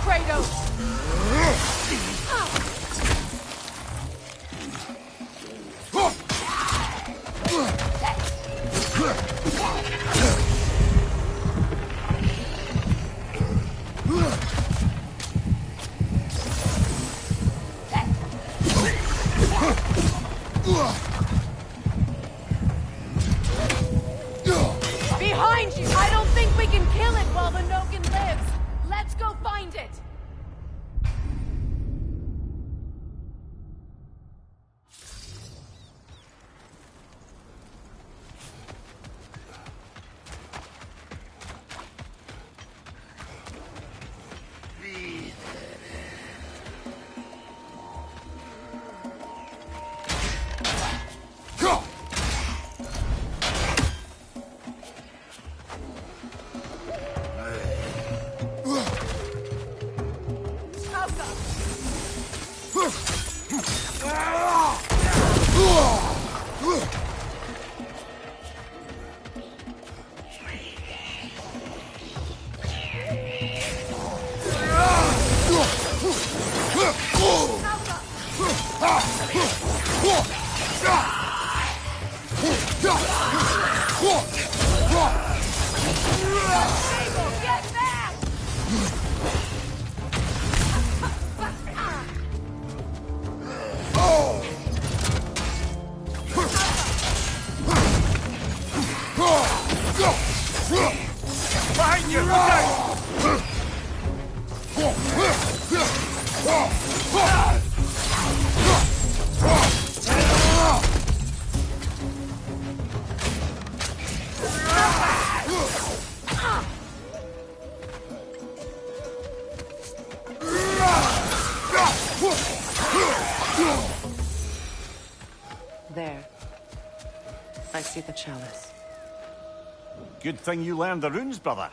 Kratos! Behind you! I don't think we can kill it while the Nogan lives! Let's go find it! Get back! Behind you! Look out! There. I see the chalice. Good thing you learned the runes, brother.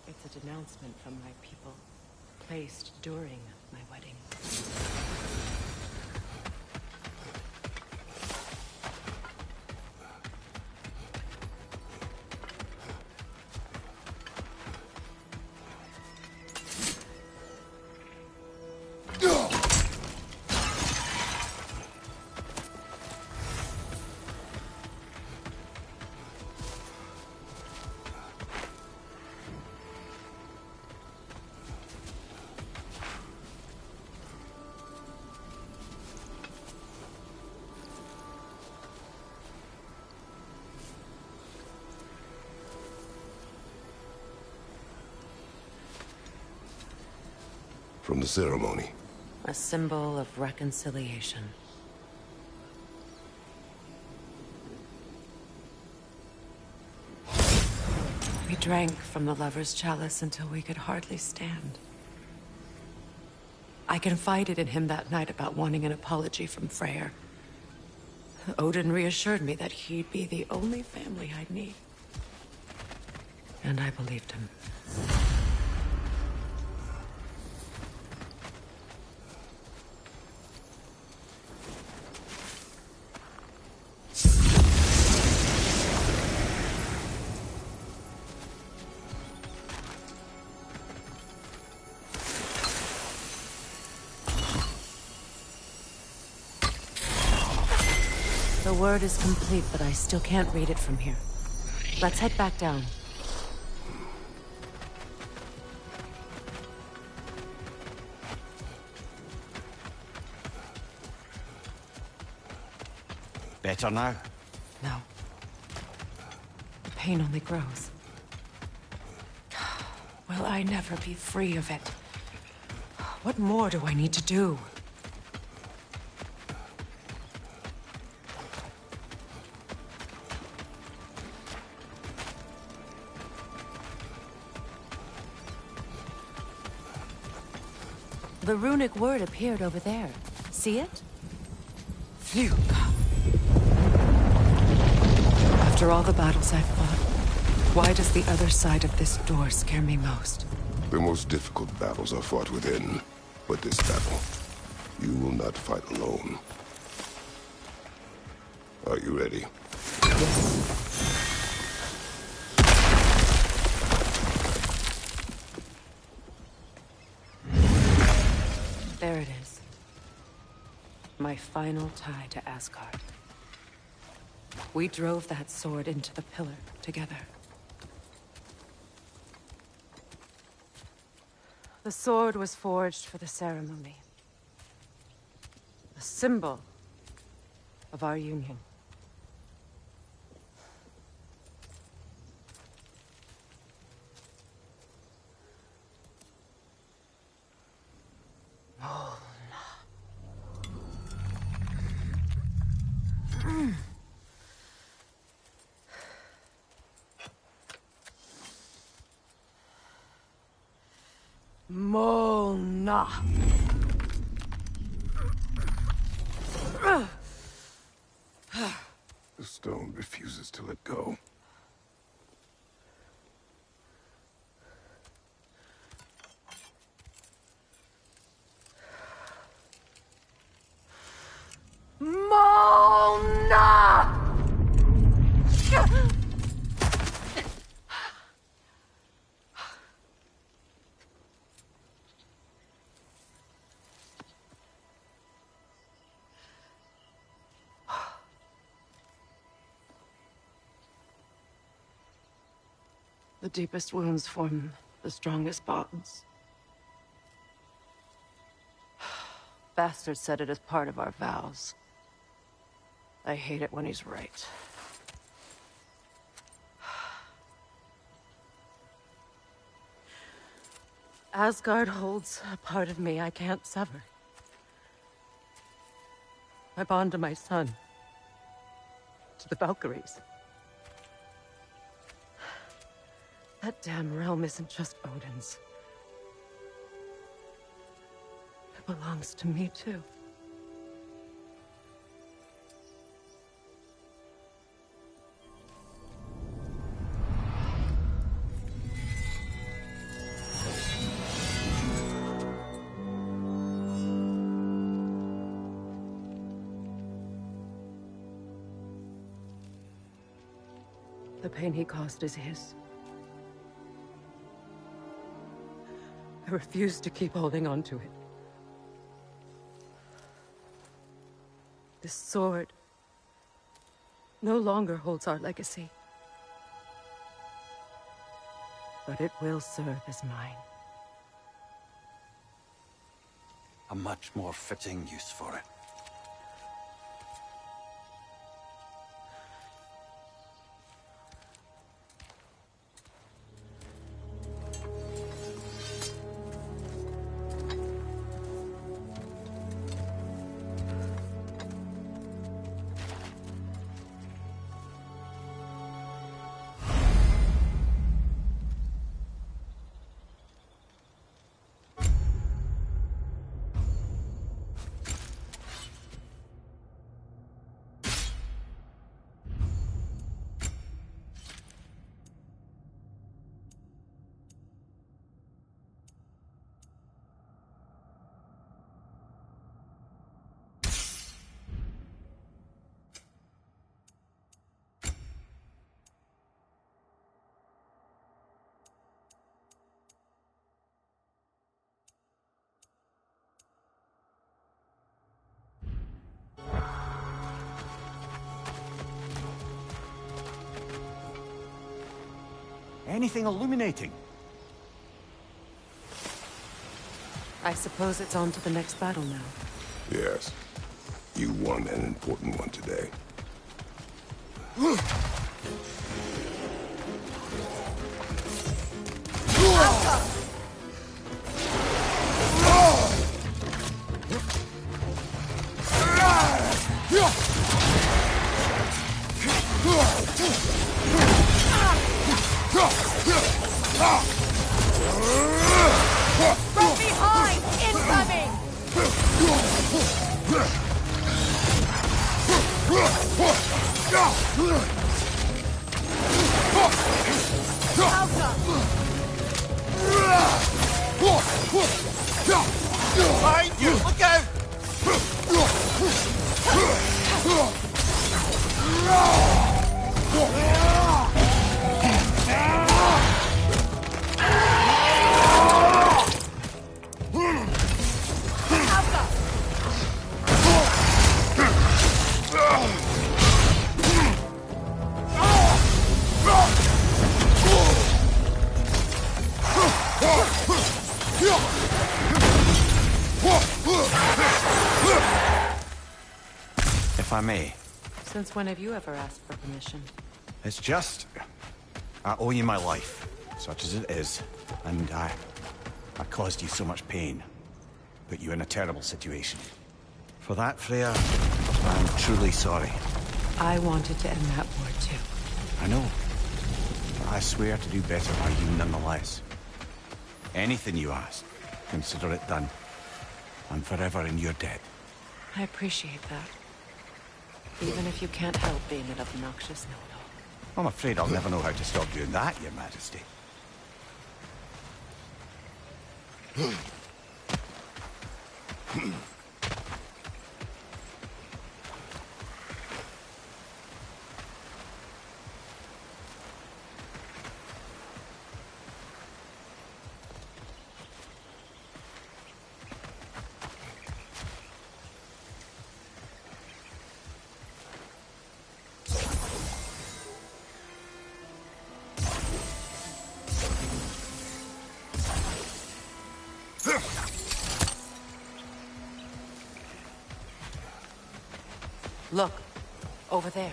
It's a denouncement from my people, placed during my wedding. From the ceremony. A symbol of reconciliation. We drank from the lover's chalice until we could hardly stand. I confided in him that night about wanting an apology from Freyr. Odin reassured me that he'd be the only family I'd need. And I believed him. The word is complete, but I still can't read it from here. Let's head back down. Better now? No. The pain only grows. Will I never be free of it? What more do I need to do? The runic word appeared over there. See it? Phew. After all the battles I've fought, why does the other side of this door scare me most? The most difficult battles are fought within. But this battle, you will not fight alone. Are you ready? Yes. There it is. My final tie to Asgard. We drove that sword into the pillar together. The sword was forged for the ceremony. A symbol of our union. Mona. The stone refuses to let go. Mona! The deepest wounds form the strongest bonds. Bastard said it as part of our vows. I hate it when he's right. Asgard holds a part of me I can't sever. I bond to my son. To the Valkyries. That damn realm isn't just Odin's. It belongs to me, too. The pain he caused is his. I refuse to keep holding on to it. This sword no longer holds our legacy. But it will serve as mine. A much more fitting use for it. Anything illuminating? I suppose it's on to the next battle now. Yes. You won an important one today. From behind! Incoming! Behind you! Look out! If I may. Since when have you ever asked for permission? It's just... I owe you my life, such as it is. And I caused you so much pain. Put you in a terrible situation. For that, Freya, I'm truly sorry. I wanted to end that war too. I know. But I swear to do better by you nonetheless. Anything you ask, consider it done. I'm forever in your debt. I appreciate that. Even if you can't help being an obnoxious know-it-all. I'm afraid I'll never know how to stop doing that, Your Majesty. Look, over there.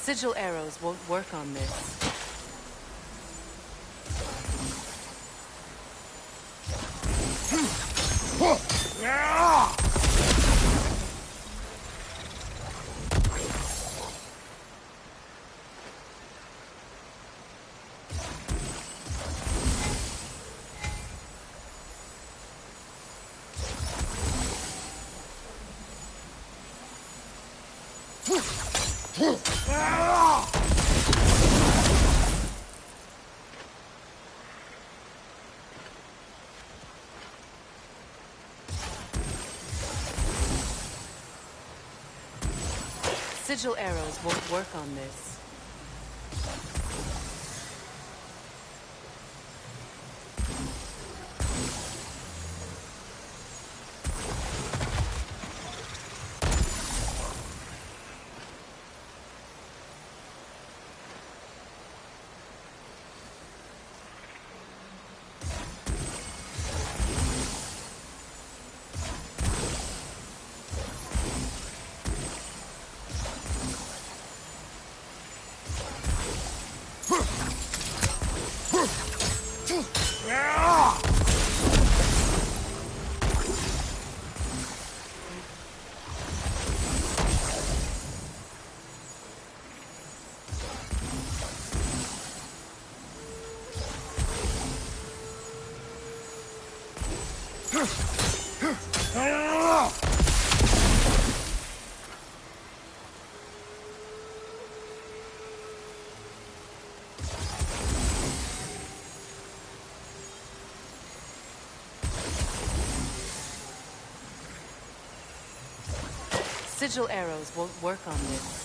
Sigil arrows won't work on this. Sigil arrows won't work on this. Sigil arrows won't work on this.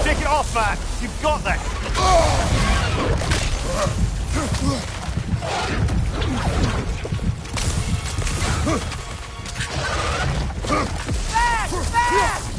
Take it off, man! You've got this! Back! Back!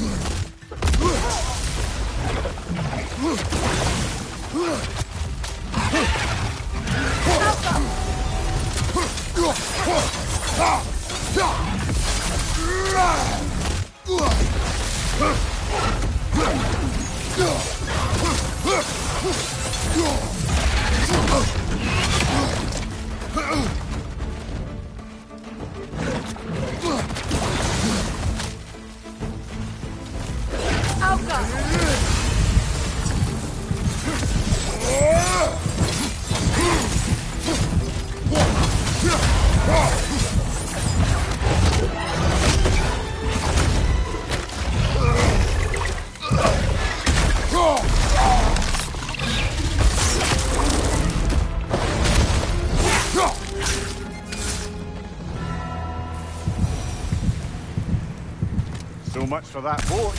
So much for that boat.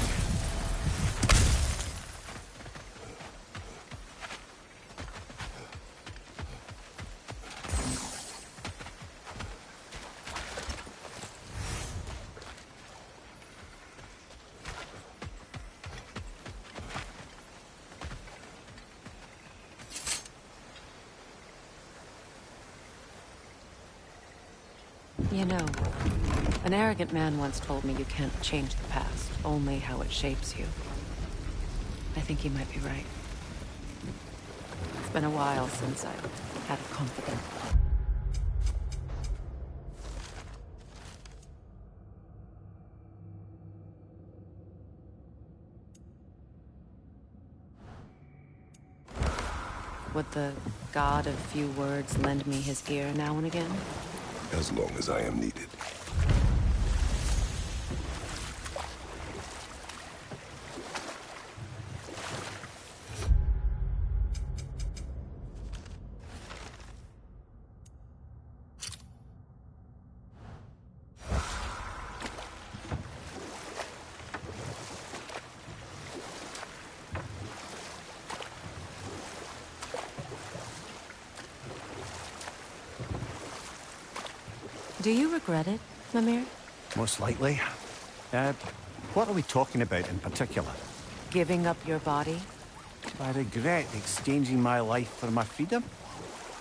You know, an arrogant man once told me you can't change the past, only how it shapes you. I think he might be right. It's been a while since I've had a confidant. Would the god of few words lend me his ear now and again? As long as I am needed. Do you regret it, Mimir? Most likely. What are we talking about in particular? Giving up your body? Do I regret exchanging my life for my freedom?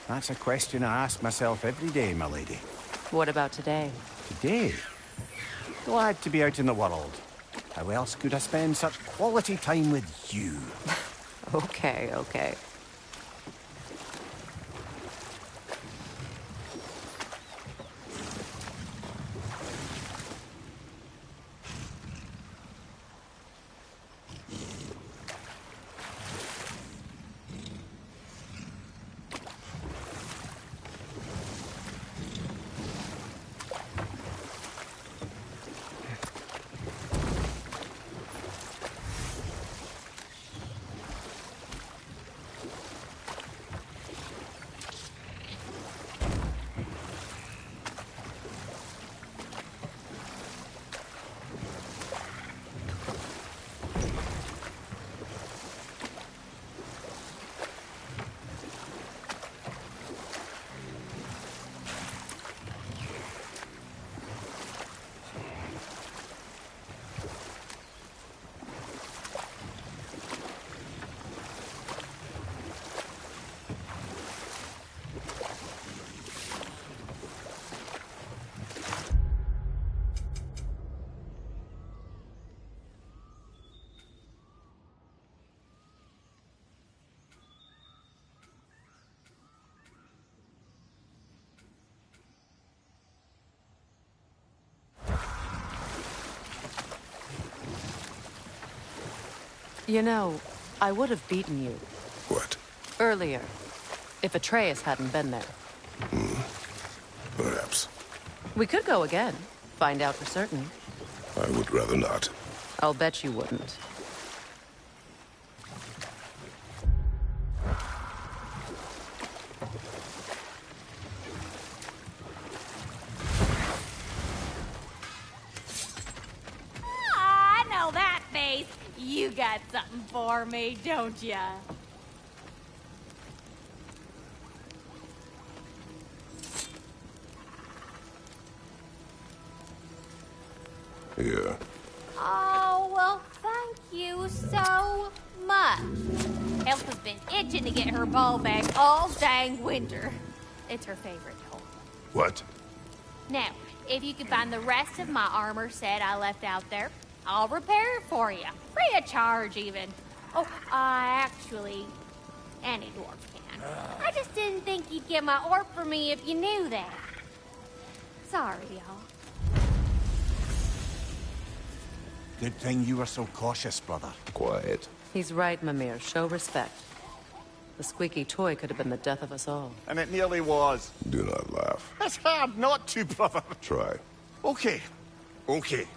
That's a question I ask myself every day, my lady. What about today? Today? Glad to be out in the world. How else could I spend such quality time with you? Okay, okay. You know, I would have beaten you. What? Earlier. If Atreus hadn't been there. Perhaps. We could go again. Find out for certain. I would rather not. I'll bet you wouldn't. I know that face. You got something for me, don't ya? Yeah. Oh, well, thank you so much. Elf has been itching to get her ball back all dang winter. It's her favorite toy. What? Now, if you can find the rest of my armor set I left out there, I'll repair it for you. Free of charge, even. Oh, actually, any dwarf can. I just didn't think you'd get my orb for me if you knew that. Sorry, y'all. Good thing you were so cautious, brother. Quiet. He's right, Mimir. Show respect. The squeaky toy could have been the death of us all. And it nearly was. Do not laugh. It's hard not to, brother. Try. Okay. Okay.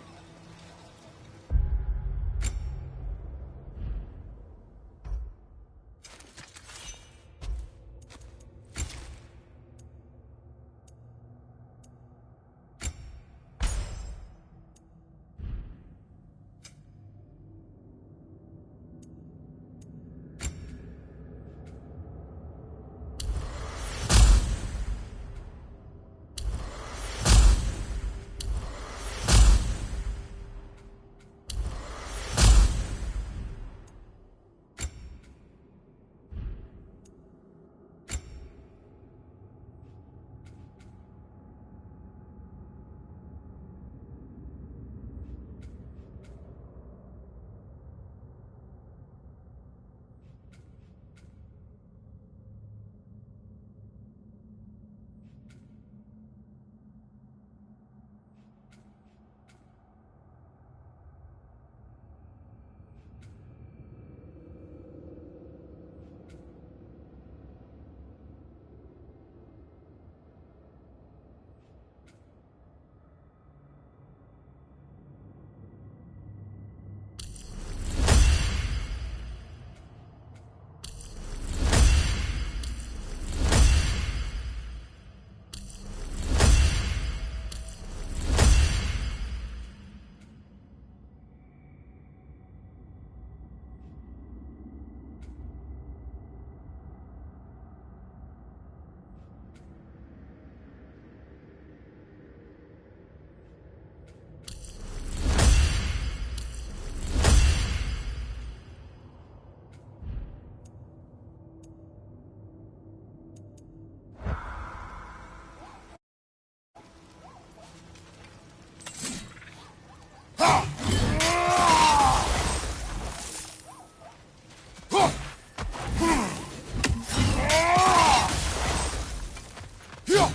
Yeah.